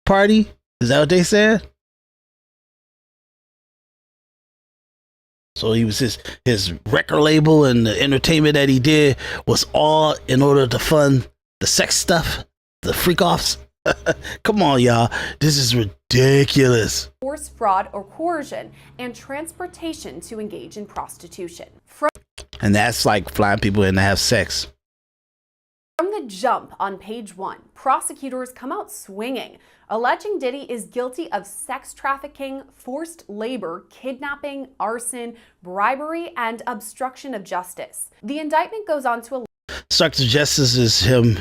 party? Is that what they said? So he was his record label and the entertainment that he did was all in order to fund the sex stuff, the freak offs. Come on, y'all. This is ridiculous. Force, fraud, or coercion, and transportation to engage in prostitution. And that's like flying people in to have sex. From the jump on page 1, prosecutors come out swinging, alleging Diddy is guilty of sex trafficking, forced labor, kidnapping, arson, bribery, and obstruction of justice. The indictment goes on to obstruction of justice is him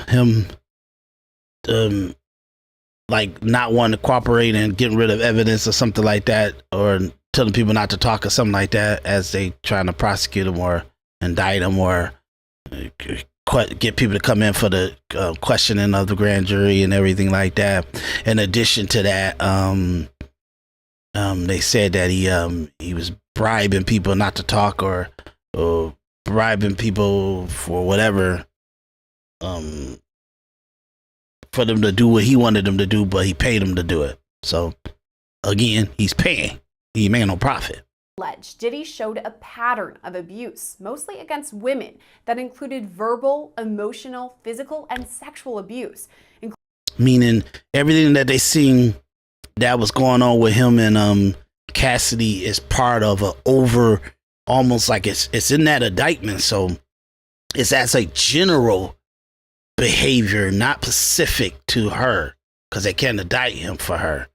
like not wanting to cooperate and getting rid of evidence or something like that, or telling people not to talk or something like that as they trying to prosecute him or indict him, or get people to come in for the questioning of the grand jury and everything like that. In addition to that, they said that he was bribing people not to talk, or bribing people for whatever, for them to do what he wanted them to do, but he paid them to do it. So again, he's paying. He made no profit. Diddy showed a pattern of abuse, mostly against women, that included verbal, emotional, physical, and sexual abuse. Meaning everything that they seen that was going on with him and Cassidy is part of a over, almost like it's in that indictment. So it's as a general behavior, not specific to her, because they can't indict him for her,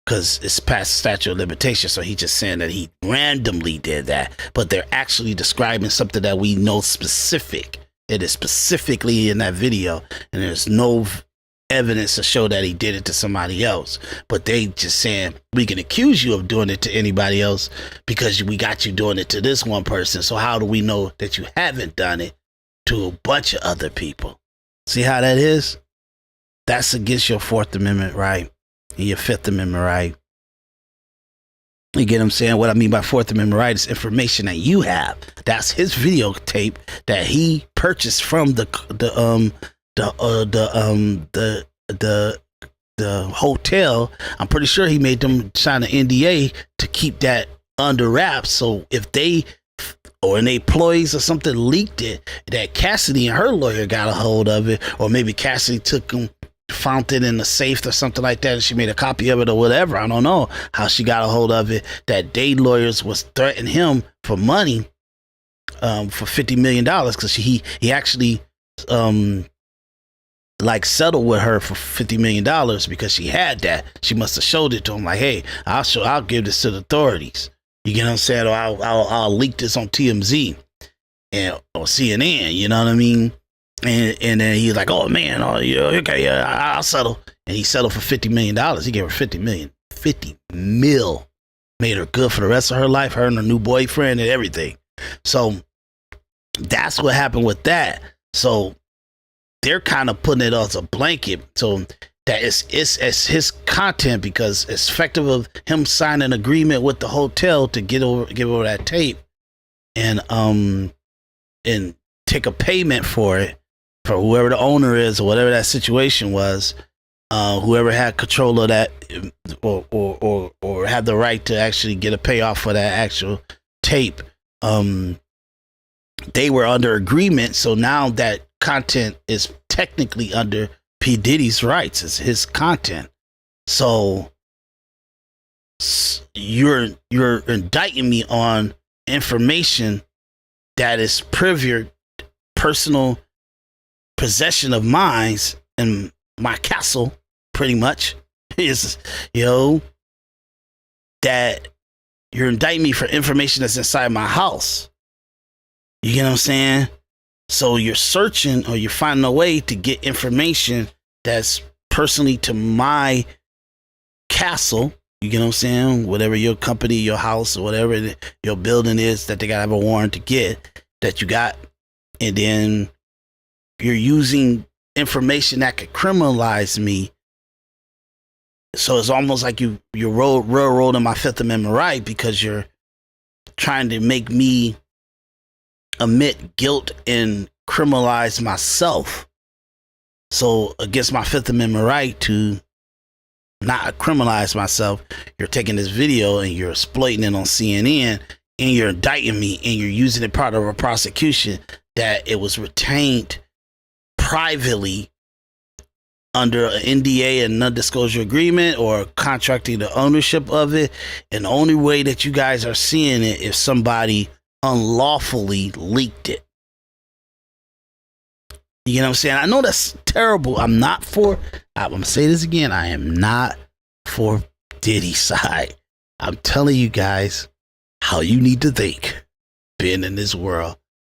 because it's past statute of limitations. So he's just saying that he randomly did that, but they're actually describing something that we know specific. It is specifically in that video, and there's no evidence to show that he did it to somebody else. But they just saying, we can accuse you of doing it to anybody else because we got you doing it to this one person. So how do we know that you haven't done it to a bunch of other people? See how that is? That's against your Fourth Amendment right and your Fifth Amendment right. You get what I'm saying? What I mean by Fourth Amendment right is information that you have. That's his videotape that he purchased from the hotel. I'm pretty sure he made them sign an NDA to keep that under wraps. So if they or an employees or something leaked it, that Cassidy and her lawyer got a hold of it, or maybe Cassidy took them, found it in the safe or something like that, and she made a copy of it or whatever. I don't know how she got a hold of it. That day lawyers was threatening him for money, for $50 million, because he actually like settled with her for $50 million because she had that. She must have showed it to him, like, hey, I'll give this to the authorities. You get what I'm saying? Or I'll leak this on TMZ or CNN. You know what I mean? And then he's like, oh man, oh yeah, okay, yeah, I'll settle. And he settled for $50 million. He gave her $50 $50 million. Made her good for the rest of her life, her and her new boyfriend and everything. So that's what happened with that. So they're kind of putting it as a blanket. So that it's his content, because it's effective of him signing an agreement with the hotel to give over that tape and take a payment for it, for whoever the owner is or whatever that situation was, whoever had control of that or had the right to actually get a payoff for that actual tape. They were under agreement, so now that content is technically under P. Diddy's rights. It's his content. So you're indicting me on information that is personal possession of mine in my castle, pretty much. Is, that you're indicting me for information that's inside my house. You get what I'm saying? So you're searching, or you're finding a way to get information that's personally to my castle. You get what I'm saying? Whatever your company, your house, or whatever your building is that they gotta have a warrant to get, that you got. And then you're using information that could criminalize me. So it's almost like you're railroading my Fifth Amendment right, because you're trying to make me admit guilt and criminalize myself. So against my Fifth Amendment right to not criminalize myself, you're taking this video and you're exploiting it on CNN, and you're indicting me, and you're using it part of a prosecution that it was retained privately under an NDA and non-disclosure agreement, or contracting the ownership of it. And the only way that you guys are seeing it is somebody unlawfully leaked it. You know what I'm saying? I know that's terrible. I'm gonna say this again. I am not for Diddy's side. I'm telling you guys how you need to think, being in this world,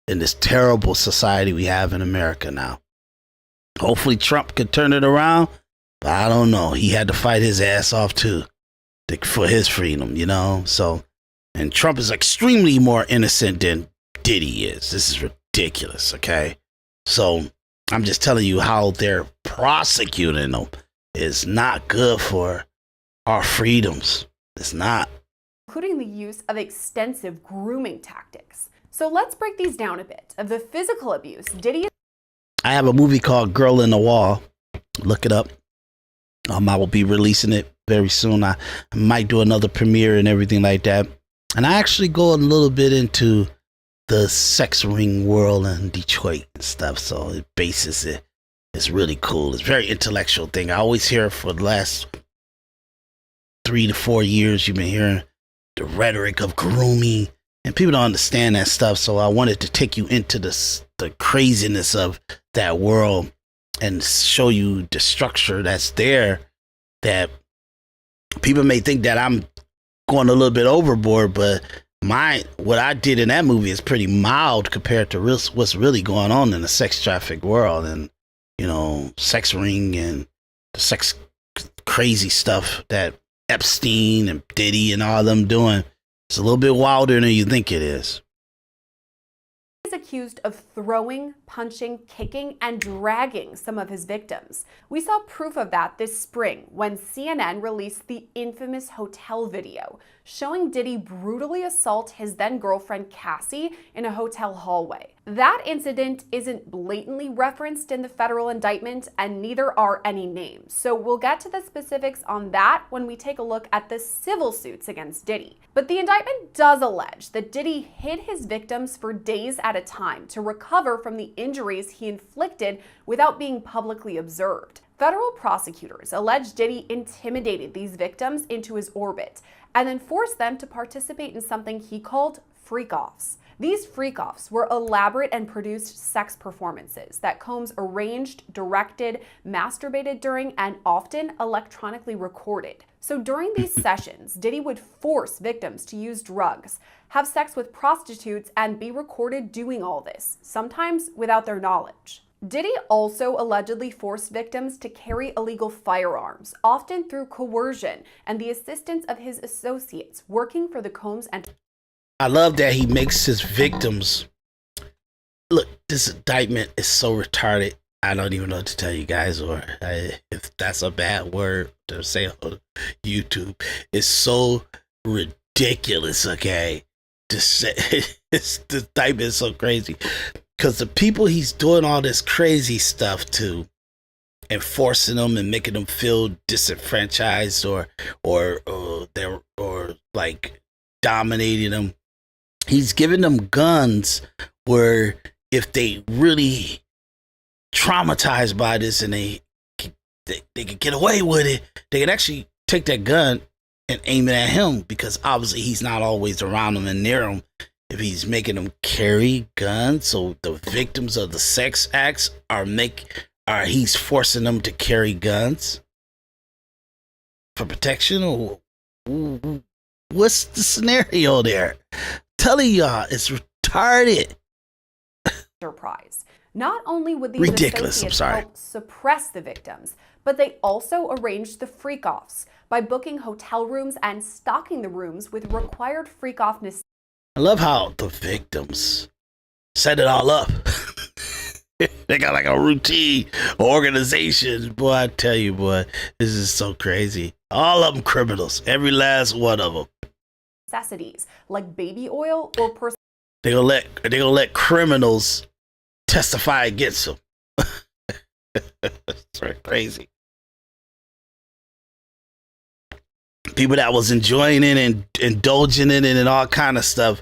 in this terrible society we have in America now. Hopefully Trump could turn it around, but I don't know. He had to fight his ass off too for his freedom, So, and Trump is extremely more innocent than Diddy is. This is ridiculous, okay? So I'm just telling you how they're prosecuting them is not good for our freedoms. It's not. Including the use of extensive grooming tactics. So let's break these down a bit. Of the physical abuse, Diddy. I have a movie called Girl in the Wall. Look it up. I will be releasing it very soon. I might do another premiere and everything like that. And I actually go a little bit into the sex ring world in Detroit and stuff. So it bases it. It's really cool. It's a very intellectual thing. I always hear for the last 3 to 4 years, you've been hearing the rhetoric of grooming, and people don't understand that stuff. So I wanted to take you into the craziness of that world and show you the structure that's there, that people may think that I'm going a little bit overboard, but what I did in that movie is pretty mild compared to what's really going on in the sex traffic world, and sex ring and the sex crazy stuff that Epstein and Diddy and all of them doing. It's a little bit wilder than you think it is. He is accused of throwing, punching, kicking, and dragging some of his victims. We saw proof of that this spring when CNN released the infamous hotel video showing Diddy brutally assault his then girlfriend Cassie in a hotel hallway. That incident isn't blatantly referenced in the federal indictment, and neither are any names. So we'll get to the specifics on that when we take a look at the civil suits against Diddy. But the indictment does allege that Diddy hid his victims for days at a time to recover from the injuries he inflicted without being publicly observed. Federal prosecutors allege Diddy intimidated these victims into his orbit and then forced them to participate in something he called freak-offs. These freak-offs were elaborate and produced sex performances that Combs arranged, directed, masturbated during, and often electronically recorded. So during these sessions, Diddy would force victims to use drugs, have sex with prostitutes, and be recorded doing all this, sometimes without their knowledge. Diddy also allegedly forced victims to carry illegal firearms, often through coercion and the assistance of his associates working for the Combs and... I love that he makes his victims... Look, this indictment is so retarded. I don't even know what to tell you guys, or if that's a bad word to say on YouTube. It's so ridiculous, okay? To say this indictment is so crazy. Because the people he's doing all this crazy stuff to, and forcing them and making them feel disenfranchised or like dominating them, he's giving them guns where if they really traumatized by this and they can get away with it, they can actually take that gun and aim it at him, because obviously he's not always around them and near them. If he's making them carry guns, so the victims of the sex acts he's forcing them to carry guns for protection, or what's the scenario there? I'm telling y'all, it's retarded. Prize. Not only would these ridiculous, associates help suppress the victims, but they also arranged the freak-offs by booking hotel rooms and stocking the rooms with required freak-off necessities. I love how the victims set it all up. They got like a routine, organization. Boy, I tell you, boy, this is so crazy. All of them criminals, every last one of them. Necessities like baby oil or personal. They gonna let criminals testify against them. It's very crazy. People that was enjoying it and indulging in it and all kind of stuff,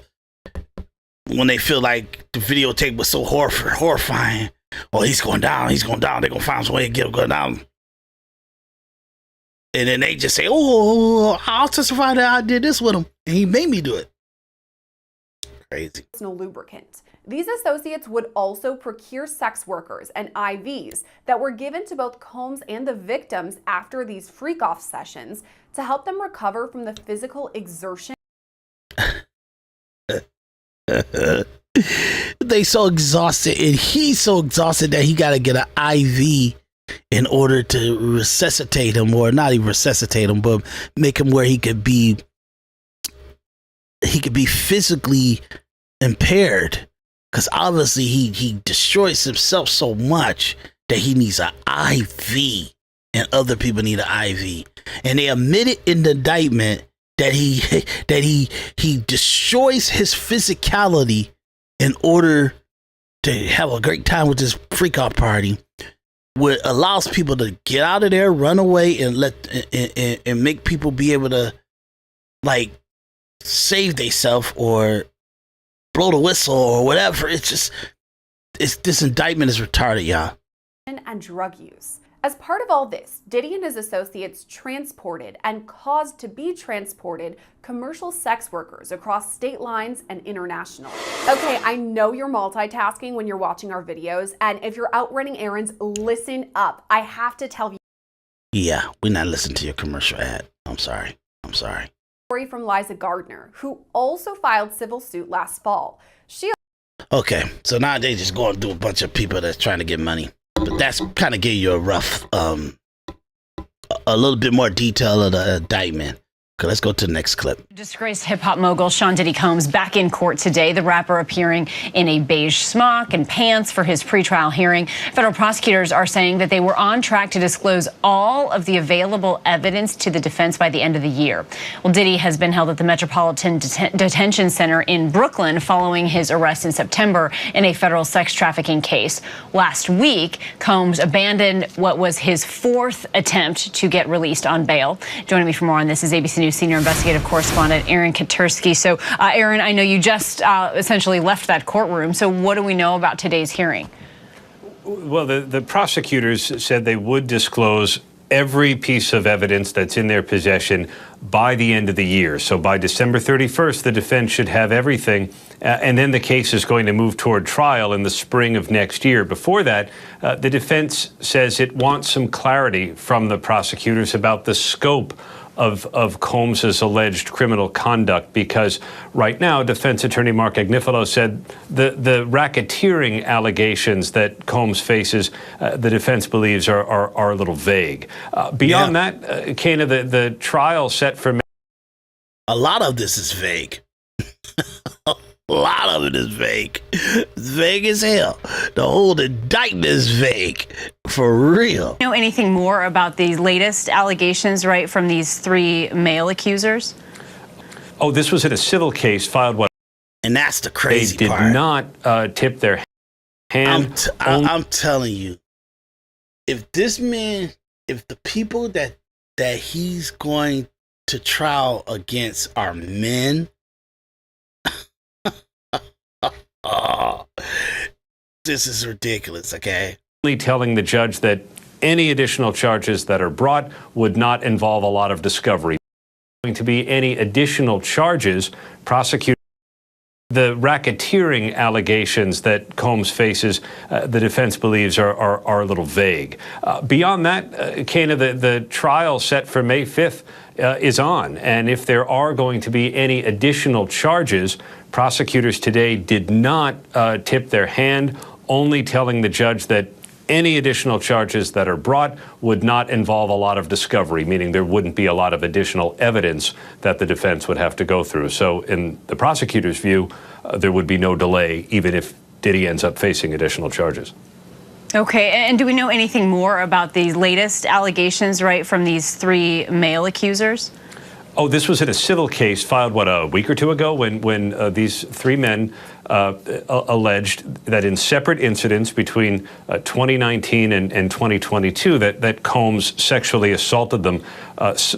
when they feel like the videotape was so horrifying, oh, he's going down, they're gonna find some way to get him going down. And then they just say, oh, I'll testify that I did this with him and he made me do it. Crazy. Lubricant. These associates would also procure sex workers and IVs that were given to both Combs and the victims after these freak-off sessions to help them recover from the physical exertion. They so exhausted, and he's so exhausted that he got to get an IV in order to resuscitate him, or not even resuscitate him, but make him where he could be physically impaired, because obviously he destroys himself so much that he needs an IV, and other people need an IV. And they admitted in the indictment that he destroys his physicality in order to have a great time with this freak out party, what allows people to get out of there, run away, and and make people be able to like save themselves or blow the whistle or whatever. This indictment is retarded, y'all. And drug use. As part of all this, Diddy and his associates transported and caused to be transported commercial sex workers across state lines and international. Okay, I know you're multitasking when you're watching our videos, and if you're out running errands, listen up. I have to tell you. Yeah, we're not listening to your commercial ad. I'm sorry. Story from Liza Gardner, who also filed civil suit last fall. Okay, so now they just go and do a bunch of people that's trying to get money. But that's kind of give you a rough, a little bit more detail of the indictment. Okay, let's go to the next clip. Disgraced hip-hop mogul Sean Diddy Combs back in court today. The rapper appearing in a beige smock and pants for his pretrial hearing. Federal prosecutors are saying that they were on track to disclose all of the available evidence to the defense by the end of the year. Well, Diddy has been held at the Metropolitan Detention Center in Brooklyn following his arrest in September in a federal sex trafficking case. Last week, Combs abandoned what was his fourth attempt to get released on bail. Joining me for more on this is ABC News senior investigative correspondent Aaron Katursky. So, Aaron, I know you just essentially left that courtroom. So what do we know about today's hearing? Well, the prosecutors said they would disclose every piece of evidence that's in their possession by the end of the year. So by December 31st, the defense should have everything. And then the case is going to move toward trial in the spring of next year. Before that, the defense says it wants some clarity from the prosecutors about the scope of Combs's alleged criminal conduct, because right now defense attorney Mark Agnifilo said the racketeering allegations that Combs faces, the defense believes are a little vague. Beyond that, Kana, the trial set for May. A lot of this is vague. A lot of it is vague. It's vague as hell. The whole indictment is vague. For real. Know anything more about the latest allegations, right, from these three male accusers? Oh, this was in a civil case filed what? And that's the crazy part. They did not tip their hand. I'm telling you, if this man, if the people that he's going to trial against are men, this is ridiculous, okay? Telling the judge that any additional charges that are brought would not involve a lot of discovery. Going to be any additional charges prosecuted. The racketeering allegations that Combs faces, the defense believes are a little vague. Beyond that, Kana, the trial set for May 5th is on. And if there are going to be any additional charges, prosecutors today did not tip their hand, only telling the judge that any additional charges that are brought would not involve a lot of discovery, meaning there wouldn't be a lot of additional evidence that the defense would have to go through. So in the prosecutor's view, there would be no delay, even if Diddy ends up facing additional charges. Okay, and do we know anything more about the latest allegations, right, from these three male accusers? Oh, this was in a civil case filed, a week or two ago when these three men alleged that in separate incidents between 2019 and 2022 that Combs sexually assaulted them.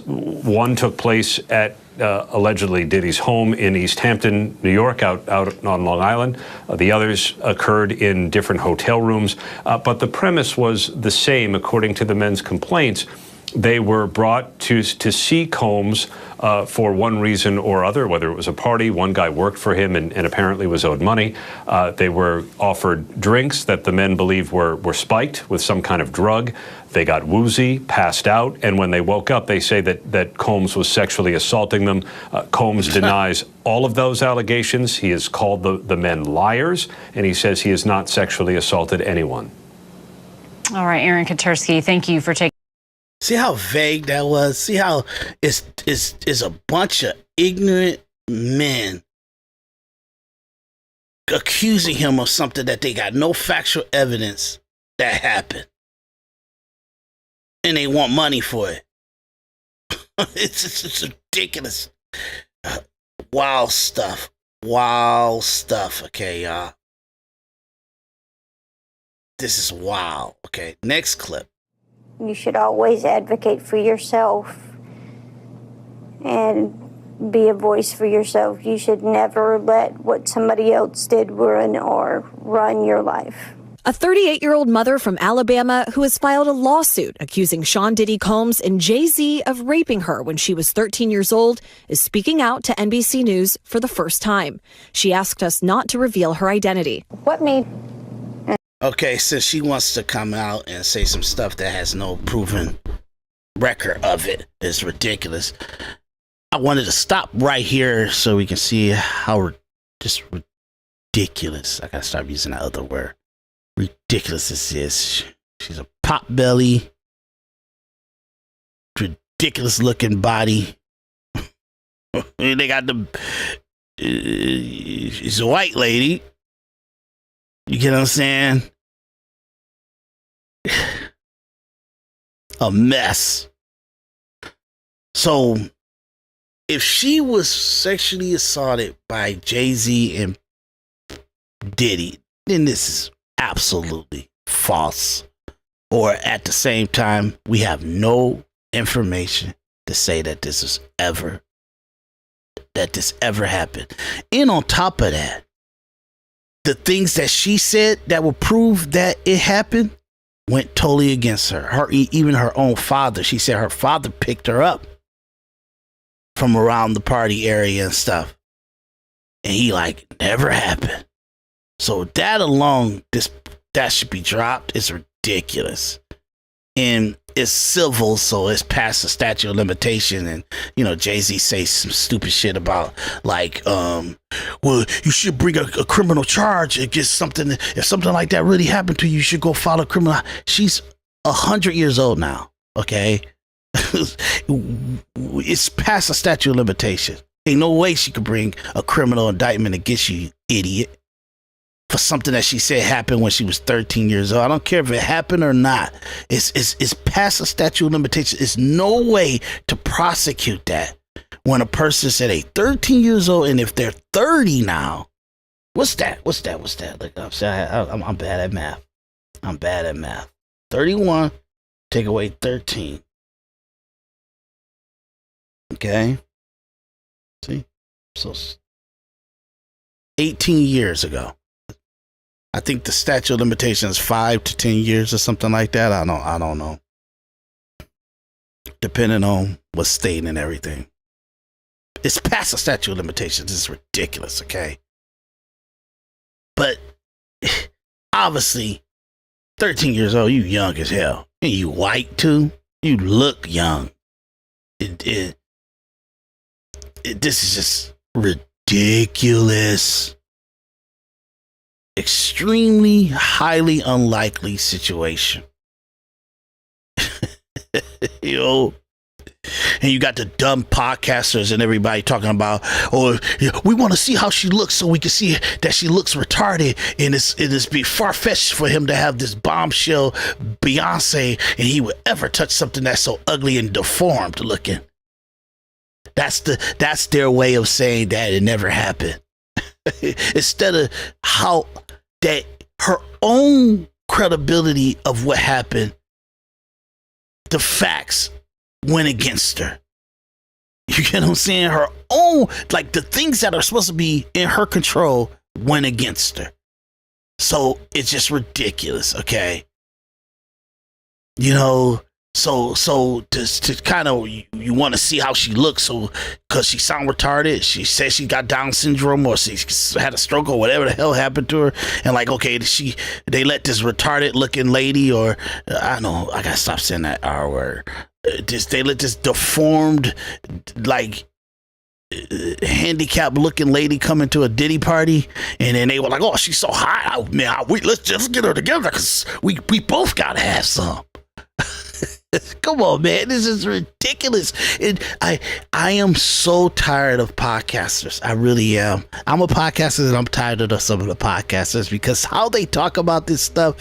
One took place at allegedly Diddy's home in East Hampton, New York, out on Long Island. The others occurred in different hotel rooms. But the premise was the same, according to the men's complaints. They were brought to see Combs for one reason or other, whether it was a party. One guy worked for him and apparently was owed money. They were offered drinks that the men believed were spiked with some kind of drug. They got woozy, passed out, and when they woke up, they say that Combs was sexually assaulting them. Combs denies all of those allegations. He has called the men liars, and he says he has not sexually assaulted anyone. All right, Aaron Katersky, thank you for taking. See how vague that was? See how it's a bunch of ignorant men accusing him of something that they got no factual evidence that happened. And they want money for it. It's ridiculous. Wild stuff. Wild stuff, okay, y'all. This is wild. Okay, next clip. You should always advocate for yourself and be a voice for yourself. You should never let what somebody else did run your life. A 38-year-old mother from Alabama who has filed a lawsuit accusing Sean Diddy Combs and Jay-Z of raping her when she was 13 years old is speaking out to NBC News for the first time. She asked us not to reveal her identity. What made... Okay, since she wants to come out and say some stuff that has no proven record of it, it's ridiculous. I wanted to stop right here so we can see how just ridiculous. I gotta stop using that other word. Ridiculous this is. She's a pot belly, ridiculous looking body. They got she's a white lady. You get what I'm saying? A mess. So, if she was sexually assaulted by Jay-Z and Diddy, then this is absolutely false. Or at the same time, we have no information to say that this ever happened. And on top of that, the things that she said that would prove that it happened went totally against her. Even her own father. She said her father picked her up from around the party area and stuff. And he never happened. So that alone, that should be dropped. It's ridiculous. And it's civil, so it's past the statute of limitation. And Jay-Z says some stupid shit about like, well, you should bring a criminal charge against something. If something like that really happened to you, you should go file a criminal. She's 100 years old now. Okay, it's past the statute of limitation. Ain't no way she could bring a criminal indictment against you, idiot, for something that she said happened when she was 13 years old. I don't care if it happened or not. It's past the statute of limitations. It's no way to prosecute that when a person said they 13 years old, and if they're 30 now, what's that? Look, I'm bad at math. 31, take away 13. Okay. See? So 18 years ago. I think the statute of limitations is 5 to 10 years or something like that. I don't know. Depending on what state and everything. It's past the statute of limitations. It's ridiculous, okay? But obviously, 13 years old, you young as hell. And you white too. You look young. This is just ridiculous. Extremely highly unlikely situation. And you got the dumb podcasters and everybody talking about, oh, we want to see how she looks so we can see that she looks retarded, and it's be far-fetched for him to have this bombshell Beyonce and he would ever touch something that's so ugly and deformed looking. That's their way of saying that it never happened. Instead of how that her own credibility of what happened, the facts went against her. You get what I'm saying? Her own, like the things that are supposed to be in her control went against her. So it's just ridiculous, okay? So to kind of, you want to see how she looks, so because she sound retarded, she says she got Down syndrome or she had a stroke or whatever the hell happened to her, and like, okay, they let this retarded looking lady, or I know I gotta stop saying that R word. They let this deformed, like handicapped looking lady come into a Diddy party, and then they were like, oh, she's so hot, let's just get her together because we both gotta have some. Come on, man. This is ridiculous. I am so tired of podcasters. I really am. I'm a podcaster and I'm tired of some of the podcasters because how they talk about this stuff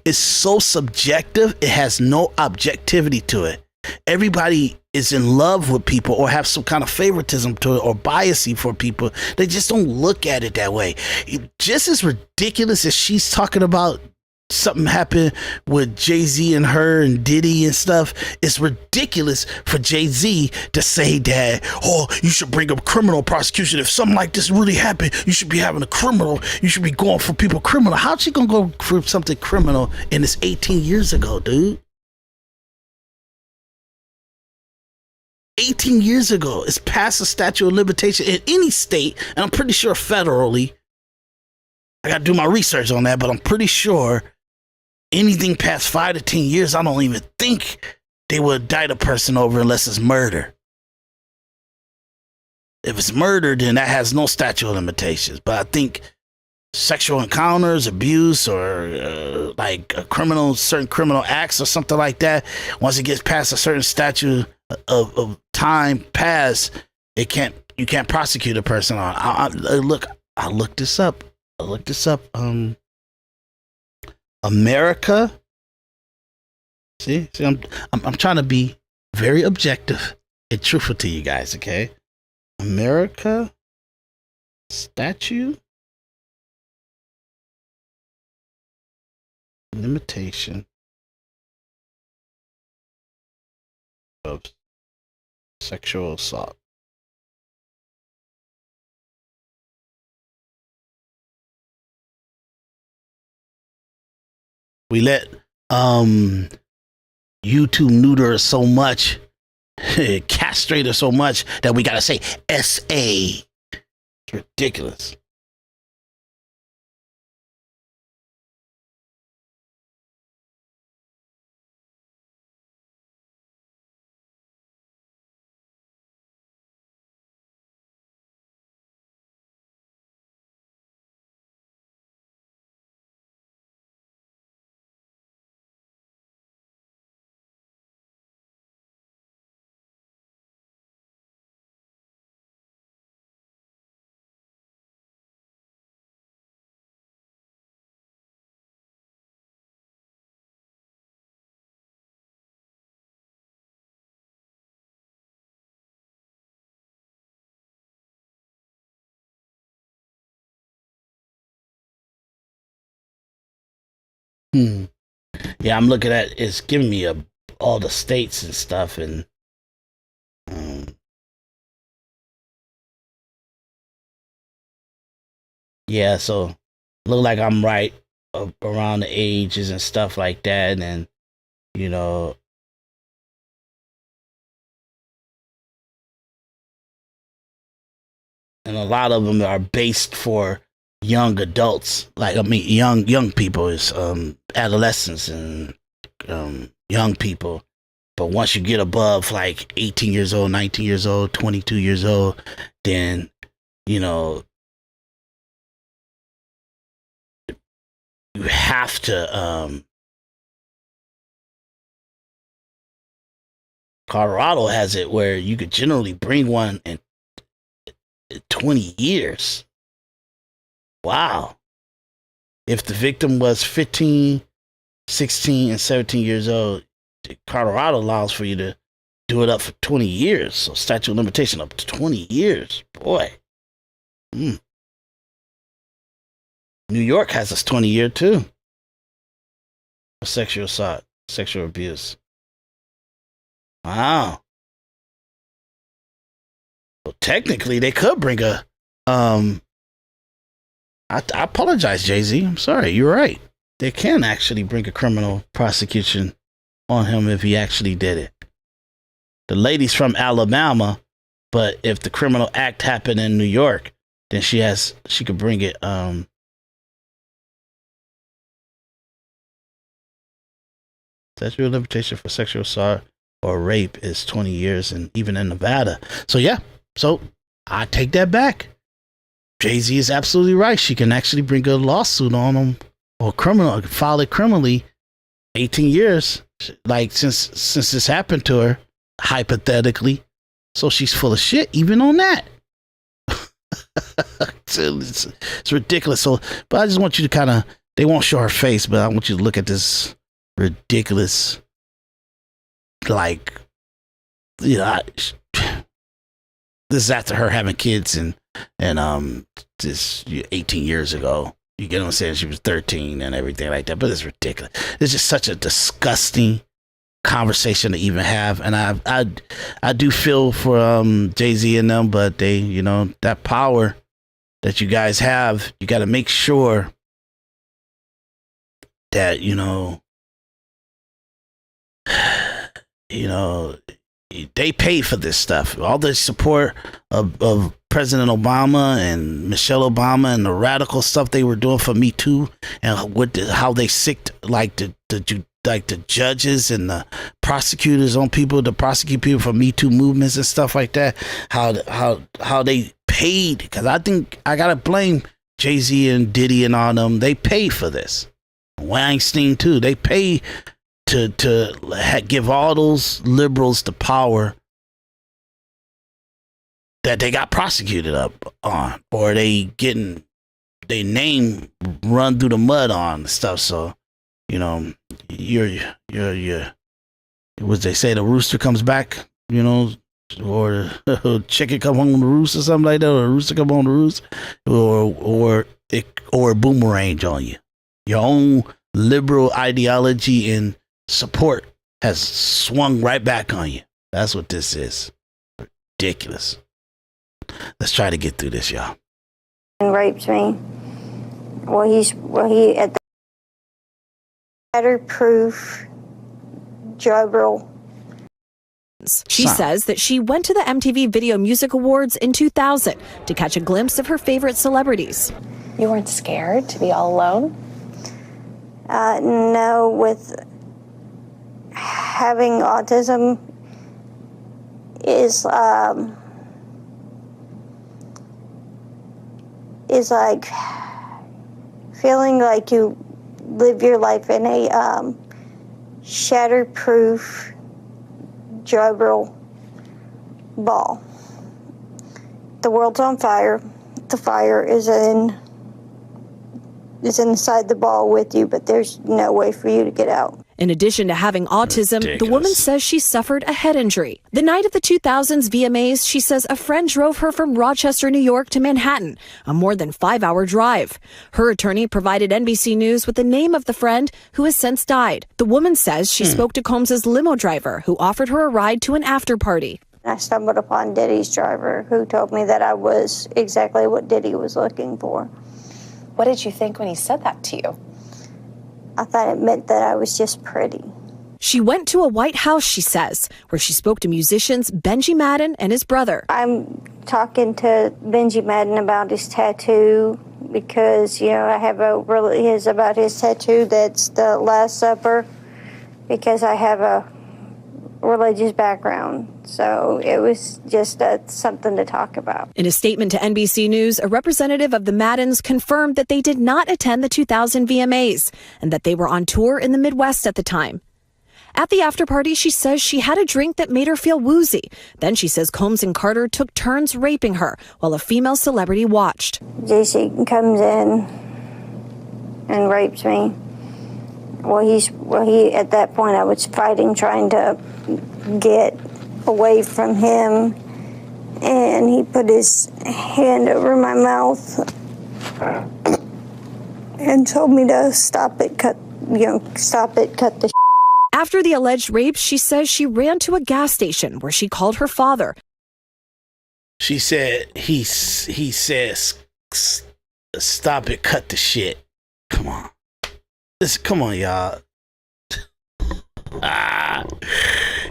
is so subjective. It has no objectivity to it. Everybody is in love with people or have some kind of favoritism to it or biasy for people. They just don't look at it that way. Just as ridiculous as she's talking about something happened with Jay-Z and her and Diddy and stuff, it's ridiculous for Jay-Z to say that, oh, you should bring up criminal prosecution. If something like this really happened, you should be having a criminal. You should be going for people criminal. How's she gonna go for something criminal and it's 18 years ago, dude? 18 years ago. It's past the statute of limitation in any state, and I'm pretty sure federally. I gotta do my research on that, but I'm pretty sure anything past 5 to 10 years, I don't even think they would indict a person over unless it's murder. If it's murder, then that has no statute of limitations. But I think sexual encounters, abuse, or like certain criminal acts or something like that, once it gets past a certain statute of time passed, you can't prosecute a person on. I looked this up. America. See, I'm trying to be very objective and truthful to you guys, okay? America statute limitation of sexual assault. We let YouTube neuter us so much, castrate us so much that we gotta say SA. It's ridiculous. Yeah, I'm looking at it's giving me all the states and stuff, and yeah, so look like I'm right around the ages and stuff like that, and you know, and a lot of them are based for young adults, like I mean young people is adolescents and young people. But once you get above like 18 years old, 19 years old, 22 years old, then you know you have to Colorado has it where you could generally bring one in 20 years. Wow. If the victim was 15, 16, and 17 years old, Colorado allows for you to do it up for 20 years. So statute of limitation up to 20 years. Boy. New York has this 20-year too. For sexual assault, sexual abuse. Wow. Well, technically, they could bring a I apologize, Jay-Z. I'm sorry. You're right. They can actually bring a criminal prosecution on him if he actually did it. The lady's from Alabama, but if the criminal act happened in New York, then she could bring it. Statute of limitation for sexual assault or rape is 20 years, and even in Nevada. So yeah, so I take that back. Jay-Z is absolutely right. She can actually bring a lawsuit on him or file it criminally. 18 years, like since this happened to her, hypothetically. So she's full of shit, even on that. It's ridiculous. So, but I just want you to they won't show her face, but I want you to look at this ridiculous, like, you know, this is after her having kids and this 18 years ago. You get what I'm saying? She was 13 and everything like that, but it's ridiculous. It's just such a disgusting conversation to even have, and I do feel for Jay-Z and them, but they, you know, that power that you guys have, you got to make sure that you know they pay for this stuff. All the support of President Obama and Michelle Obama and the radical stuff they were doing for Me Too, and how they sicked like the judges and the prosecutors on people to prosecute people for Me Too movements and stuff like that. How they paid, because I think I gotta blame Jay-Z and Diddy and all them. They pay for this. Weinstein too. They pay to give all those liberals the power that they got prosecuted up on, or they getting their name run through the mud on stuff. So, you know, you're what they say, the rooster comes back, you know, or the chicken come home to roost or something like that, or the rooster come home to roost, or a boomerang on you. Your own liberal ideology and support has swung right back on you. That's what this is. Ridiculous. Let's try to get through this, y'all. And raped me. He at the shatterproof jobber. She says that she went to the MTV Video Music Awards in 2000 to catch a glimpse of her favorite celebrities. You weren't scared to be all alone? No, with having autism is like feeling like you live your life in a shatterproof jobber ball. The world's on fire. The fire is inside the ball with you, but there's no way for you to get out. In addition to having autism, the woman says she suffered a head injury. The night of the 2000s VMAs, she says a friend drove her from Rochester, New York to Manhattan, a more than 5-hour drive. Her attorney provided NBC News with the name of the friend who has since died. The woman says she spoke to Combs's limo driver, who offered her a ride to an after party. I stumbled upon Diddy's driver, who told me that I was exactly what Diddy was looking for. What did you think when he said that to you? I thought it meant that I was just pretty. She went to a White House, she says, where she spoke to musicians Benji Madden and his brother. I'm talking to Benji Madden about his tattoo because, I have about his tattoo that's the Last Supper, because I have a religious background. So it was just something to talk about. In a statement to NBC News, a representative of the Maddens confirmed that they did not attend the 2000 VMAs and that they were on tour in the Midwest at the time. At the after party, she says she had a drink that made her feel woozy. Then she says Combs and Carter took turns raping her while a female celebrity watched. JC comes in and rapes me. He at that point I was fighting, trying to get away from him, and he put his hand over my mouth and told me to stop it, cut the. After the alleged rape, she says she ran to a gas station where she called her father. She said he says stop it, cut the shit. Come on. Come on, y'all.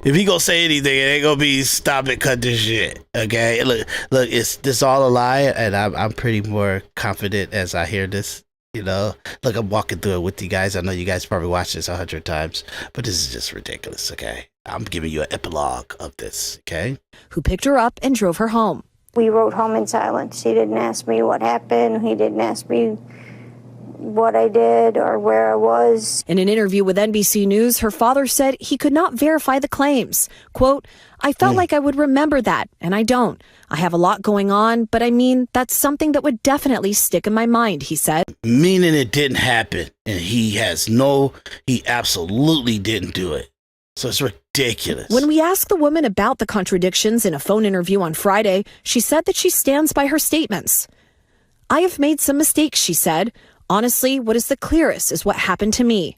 If he gonna say anything, it ain't gonna be stop it, cut this shit. Okay, look, it's this all a lie, and I'm pretty more confident as I hear this. Look, I'm walking through it with you guys. I know you guys probably watched this 100 times, but this is just ridiculous. Okay, I'm giving you an epilogue of this. Okay, who picked her up and drove her home. We rode home in silence. He didn't ask me what happened. He didn't ask me what I did or where I was. In an interview with NBC News, her father said he could not verify the claims. Quote, I felt like I would remember that, and I don't. I have a lot going on, but that's something that would definitely stick in my mind, he said. Meaning it didn't happen, and he absolutely didn't do it. So it's ridiculous. When we asked the woman about the contradictions in a phone interview on Friday, she said that she stands by her statements. I have made some mistakes, she said. Honestly, what is the clearest is what happened to me.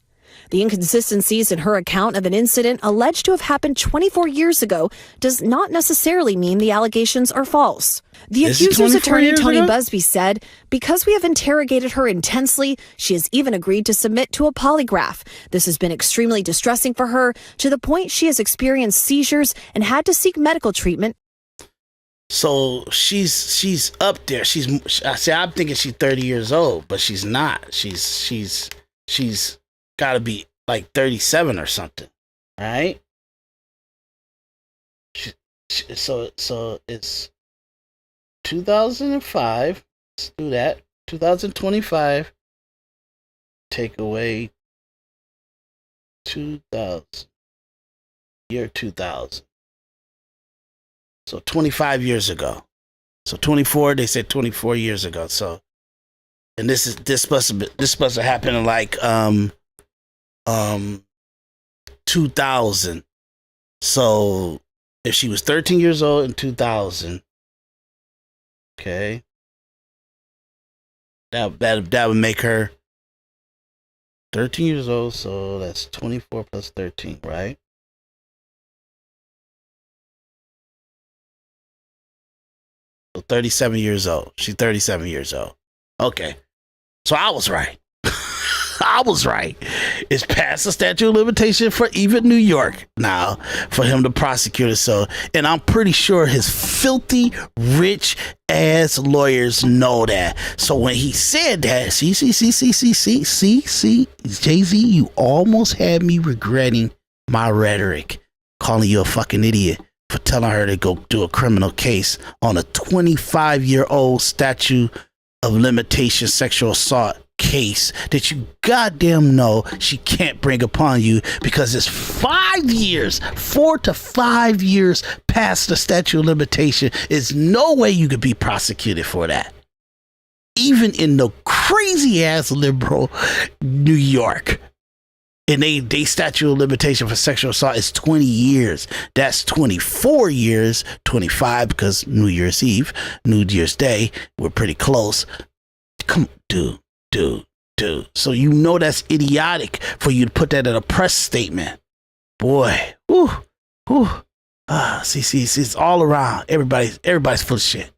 The inconsistencies in her account of an incident alleged to have happened 24 years ago does not necessarily mean the allegations are false. The accuser's attorney, Tony Busby, said, because we have interrogated her intensely, she has even agreed to submit to a polygraph. This has been extremely distressing for her, to the point she has experienced seizures and had to seek medical treatment. So she's up there. I'm thinking she's 30 years old, but she's not. She's got to be like 37 or something, right? So it's 2005. Let's do that. 2025. Take away 2000. Year 2000. So 25 years ago. So 24, they said 24 years ago. So, and this must have happened in like 2000. So if she was 13 years old in 2000, okay, that would make her 13 years old. So that's 24 plus 13, right? So 37 years old. She's 37 years old. Okay. So I was right. I was right. It's past the statute of limitation for even New York now for him to prosecute it. So, and I'm pretty sure his filthy, rich ass lawyers know that. So when he said that, see, Jay-Z, you almost had me regretting my rhetoric, calling you a fucking idiot for telling her to go do a criminal case on a 25-year-old statute of limitation sexual assault case that you goddamn know she can't bring upon you because it's 4 to 5 years past the statute of limitation. There's no way you could be prosecuted for that. Even in the crazy ass liberal New York. And they statute of limitation for sexual assault is 20 years. That's 24 years, 25 because New Year's Eve, New Year's Day, we're pretty close. Come, dude. So you know that's idiotic for you to put that in a press statement. Boy, see, it's all around. Everybody's full of shit.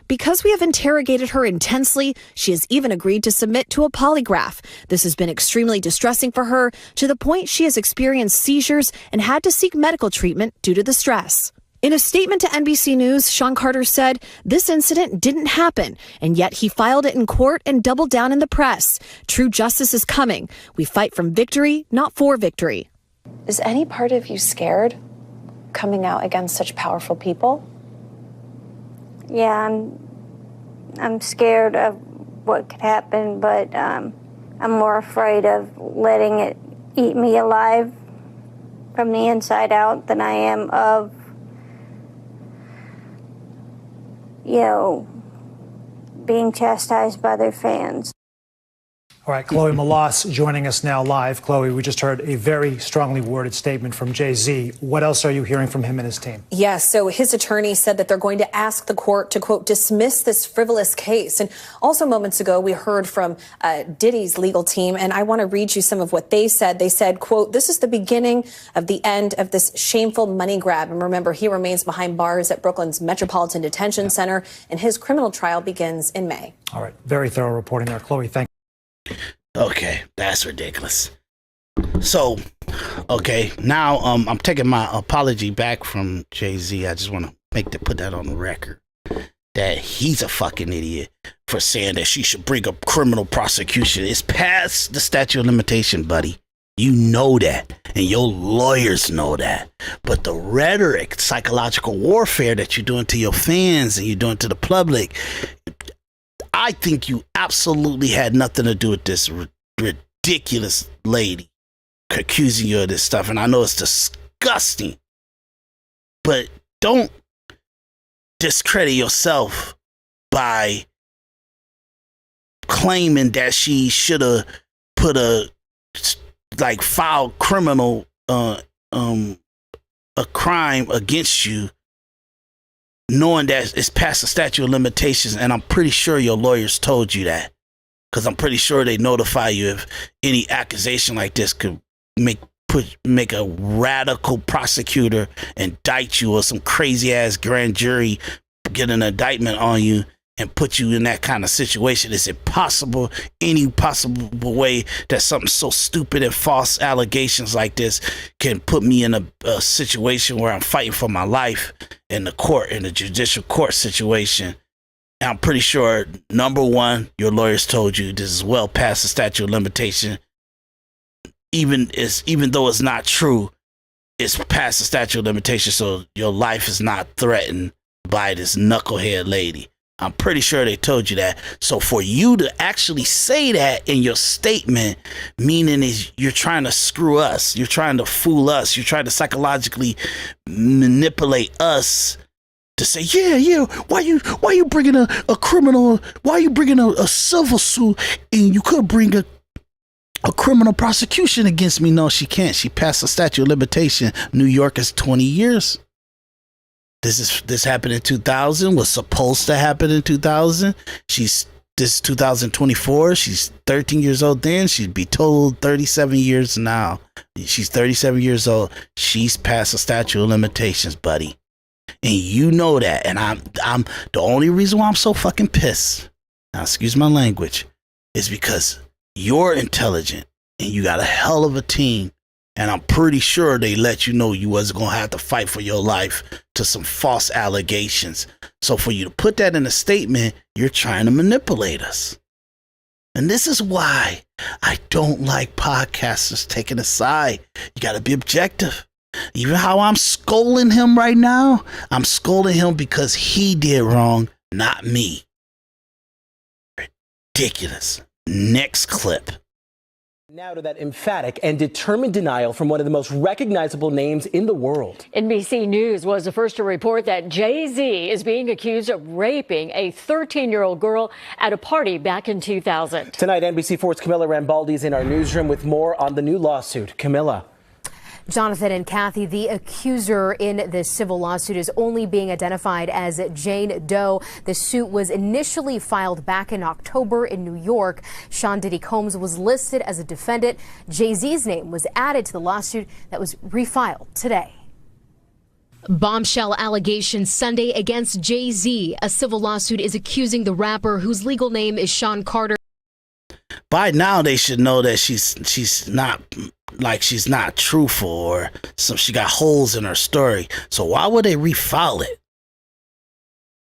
Because we have interrogated her intensely, she has even agreed to submit to a polygraph. This has been extremely distressing for her, to the point she has experienced seizures and had to seek medical treatment due to the stress. In a statement to NBC News, Sean Carter said this incident didn't happen, and yet he filed it in court and doubled down in the press. True justice is coming. We fight from victory, not for victory. Is any part of you scared coming out against such powerful people? Yeah, I'm scared of what could happen, but I'm more afraid of letting it eat me alive from the inside out than I am of, being chastised by their fans. All right, Chloe Malas joining us now live. Chloe, we just heard a very strongly worded statement from Jay-Z. What else are you hearing from him and his team? Yes, so his attorney said that they're going to ask the court to, quote, dismiss this frivolous case. And also moments ago, we heard from Diddy's legal team, and I want to read you some of what they said. They said, quote, this is the beginning of the end of this shameful money grab. And remember, he remains behind bars at Brooklyn's Metropolitan Detention Center, and his criminal trial begins in May. All right, very thorough reporting there. Chloe, thank you. Okay, that's ridiculous. So, okay, now I'm taking my apology back from Jay-Z. I just want to put that on the record that he's a fucking idiot for saying that she should bring up criminal prosecution. It's past the statute of limitation, buddy. You know that, and your lawyers know that. But the rhetoric, psychological warfare that you're doing to your fans and you're doing to the public, I think you absolutely had nothing to do with this ridiculous lady accusing you of this stuff. And I know it's disgusting, but don't discredit yourself by claiming that she should have put a foul criminal a crime against you, knowing that it's past the statute of limitations. And I'm pretty sure your lawyers told you that, because I'm pretty sure they notify you if any accusation like this could make a radical prosecutor indict you, or some crazy ass grand jury get an indictment on you and put you in that kind of situation. Is it possible, any possible way, that something so stupid and false allegations like this can put me in a situation where I'm fighting for my life in the judicial court situation? And I'm pretty sure, number one, your lawyers told you this is well past the statute of limitation. Even though it's not true, it's past the statute of limitation, so your life is not threatened by this knucklehead lady. I'm pretty sure they told you that. So for you to actually say that in your statement, meaning is you're trying to screw us, you're trying to fool us, you're trying to psychologically manipulate us to say, yeah, why you bringing a criminal, why you bringing a civil suit, and you could bring a criminal prosecution against me? No, she can't. She passed the statute of limitation. New York is 20 years. This happened in 2000, was supposed to happen in 2000. This is 2024. She's 13 years old then. She'd be told 37 years now. She's 37 years old. She's past the statute of limitations, buddy. And you know that. And I'm the only reason why I'm so fucking pissed, now excuse my language, is because you're intelligent and you got a hell of a team. And I'm pretty sure they let you know you wasn't going to have to fight for your life to some false allegations. So for you to put that in a statement, you're trying to manipulate us. And this is why I don't like podcasters taking a side. You got to be objective. Even how I'm scolding him right now, I'm scolding him because he did wrong, not me. Ridiculous. Next clip. Now to that emphatic and determined denial from one of the most recognizable names in the world. NBC News was the first to report that Jay-Z is being accused of raping a 13-year-old girl at a party back in 2000. Tonight, NBC4's Camilla Rambaldi is in our newsroom with more on the new lawsuit. Camilla. Jonathan and Kathy, the accuser in this civil lawsuit is only being identified as Jane Doe. The suit was initially filed back in October in New York. Sean Diddy Combs was listed as a defendant. Jay-Z's name was added to the lawsuit that was refiled today. Bombshell allegations Sunday against Jay-Z. A civil lawsuit is accusing the rapper, whose legal name is Sean Carter. By now, they should know that she's not truthful, or she got holes in her story. So why would they refile it?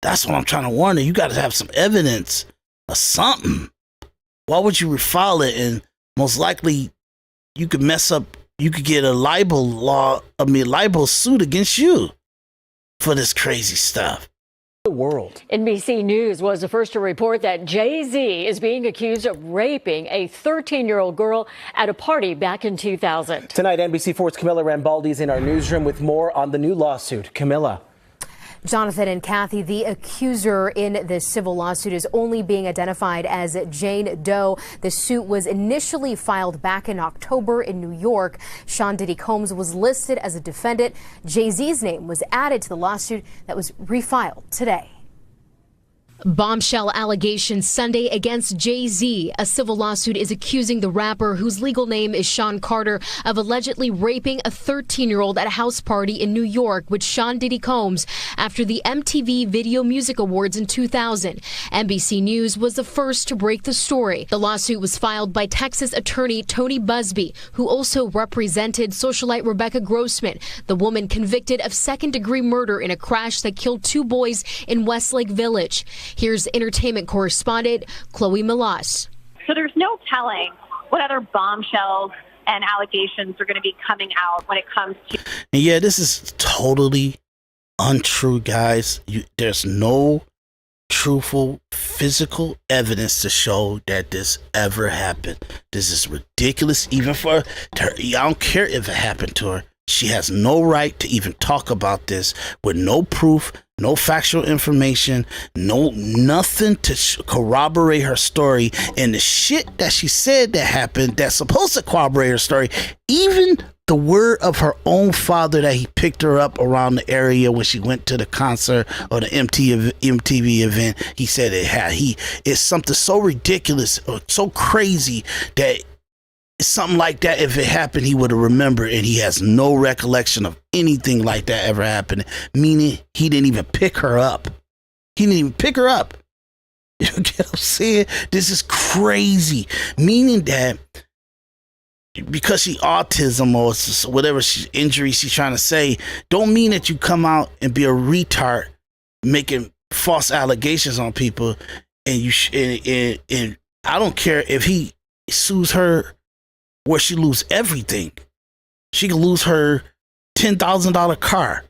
That's what I'm trying to wonder. You got to have some evidence or something. Why would you refile it? And most likely, you could mess up. You could get a libel suit against you for this crazy stuff. The world. NBC News was the first to report that Jay-Z is being accused of raping a 13-year-old girl at a party back in 2000. Tonight, NBC4's Camilla Rambaldi is in our newsroom with more on the new lawsuit. Camilla. Jonathan and Kathy, the accuser in this civil lawsuit is only being identified as Jane Doe. The suit was initially filed back in October in New York. Sean Diddy Combs was listed as a defendant. Jay-Z's name was added to the lawsuit that was refiled today. Bombshell allegations Sunday against Jay-Z. A civil lawsuit is accusing the rapper, whose legal name is Sean Carter, of allegedly raping a 13-year-old at a house party in New York with Sean Diddy Combs after the MTV Video Music Awards in 2000. NBC News was the first to break the story. The lawsuit was filed by Texas attorney Tony Busby, who also represented socialite Rebecca Grossman, the woman convicted of second-degree murder in a crash that killed 2 boys in Westlake Village. Here's entertainment correspondent Chloe Malas. So there's no telling what other bombshells and allegations are going to be coming out when it comes to. And yeah, this is totally untrue, guys. There's no truthful physical evidence to show that this ever happened. This is ridiculous, even for her. I don't care if it happened to her. She has no right to even talk about this with no proof, no factual information, nothing to corroborate her story. And the shit that she said that happened that's supposed to corroborate her story, even the word of her own father that he picked her up around the area when she went to the concert or the MTV event, he said it's something so ridiculous or so crazy that something like that, if it happened, he would have remembered, and he has no recollection of anything like that ever happening, meaning he didn't even pick her up. He didn't even pick her up. You get what I'm saying? This is crazy, meaning that because she autism or whatever injury she's trying to say, don't mean that you come out and be a retard making false allegations on people, and and I don't care if he sues her where she lose everything. She can lose her $10,000 car.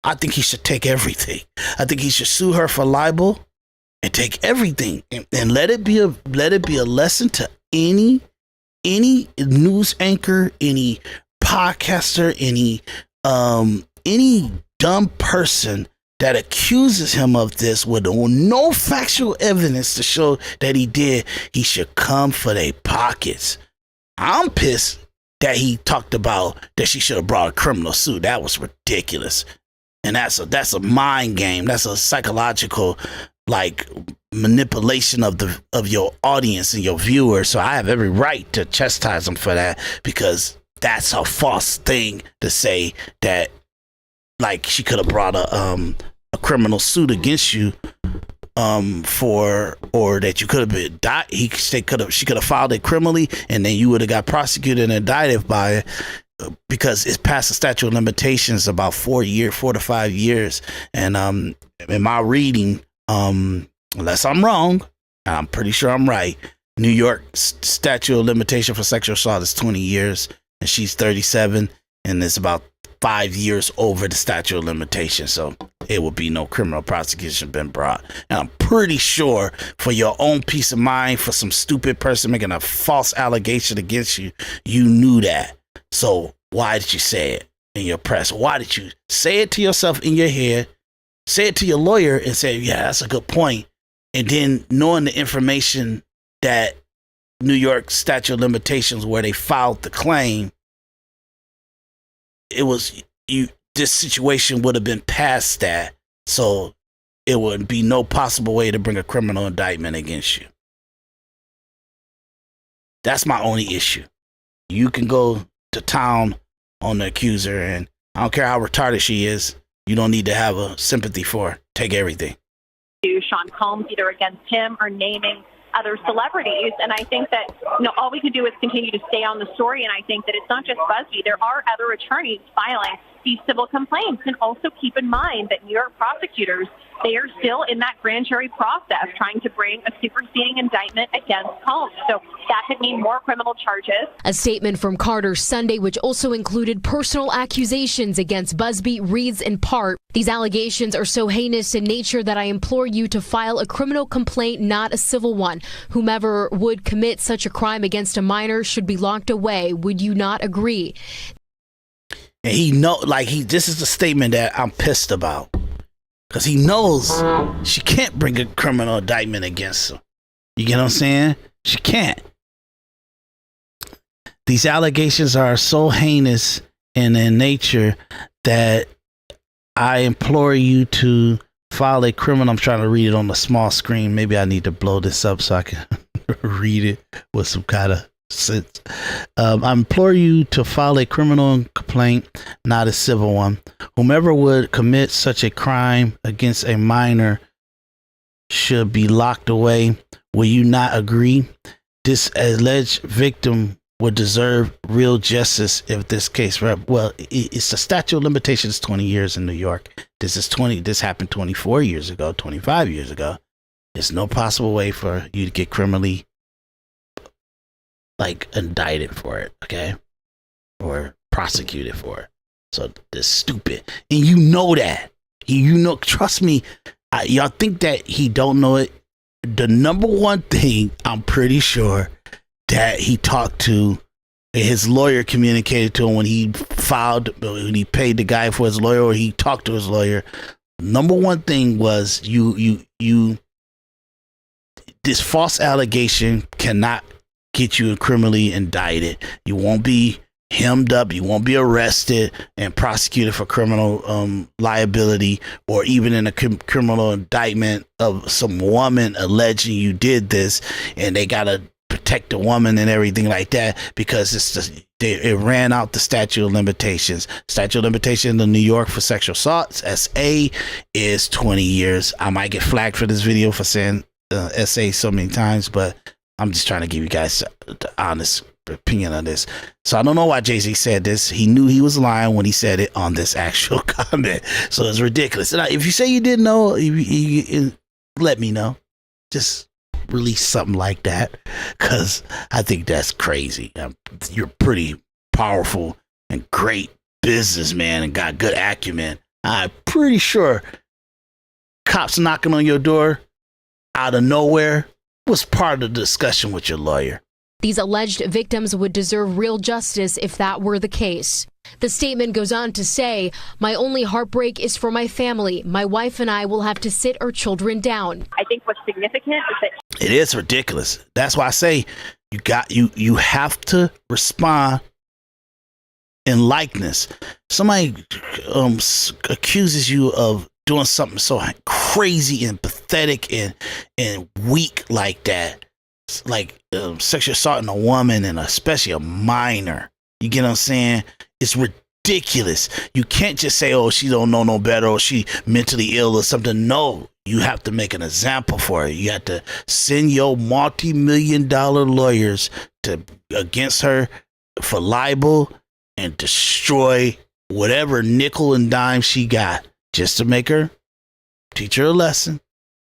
I think he should take everything. I think he should sue her for libel and take everything, and let it be a lesson to any news anchor, any podcaster, any dumb person that accuses him of this with no factual evidence to show that he did. He should come for their pockets. I'm pissed that he talked about that she should have brought a criminal suit. That was ridiculous. And that's a mind game. That's a psychological manipulation of your audience and your viewers. So I have every right to chastise him for that, because that's a false thing to say, that she could have brought a criminal suit against you or that you could have been she could have filed it criminally, and then you would have got prosecuted and indicted by it, because it's past the statute of limitations about 4 to 5 years. And in my reading, unless I'm wrong, and I'm pretty sure I'm right, New York statute of limitation for sexual assault is 20 years, and she's 37, and it's about 5 years over the statute of limitations, so it will be no criminal prosecution been brought. And I'm pretty sure, for your own peace of mind, for some stupid person making a false allegation against you, you knew that. So why did you say it in your press? Why did you say it to yourself in your head, say it to your lawyer and say, yeah, that's a good point, and then knowing the information that New York statute of limitations where they filed the claim, it was you. This situation would have been past that, so it would be no possible way to bring a criminal indictment against you. That's my only issue. You can go to town on the accuser, and I don't care how retarded she is, you don't need to have a sympathy for her. Take everything. Sean Combs, either against him or naming other celebrities. And I think that, all we can do is continue to stay on the story. And I think that it's not just BuzzFeed. There are other attorneys filing these civil complaints. And also keep in mind that New York prosecutors, they are still in that grand jury process trying to bring a superseding indictment against Combs. So that could mean more criminal charges. A statement from Carter Sunday, which also included personal accusations against Busby, reads in part, "These allegations are so heinous in nature that I implore you to file a criminal complaint, not a civil one. Whomever would commit such a crime against a minor should be locked away. Would you not agree?" And this is the statement that I'm pissed about. Because he knows she can't bring a criminal indictment against him. You get what I'm saying? She can't. These allegations are so heinous and in nature that I implore you to file a criminal. I'm trying to read it on the small screen. Maybe I need to blow this up so I can read it with some kind of sense. I implore you to file a criminal complaint, not a civil one. Whomever would commit such a crime against a minor should be locked away. Will you not agree? This alleged victim would deserve real justice if this case. Well, it's the statute of limitations 20 years in New York. This happened 24 years ago, 25 years ago. There's no possible way for you to get criminally indicted for it, okay? Or prosecuted for it. So they're stupid. And you know that. Trust me, y'all think that he don't know it. The number one thing I'm pretty sure that he talked to, his lawyer communicated to him when he paid the guy for his lawyer, or he talked to his lawyer. Number one thing was this false allegation cannot get you criminally indicted. You won't be hemmed up. You won't be arrested and prosecuted for criminal liability, or even in a criminal indictment of some woman alleging you did this, and they gotta protect the woman and everything like that, because it ran out the statute of limitations. Statute of limitations in New York for sexual assaults, SA, is 20 years. I might get flagged for this video for saying SA so many times, but I'm just trying to give you guys the honest opinion on this. So I don't know why Jay-Z said this. He knew he was lying when he said it on this actual comment. So it's ridiculous. And if you say you didn't know, you let me know. Just release something like that, because I think that's crazy. You're pretty powerful and great businessman and got good acumen. I'm pretty sure cops knocking on your door out of nowhere was part of the discussion with your lawyer. These alleged victims would deserve real justice if that were the case. The statement goes on to say, "My only heartbreak is for my family. My wife and I will have to sit our children down." I think what's significant is that it is ridiculous. That's why I say you have to respond in likeness. Somebody accuses you of doing something so crazy and pathetic and weak like that, like sexual assault on a woman, and especially a minor. You get what I'm saying? It's ridiculous. You can't just say, "Oh, she don't know no better," or "she mentally ill," or something. No, you have to make an example for her. You have to send your multi-million-dollar lawyers against her for libel and destroy whatever nickel and dime she got, just to make her, teach her a lesson.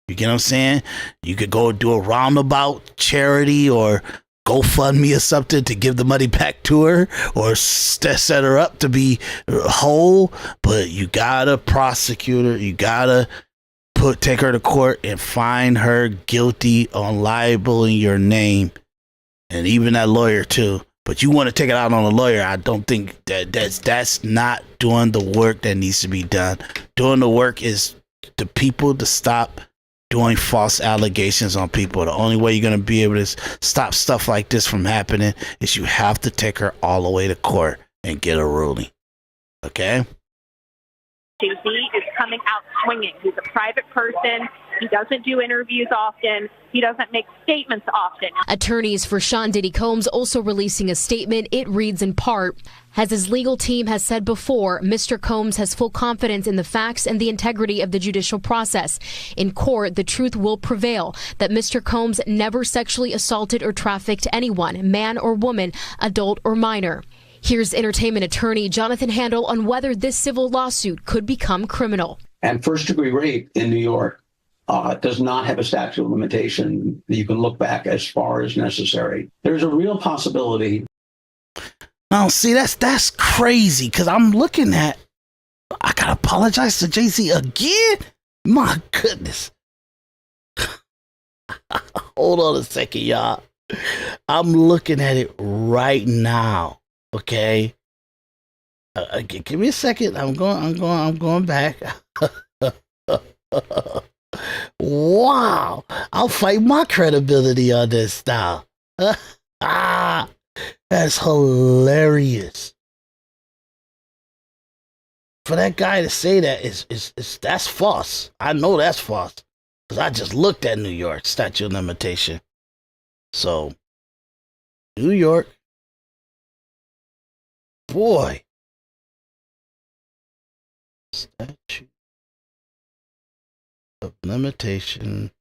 You get what I'm saying? You could go do a roundabout charity or GoFundMe or something to give the money back to her or set her up to be whole. But you gotta prosecute her. You gotta take her to court and find her guilty on libeling your name, and even that lawyer too. But you want to take it out on a lawyer? I don't think that's not doing the work that needs to be done. Doing the work is the people to stop doing false allegations on people. The only way you're going to be able to stop stuff like this from happening is you have to take her all the way to court and get a ruling. Okay? Jay-Z is coming out swinging. He's a private person. He doesn't do interviews often. He doesn't make statements often. Attorneys for Sean Diddy Combs also releasing a statement. It reads in part, as his legal team has said before, Mr. Combs has full confidence in the facts and the integrity of the judicial process. In court, the truth will prevail that Mr. Combs never sexually assaulted or trafficked anyone, man or woman, adult or minor. Here's entertainment attorney Jonathan Handel on whether this civil lawsuit could become criminal. And first-degree rape in New York does not have a statute of limitation that you can look back as far as necessary. There's a real possibility. Now, see, that's crazy, because I'm looking at, I gotta apologize to Jay-Z again? My goodness. Hold on a second, y'all. I'm looking at it right now. Okay, give me a second. I'm going back. Wow, I'll fight my credibility on this now. That's hilarious. For that guy to say that is that's false. I know that's false because I just looked at New York statute of limitation. So, New York. Boy, statute of limitation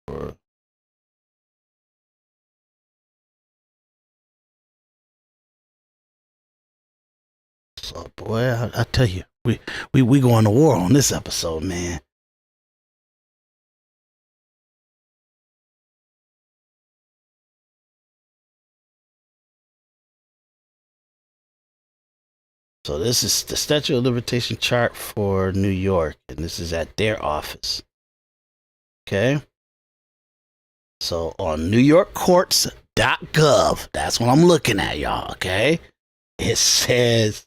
for so boy, I tell you, we going to war on this episode, man. So this is the statute of limitation chart for New York, and this is at their office. Okay. So on NewYorkCourts.gov, that's what I'm looking at, y'all. Okay. It says,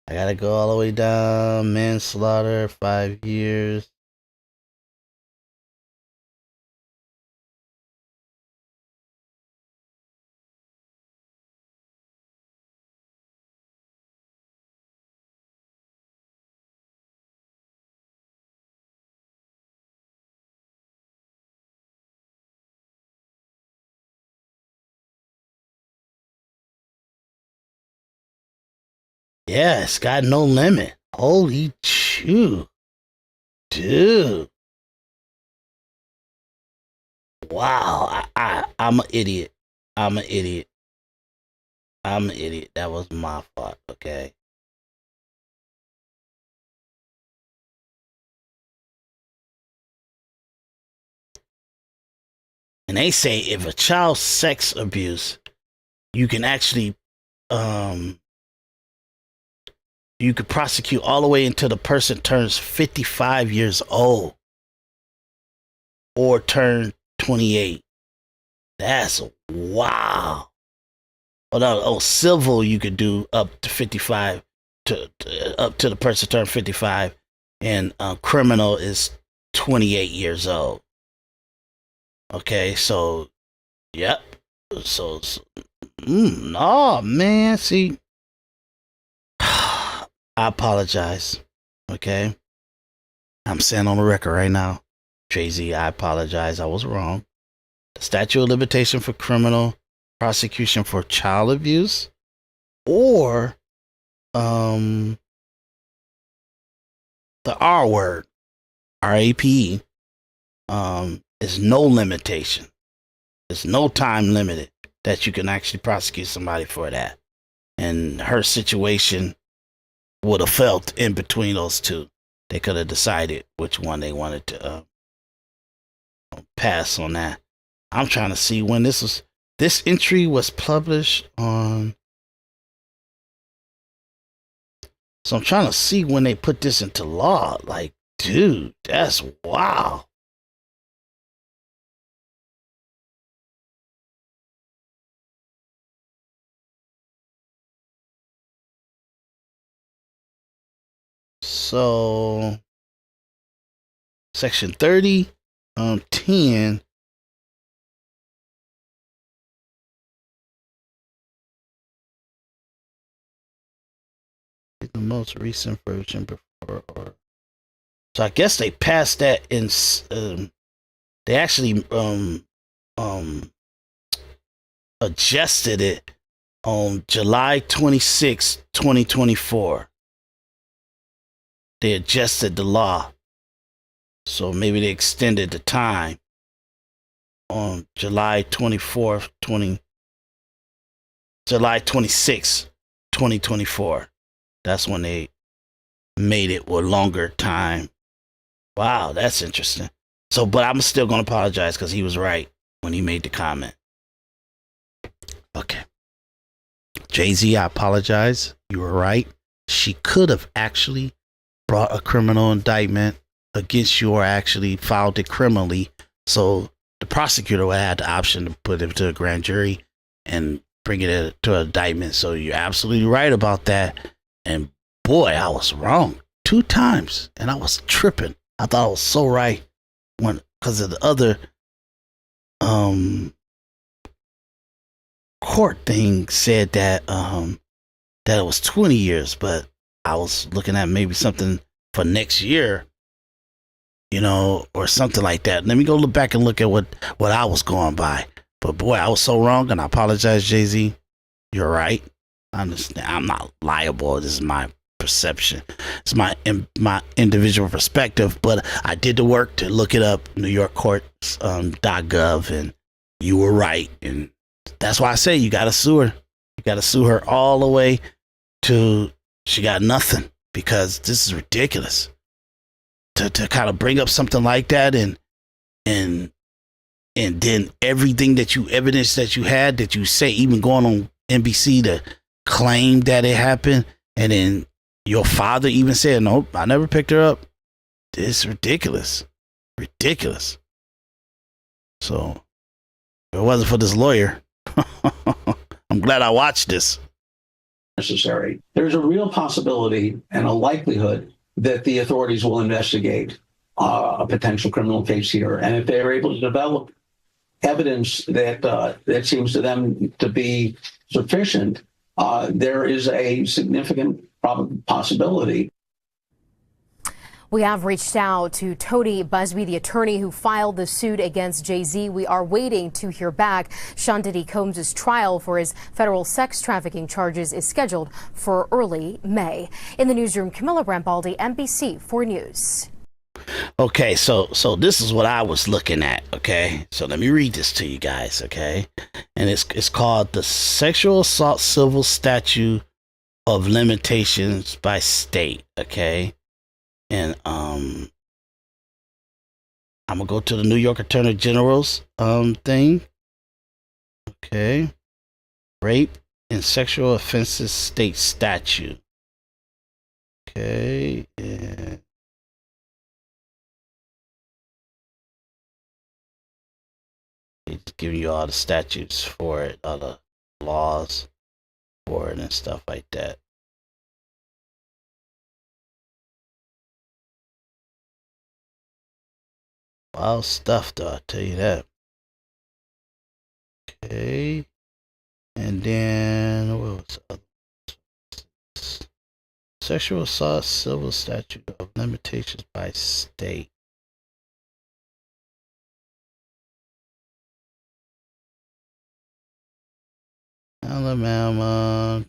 I gotta go all the way down, manslaughter, 5 years. Yeah, it's got no limit. Holy chew. Dude. Wow. I'm an idiot. I'm an idiot. That was my fault, okay? And they say if a child sex abuse, you can actually you could prosecute all the way until the person turns 55 years old or turn 28. That's wow. Civil you could do up to 55 up to the person turn 55, and criminal is 28 years old. Okay, so yep. So no, man, see, I apologize, okay? I'm saying on the record right now, Jay-Z, I apologize. I was wrong. The statute of limitation for criminal prosecution for child abuse or the R word, RAPE, is no limitation. There's no time limited that you can actually prosecute somebody for that. And her situation would have felt in between those two. They could have decided which one they wanted to pass on that. I'm trying to see when this entry was published on. So I'm trying to see when they put this into law. Like, dude, that's wow. So, section 30, 10. The most recent version before, so I guess they passed that in. They actually adjusted it on July 26, 2024. They adjusted the law, so maybe they extended the time on July 24th, July 26, 2024. That's when they made it with longer time. Wow, that's interesting. So, but I'm still going to apologize because he was right when he made the comment. Okay. Jay-Z, I apologize. You were right. She could have actually brought a criminal indictment against you or actually filed it criminally. So the prosecutor would have the option to put it to a grand jury and bring it to an indictment. So you're absolutely right about that. And boy, I was wrong 2 times and I was tripping. I thought I was so right because of the other court thing said that that it was 20 years, but I was looking at maybe something for next year, or something like that. Let me go look back and look at what I was going by. But boy, I was so wrong, and I apologize, Jay-Z. You're right. I understand. I'm not liable. This is my perception. It's my individual perspective, but I did the work to look it up, New York courts, .gov, and you were right. And that's why I say you got to sue her. You got to sue her all the way to she got nothing, because this is ridiculous to kind of bring up something like that and then everything evidence that you had, that you say, even going on NBC to claim that it happened, and then your father even said, nope, I never picked her up. It's ridiculous. So if it wasn't for this lawyer, I'm glad I watched this. Necessary. There's a real possibility and a likelihood that the authorities will investigate a potential criminal case here. And if they're able to develop evidence that seems to them to be sufficient, there is a significant possibility. We have reached out to Tony Busby, the attorney who filed the suit against Jay-Z. We are waiting to hear back. Sean Diddy Combs' trial for his federal sex trafficking charges is scheduled for early May. In the newsroom, Camilla Rambaldi, NBC 4 News. Okay, so this is what I was looking at, okay? So let me read this to you guys, okay? And it's called the Sexual Assault Civil Statute of Limitations by State, okay? And I'm gonna go to the New York Attorney General's thing. Okay. Rape and sexual offenses state statute. Okay. And it's giving you all the statutes for it, all the laws for it and stuff like that. Wild stuff, though, I'll tell you that. Okay. And then, what was the other? Sexual assault civil statute of limitations by state. Alabama.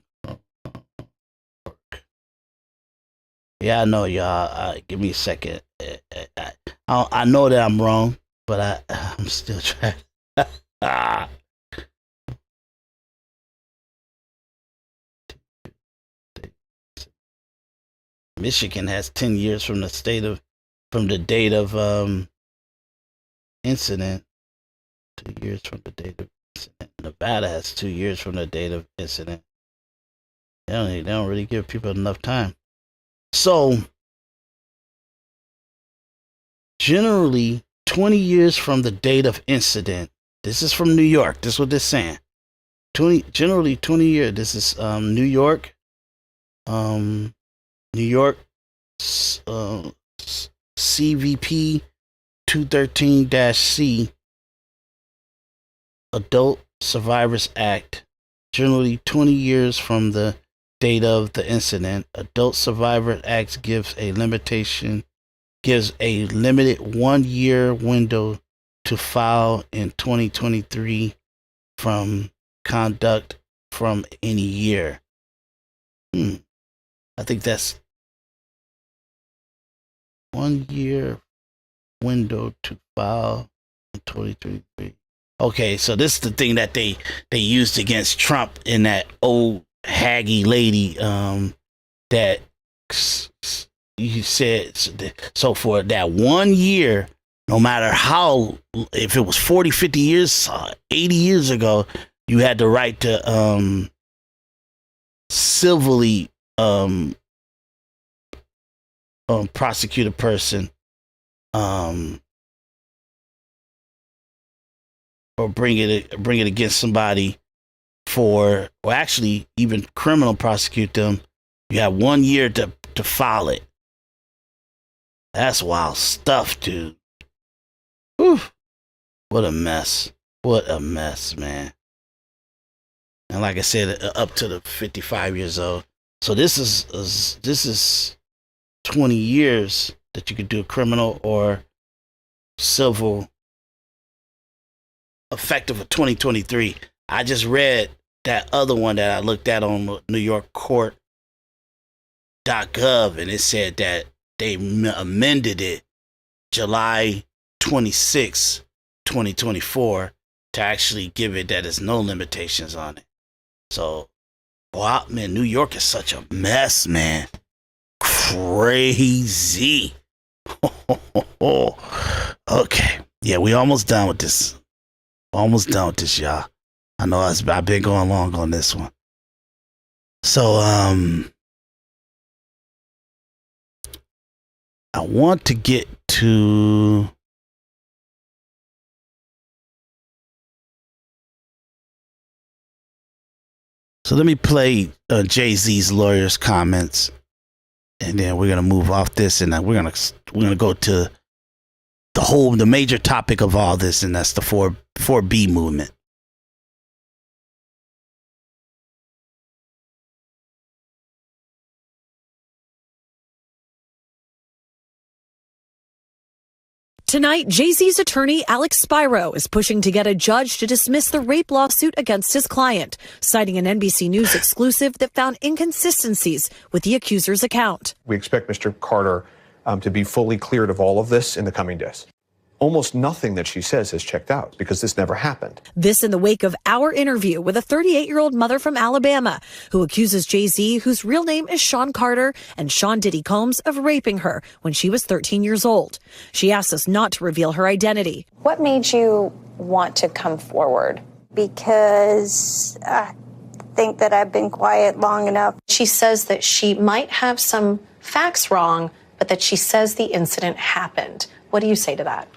Yeah, I know, y'all. Give me a second. I know that I'm wrong, but I'm still trying. Michigan has 10 years from the date of incident, 2 years from the date of incident. Nevada has 2 years from the date of incident. They don't really give people enough time. So, generally, 20 years from the date of incident. This is from New York. This is what they're saying. Generally 20 years. This is New York. New York CVP 213-C Adult Survivors Act. Generally 20 years from the date of the incident. Adult Survivors Act gives a limited 1 year window to file in 2023 from conduct from any year. I think that's 1 year window to file in 2023. Okay, so this is the thing that they used against Trump in that old haggy lady that you said. So for that 1 year, no matter how, if it was 40, 50 years, 80 years ago, you had the right to civilly prosecute a person or bring it against somebody or actually even criminal prosecute them. You have 1 year to file it. That's wild stuff, dude. Whew. What a mess. What a mess, man. And like I said, up to the 55 years old. So this is 20 years that you could do a criminal or civil effective of 2023. I just read that other one that I looked at on New York court.gov, and it said that they amended it July 26, 2024 to actually give it that there's no limitations on it. So, wow, man, New York is such a mess, man. Crazy. Okay. Yeah, we almost done with this. Almost done with this, y'all. I know I've been going long on this one. So, I want to get to so let me play Jay-Z's lawyer's comments, and then we're gonna move off this, and then we're gonna go to the major topic of all this, and that's the 4B movement. Tonight, Jay-Z's attorney, Alex Spiro, is pushing to get a judge to dismiss the rape lawsuit against his client, citing an NBC News exclusive that found inconsistencies with the accuser's account. We expect Mr. Carter to be fully cleared of all of this in the coming days. Almost nothing that she says has checked out because this never happened. This in the wake of our interview with a 38-year-old mother from Alabama who accuses Jay-Z, whose real name is Sean Carter, and Sean Diddy Combs of raping her when she was 13 years old. She asked us not to reveal her identity. What made you want to come forward? Because I think that I've been quiet long enough. She says that she might have some facts wrong, but that she says the incident happened. What do you say to that?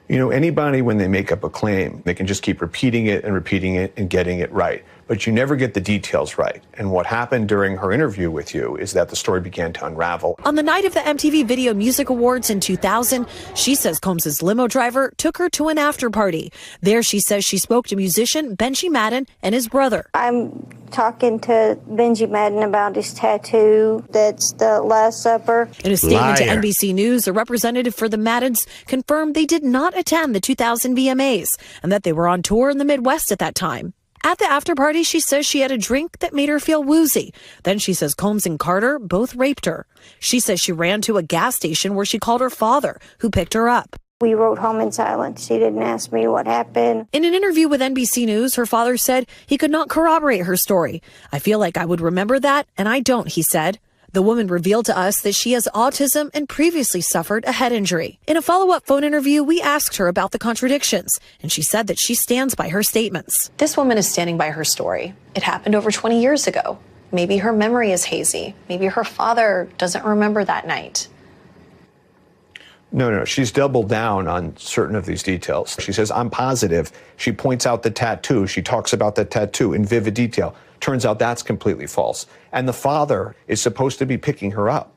You know, anybody, when they make up a claim, they can just keep repeating it and getting it right. But you never get the details right. And what happened during her interview with you is that the story began to unravel. On the night of the MTV Video Music Awards in 2000, she says Combs' limo driver took her to an after party. There, she says she spoke to musician Benji Madden and his brother. I'm talking to Benji Madden about his tattoo. That's the Last Supper. In a statement to NBC News, a representative for the Maddens confirmed they did not attend the 2000 VMAs and that they were on tour in the Midwest at that time. At the after party, she says she had a drink that made her feel woozy. Then she says Combs and Carter both raped her. She says she ran to a gas station where she called her father, who picked her up. We rode home in silence. She didn't ask me what happened. In an interview with NBC News, her father said he could not corroborate her story. I feel like I would remember that, and I don't, he said. The woman revealed to us that she has autism and previously suffered a head injury. In a follow-up phone interview, we asked her about the contradictions, and she said that she stands by her statements. This woman is standing by her story. It happened over 20 years ago. Maybe her memory is hazy. Maybe her father doesn't remember that night. No, she's doubled down on certain of these details. She says, I'm positive. She points out the tattoo. She talks about the tattoo in vivid detail. Turns out that's completely false. And the father is supposed to be picking her up.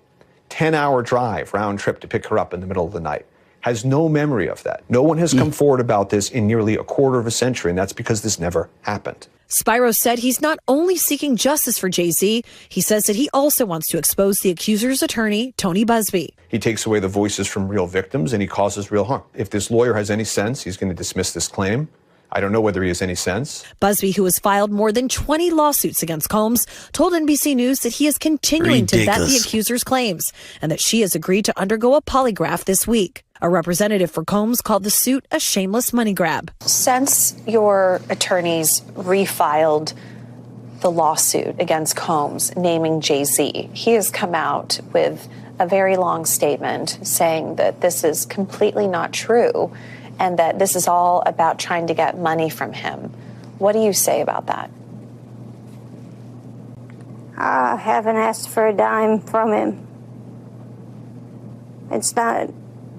10-hour drive, round trip to pick her up in the middle of the night. Has no memory of that. No one has come forward about this in nearly a quarter of a century, and that's because this never happened. Spyro said he's not only seeking justice for Jay-Z, he says that he also wants to expose the accuser's attorney, Tony Busby. He takes away the voices from real victims and he causes real harm. If this lawyer has any sense, he's going to dismiss this claim. I don't know whether he has any sense. Busby, who has filed more than 20 lawsuits against Combs, told NBC News that he is continuing to vet the accuser's claims and that she has agreed to undergo a polygraph this week. A representative for Combs called the suit a shameless money grab. Since your attorneys refiled the lawsuit against Combs naming Jay-Z, he has come out with a very long statement saying that this is completely not true and that this is all about trying to get money from him. What do you say about that? I haven't asked for a dime from him. It's not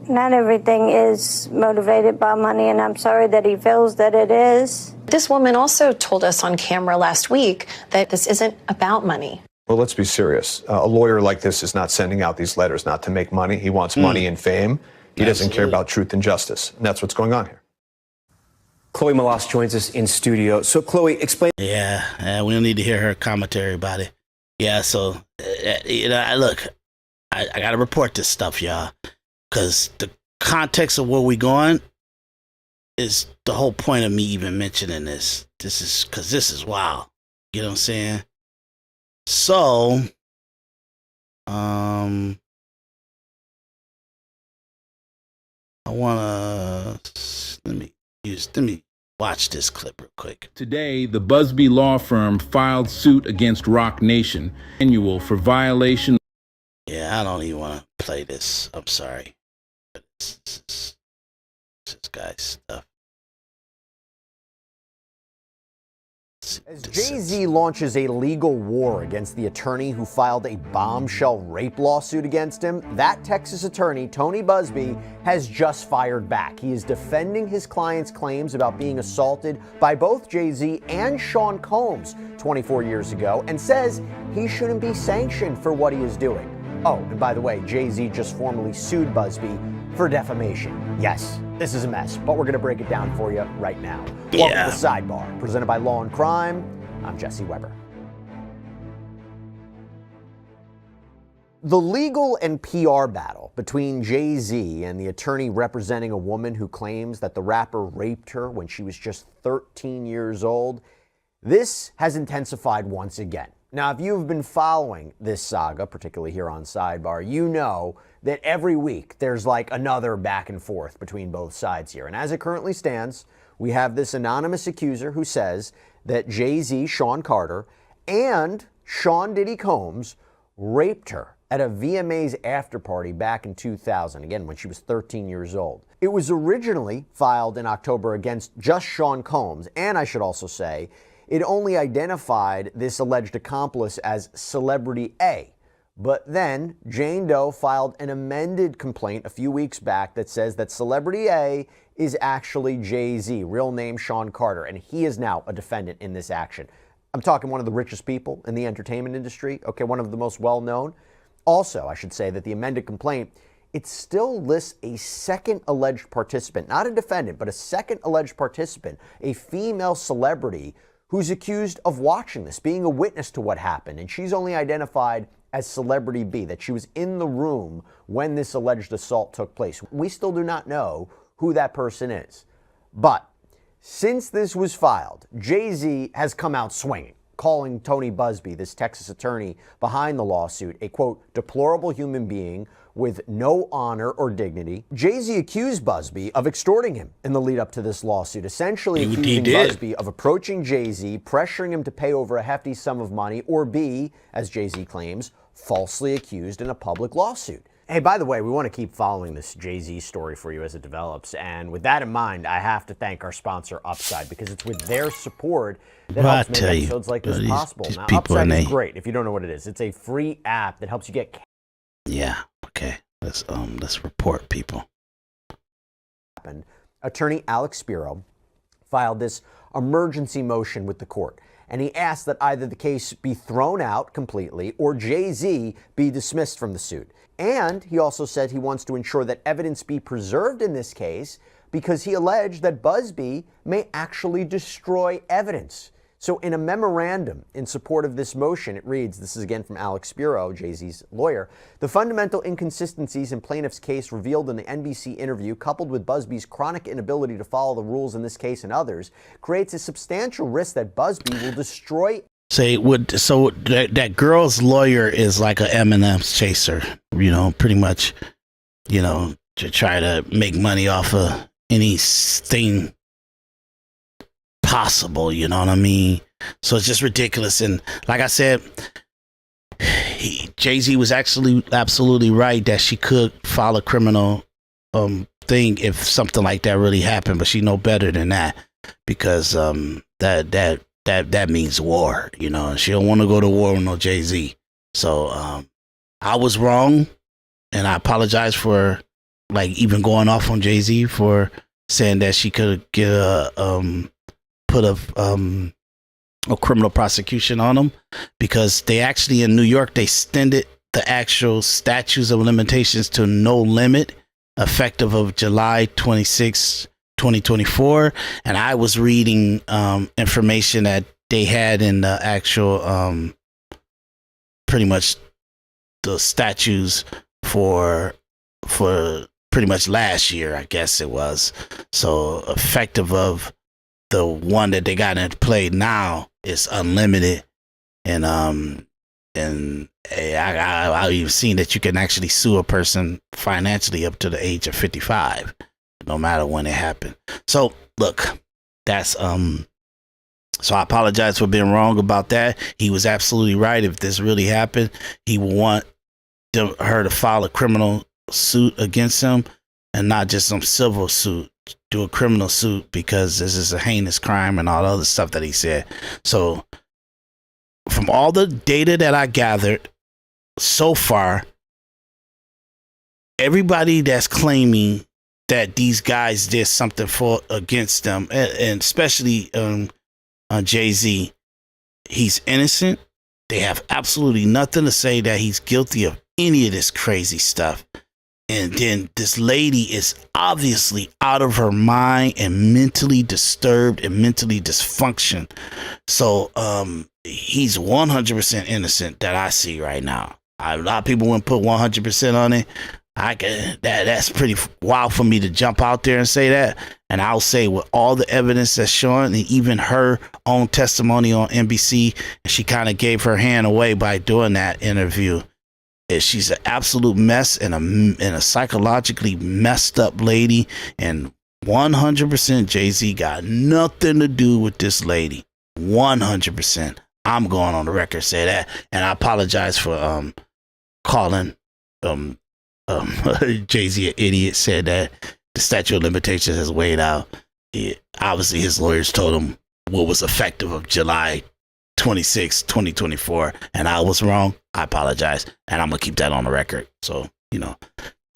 everything is motivated by money, and I'm sorry that he feels that it is. This woman also told us on camera last week that this isn't about money. Well, let's be serious. A lawyer like this is not sending out these letters not to make money. He wants money and fame. He doesn't care about truth and justice. And that's what's going on here. Chloe Malas joins us in studio. So, Chloe, explain. Yeah, we don't need to hear her commentary about it. Yeah, so, look, I got to report this stuff, y'all. Because the context of where we're going is the whole point of me even mentioning this. This is wild. You know what I'm saying? So, I want to, let me watch this clip real quick. Today, the Busby law firm filed suit against Roc Nation annual for violation. Yeah, I don't even want to play this. I'm sorry. This guy's stuff. As Jay-Z launches a legal war against the attorney who filed a bombshell rape lawsuit against him, that Texas attorney, Tony Busby, has just fired back. He is defending his client's claims about being assaulted by both Jay-Z and Sean Combs 24 years ago and says he shouldn't be sanctioned for what he is doing. Oh, and by the way, Jay-Z just formally sued Busby for defamation. Yes, this is a mess, but we're going to break it down for you right now. Welcome to The Sidebar, presented by Law and Crime. I'm Jesse Weber. The legal and PR battle between Jay-Z and the attorney representing a woman who claims that the rapper raped her when she was just 13 years old, this has intensified once again. Now, if you've been following this saga, particularly here on Sidebar, you know that every week there's like another back and forth between both sides here. And as it currently stands, we have this anonymous accuser who says that Jay-Z, Sean Carter, and Sean Diddy Combs raped her at a VMA's after party back in 2000, again, when she was 13 years old. It was originally filed in October against just Sean Combs, and I should also say, it only identified this alleged accomplice as Celebrity A. But then Jane Doe filed an amended complaint a few weeks back that says that Celebrity A is actually Jay-Z, real name Sean Carter, and he is now a defendant in this action. I'm talking one of the richest people in the entertainment industry, okay, one of the most well-known. Also, I should say that the amended complaint, it still lists a second alleged participant, not a defendant, but a second alleged participant, a female celebrity who's accused of watching this, being a witness to what happened. And she's only identified as Celebrity B, that she was in the room when this alleged assault took place. We still do not know who that person is. But since this was filed, Jay-Z has come out swinging, calling Tony Busby, this Texas attorney behind the lawsuit, a, quote, deplorable human being with no honor or dignity. Jay-Z accused Busby of extorting him in the lead up to this lawsuit, essentially accusing Busby of approaching Jay-Z, pressuring him to pay over a hefty sum of money, or B, as Jay-Z claims, falsely accused in a public lawsuit. Hey, by the way, we want to keep following this Jay-Z story for you as it develops. And with that in mind, I have to thank our sponsor, Upside, because it's with their support that helps make episodes like this possible. Now, Upside is great. If you don't know what it is, it's a free app that helps you get. Yeah. Okay. Let's report people. Attorney Alex Spiro filed this emergency motion with the court, and he asked that either the case be thrown out completely or Jay-Z be dismissed from the suit. And he also said he wants to ensure that evidence be preserved in this case because he alleged that Busby may actually destroy evidence. So in a memorandum in support of this motion, it reads, this is again from Alex Spiro, Jay-Z's lawyer, the fundamental inconsistencies in plaintiff's case revealed in the NBC interview, coupled with Busby's chronic inability to follow the rules in this case and others, creates a substantial risk that Busby will destroy. That girl's lawyer is like a M&M's chaser, pretty much, to try to make money off of anything possible, you know what I mean? So it's just ridiculous. And like I said, Jay-Z was actually absolutely right that she could file a criminal thing if something like that really happened, but she know better than that because that means war, and she don't want to go to war with no Jay-Z. So I was wrong, and I apologize for even going off on Jay-Z for saying that she could get put a criminal prosecution on him, because they actually in New York, they extended the actual statutes of limitations to no limit effective of July 26, 2024. And I was reading information that they had in the actual pretty much the statutes for pretty much last year, I guess it was. So effective of the one that they got into play now is unlimited, and I've even seen that you can actually sue a person financially up to the age of 55, no matter when it happened. So look, that's so I apologize for being wrong about that. He was absolutely right. If this really happened, he would want her to file a criminal suit against him, and not just some civil suit. Do a criminal suit, because this is a heinous crime and all the other stuff that he said. So from all the data that I gathered so far, everybody that's claiming that these guys did something against them, and especially Jay-Z, he's innocent. They have absolutely nothing to say that he's guilty of any of this crazy stuff. And then this lady is obviously out of her mind and mentally disturbed and mentally dysfunctional. So he's 100% innocent that I see right now. A lot of people wouldn't put 100% on it. That's pretty wild for me to jump out there and say that. And I'll say with all the evidence that's showing, and even her own testimony on NBC, and she kind of gave her hand away by doing that interview. She's an absolute mess and a psychologically messed up lady, and 100% Jay-Z got nothing to do with this lady. 100%. I'm going on the record say that, and I apologize for calling Jay-Z an idiot. Said that the statute of limitations has weighed out. Obviously, his lawyers told him what was effective of July 26, 2024, and I was wrong. I apologize, and I'm gonna keep that on the record. So,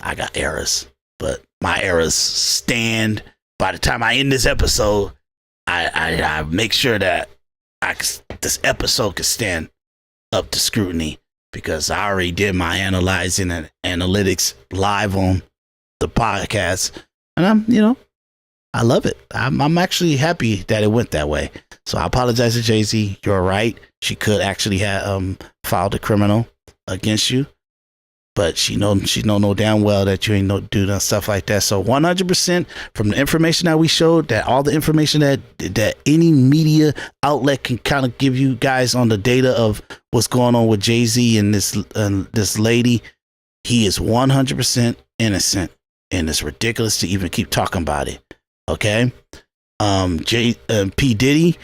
I got errors, but my errors stand. By the time I end this episode, I make sure that this episode can stand up to scrutiny, because I already did my analyzing and analytics live on the podcast, and I love it. I'm actually happy that it went that way. So I apologize to Jay-Z. You're right. She could actually have filed a criminal against you, but she know no damn well that you ain't do that stuff like that. So 100% from the information that we showed, that all the information that any media outlet can kind of give you guys on the data of what's going on with Jay-Z and this lady, he is 100% innocent, and it's ridiculous to even keep talking about it. Okay, P. Diddy,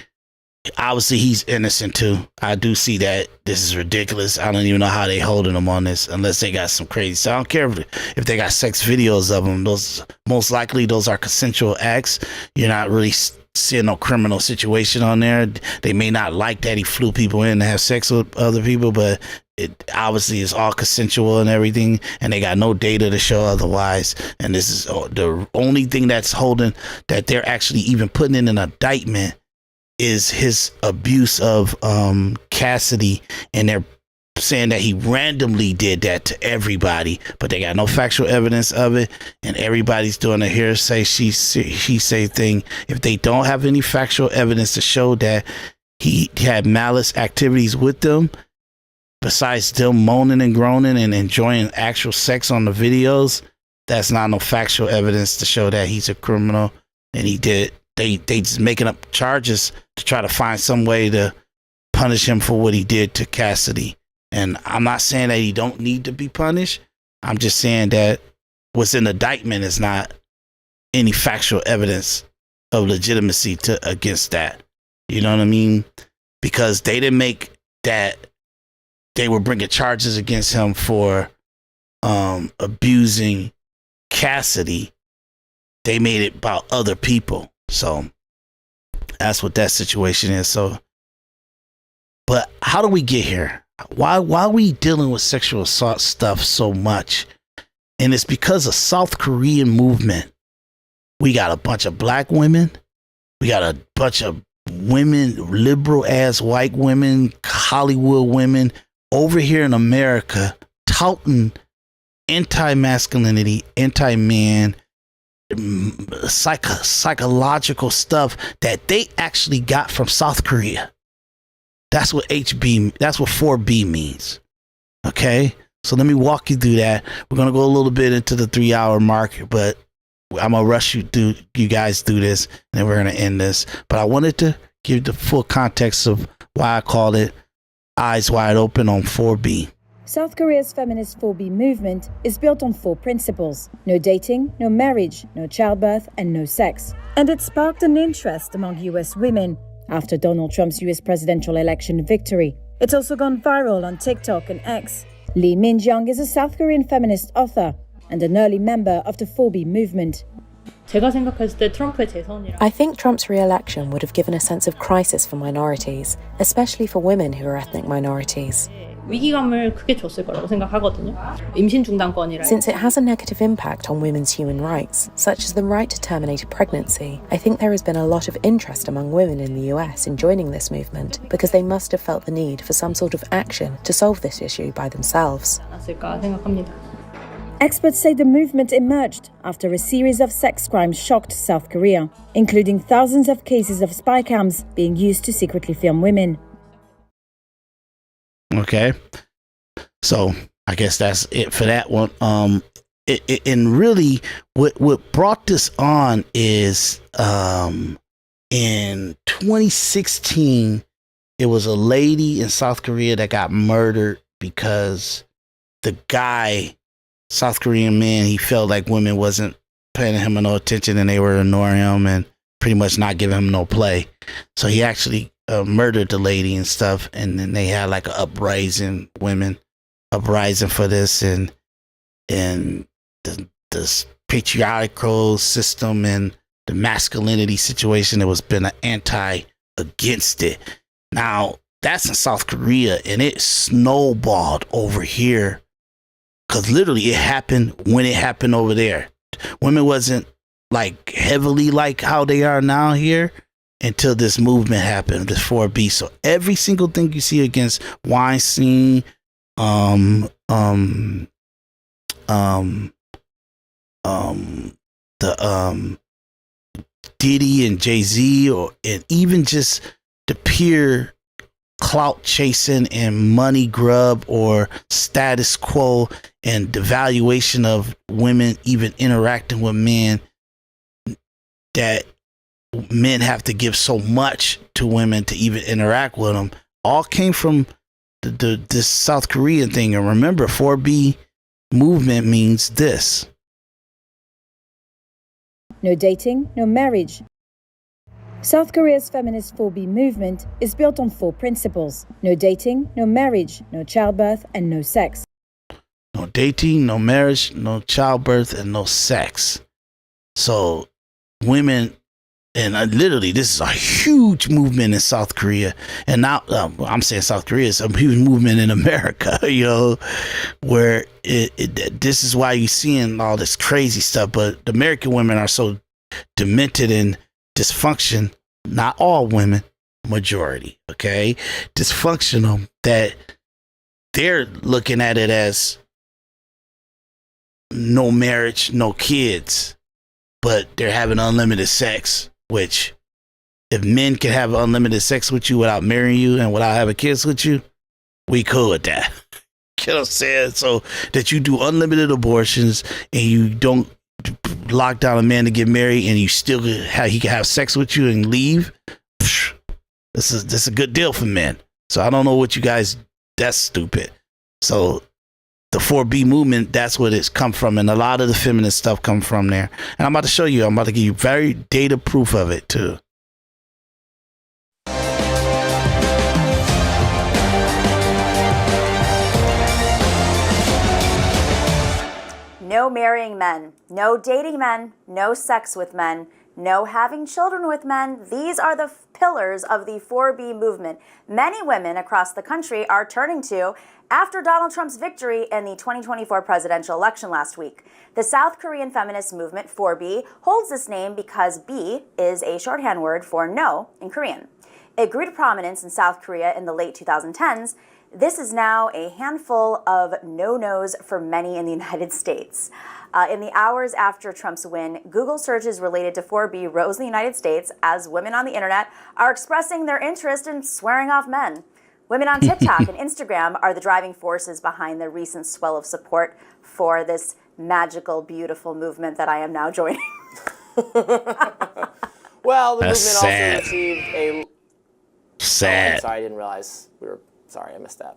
obviously he's innocent too. I do see that. This is ridiculous. I don't even know how they holding him on this unless they got some crazy. So I don't care if they got sex videos of him. Those most likely those are consensual acts. You're not really seeing no criminal situation on there. They may not like that he flew people in to have sex with other people, but it obviously is all consensual and everything, and they got no data to show otherwise. And this is the only thing that's holding that they're actually even putting in an indictment is his abuse of Cassidy, and they're saying that he randomly did that to everybody, but they got no factual evidence of it, and everybody's doing a hearsay she say thing. If they don't have any factual evidence to show that he had malice activities with them, besides them moaning and groaning and enjoying actual sex on the videos, that's not no factual evidence to show that he's a criminal and he did. They just making up charges to try to find some way to punish him for what he did to Cassidy. And I'm not saying that he don't need to be punished. I'm just saying that what's in the indictment is not any factual evidence of legitimacy against that. You know what I mean? Because they didn't make that. They were bringing charges against him for abusing Cassidy. They made it about other people. So that's what that situation is. So, but how do we get here? Why are we dealing with sexual assault stuff so much? And it's because of South Korean movement. We got a bunch of black women. We got a bunch of women, liberal ass white women, Hollywood women over here in America touting anti-masculinity, anti-man, psychological stuff that they actually got from South Korea. That's what 4B means. Okay? So let me walk you through that. We're going to go a little bit into the 3-hour mark, but I'm going to rush you guys through this, and then we're going to end this. But I wanted to give the full context of why I called it Eyes Wide Open on 4B. South Korea's feminist 4B movement is built on 4 principles: no dating, no marriage, no childbirth, and no sex. And it sparked an interest among US women after Donald Trump's US presidential election victory. It's also gone viral on TikTok and X. Lee Min-jung is a South Korean feminist author and an early member of the 4B movement. I think Trump's re-election would have given a sense of crisis for minorities, especially for women who are ethnic minorities. Since it has a negative impact on women's human rights, such as the right to terminate a pregnancy, I think there has been a lot of interest among women in the US in joining this movement because they must have felt the need for some sort of action to solve this issue by themselves. Experts say the movement emerged after a series of sex crimes shocked South Korea, including thousands of cases of spy cams being used to secretly film women. Okay, so I guess that's it for that one. And really, what brought this on is in 2016, it was a lady in South Korea that got murdered because the guy, South Korean man, he felt like women wasn't paying him no attention and they were ignoring him and pretty much not giving him no play. So he actually murdered the lady and stuff, and then they had like an uprising for this, and the patriarchal system and the masculinity situation. There was been an anti against it. Now that's in South Korea, and it snowballed over here because literally it happened when it happened over there. Women wasn't like heavily like how they are now here until this movement happened, this 4B. So every single thing you see against Weinstein, Diddy and Jay-Z, and even just the pure clout chasing and money grub or status quo and devaluation of women even interacting with men, that men have to give so much to women to even interact with them, all came from this South Korean thing. And remember, 4B movement means this: no dating, no marriage. South Korea's feminist 4B movement is built on 4 principles: no dating, no marriage, no childbirth, and no sex. No dating, no marriage, no childbirth, and no sex. So women, and literally this is a huge movement in South Korea. And now I'm saying South Korea is a huge movement in America, where this is why you're seeing all this crazy stuff. But the American women are so demented and dysfunction, not all women, majority, okay, dysfunctional, that they're looking at it as no marriage, no kids, but they're having unlimited sex, which if men can have unlimited sex with you without marrying you and without having kids with you, we cool with that. You know what I'm saying? So that you do unlimited abortions and you don't lock down a man to get married and you still he can have sex with you and leave. This is a good deal for men. So I don't know what you guys, that's stupid. So the 4B movement, that's what it's come from. And a lot of the feminist stuff come from there. And I'm about to show you, I'm about to give you very data proof of it too. No marrying men, no dating men, no sex with men, no having children with men. These are the pillars of the 4B movement many women across the country are turning to after Donald Trump's victory in the 2024 presidential election last week. The South Korean feminist movement 4B holds this name because B is a shorthand word for no in Korean. It grew to prominence in South Korea in the late 2010s. This is now a handful of no-nos for many in the United States. In the hours after Trump's win, Google searches related to 4B rose in the United States as women on the internet are expressing their interest in swearing off men. Women on TikTok and Instagram are the driving forces behind the recent swell of support for this magical, beautiful movement that I am now joining. Well, the That's movement sad. also received a... Sad. Oh, I'm sorry, I didn't realize we were... Sorry, I missed that.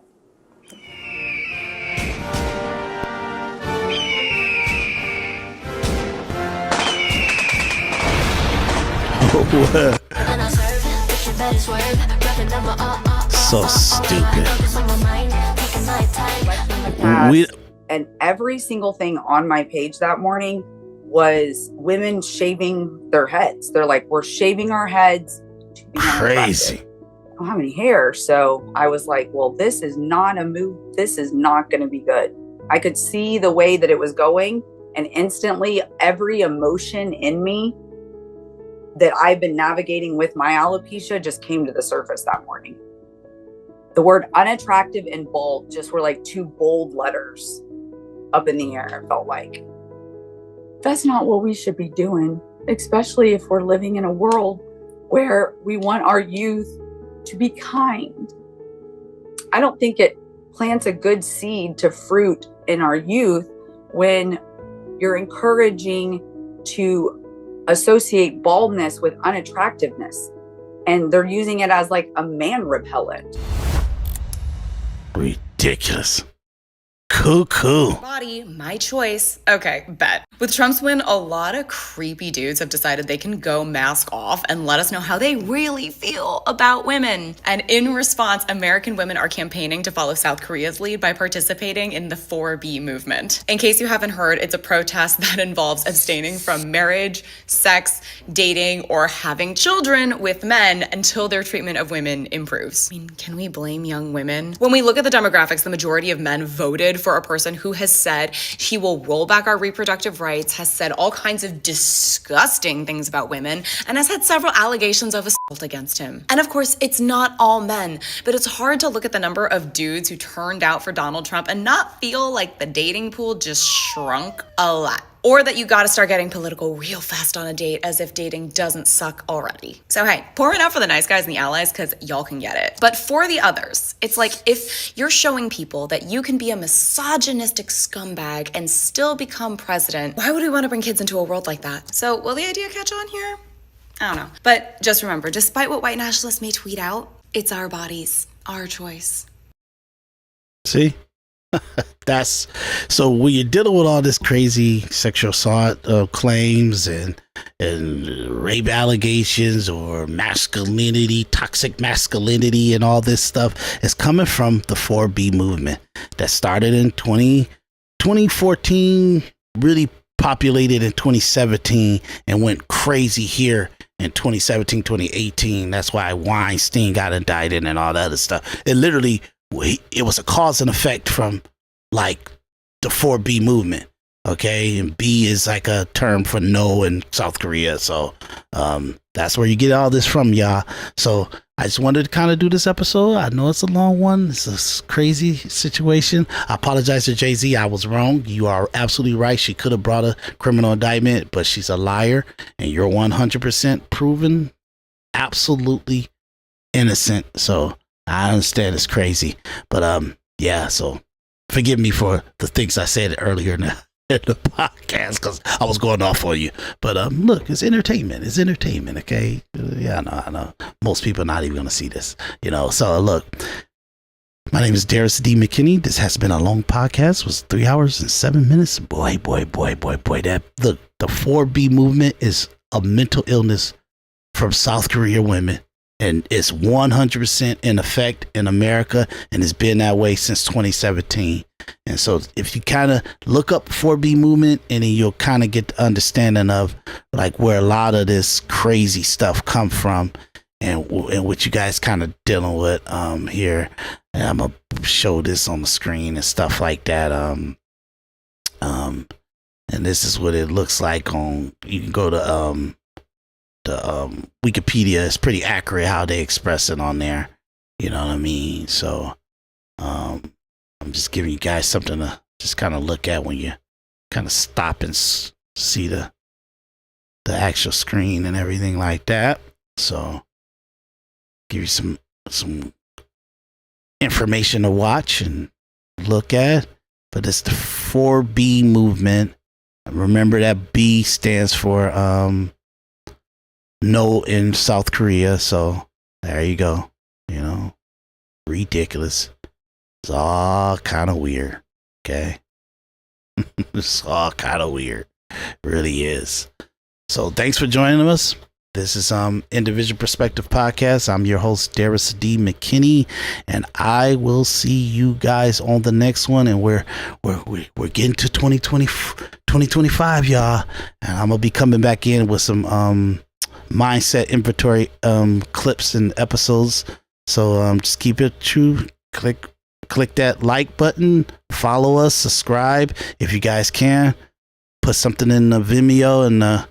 So stupid. And every single thing on my page that morning was women shaving their heads. They're like, we're shaving our heads to be crazy. I don't have any hair. So I was like, well, this is not a move. This is not going to be good. I could see the way that it was going, and instantly every emotion in me that I've been navigating with my alopecia just came to the surface that morning. The word unattractive and bald just were like two bold letters up in the air, it felt like. That's not what we should be doing, especially if we're living in a world where we want our youth to be kind. I don't think it plants a good seed to fruit in our youth when you're encouraging to associate baldness with unattractiveness, and they're using it as like a man repellent. Ridiculous. Cool. Body, my choice. Okay, bet. With Trump's win, a lot of creepy dudes have decided they can go mask off and let us know how they really feel about women. And in response, American women are campaigning to follow South Korea's lead by participating in the 4B movement. In case you haven't heard, it's a protest that involves abstaining from marriage, sex, dating, or having children with men until their treatment of women improves. I mean, can we blame young women? When we look at the demographics, the majority of men voted for a person who has said he will roll back our reproductive rights, has said all kinds of disgusting things about women, and has had several allegations of assault against him. And of course, it's not all men, but it's hard to look at the number of dudes who turned out for Donald Trump and not feel like the dating pool just shrunk a lot. Or that you gotta start getting political real fast on a date as if dating doesn't suck already. So hey, pour it out for the nice guys and the allies because y'all can get it. But for the others, it's like if you're showing people that you can be a misogynistic scumbag and still become president, why would we want to bring kids into a world like that? So will the idea catch on here? I don't know. But just remember, despite what white nationalists may tweet out, it's our bodies, our choice. See? That's so when you're dealing with all this crazy sexual assault claims and rape allegations or masculinity, toxic masculinity, and all this stuff, it's coming from the 4B movement that started in 2014, really populated in 2017, and went crazy here in 2017, 2018. That's why Weinstein got indicted and all that other stuff. It was a cause and effect from like the 4B movement. Okay. And B is like a term for no in South Korea. So that's where you get all this from, y'all. So I just wanted to kind of do this episode. I know it's a long one. It's a crazy situation. I apologize to Jay-Z. I was wrong. You are absolutely right. She could have brought a criminal indictment, but she's a liar, and you're 100% proven absolutely innocent. So I understand it's crazy, but yeah. So forgive me for the things I said earlier in the podcast because I was going off on you. But look, it's entertainment. It's entertainment. Okay. Yeah, I know. Most people are not even gonna see this. So look. My name is Daris D. McKinney. This has been a long podcast. It was 3 hours and 7 minutes. Boy. That the 4B movement is a mental illness from South Korea women. And it's 100% in effect in America, and it's been that way since 2017. And so if you kind of look up 4B movement, and then you'll kind of get the understanding of like where a lot of this crazy stuff come from, and what you guys kind of dealing with here. And I'm gonna show this on the screen and stuff like that. And this is what it looks like on. You can go to Wikipedia. Is pretty accurate how they express it on there. You know what I mean? So I'm just giving you guys something to just kind of look at when you kind of stop and see the actual screen and everything like that. So give you some information to watch and look at. But it's the 4B movement. Remember that B stands for no in South Korea. So there you go. Ridiculous. It's all kind of weird. Okay. It's all kind of weird. It really is. So thanks for joining us. This is Individual Perspective Podcast. I'm your host, Daris D. McKinney, and I will see you guys on the next one. And we're getting to 2025, y'all. And I'm gonna be coming back in with some mindset inventory clips and episodes. So just keep it true. Click that like button, follow us, subscribe if you guys can. Put something in the Vimeo and the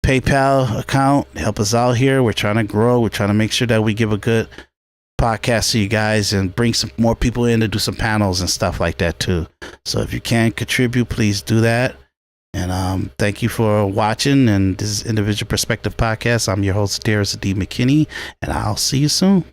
PayPal account. Help us out here. We're trying to grow. We're trying to make sure that we give a good podcast to you guys and bring some more people in to do some panels and stuff like that too. So if you can contribute, please do that. And thank you for watching. And this is Individual Perspective Podcast. I'm your host, Daris D. McKinney, and I'll see you soon.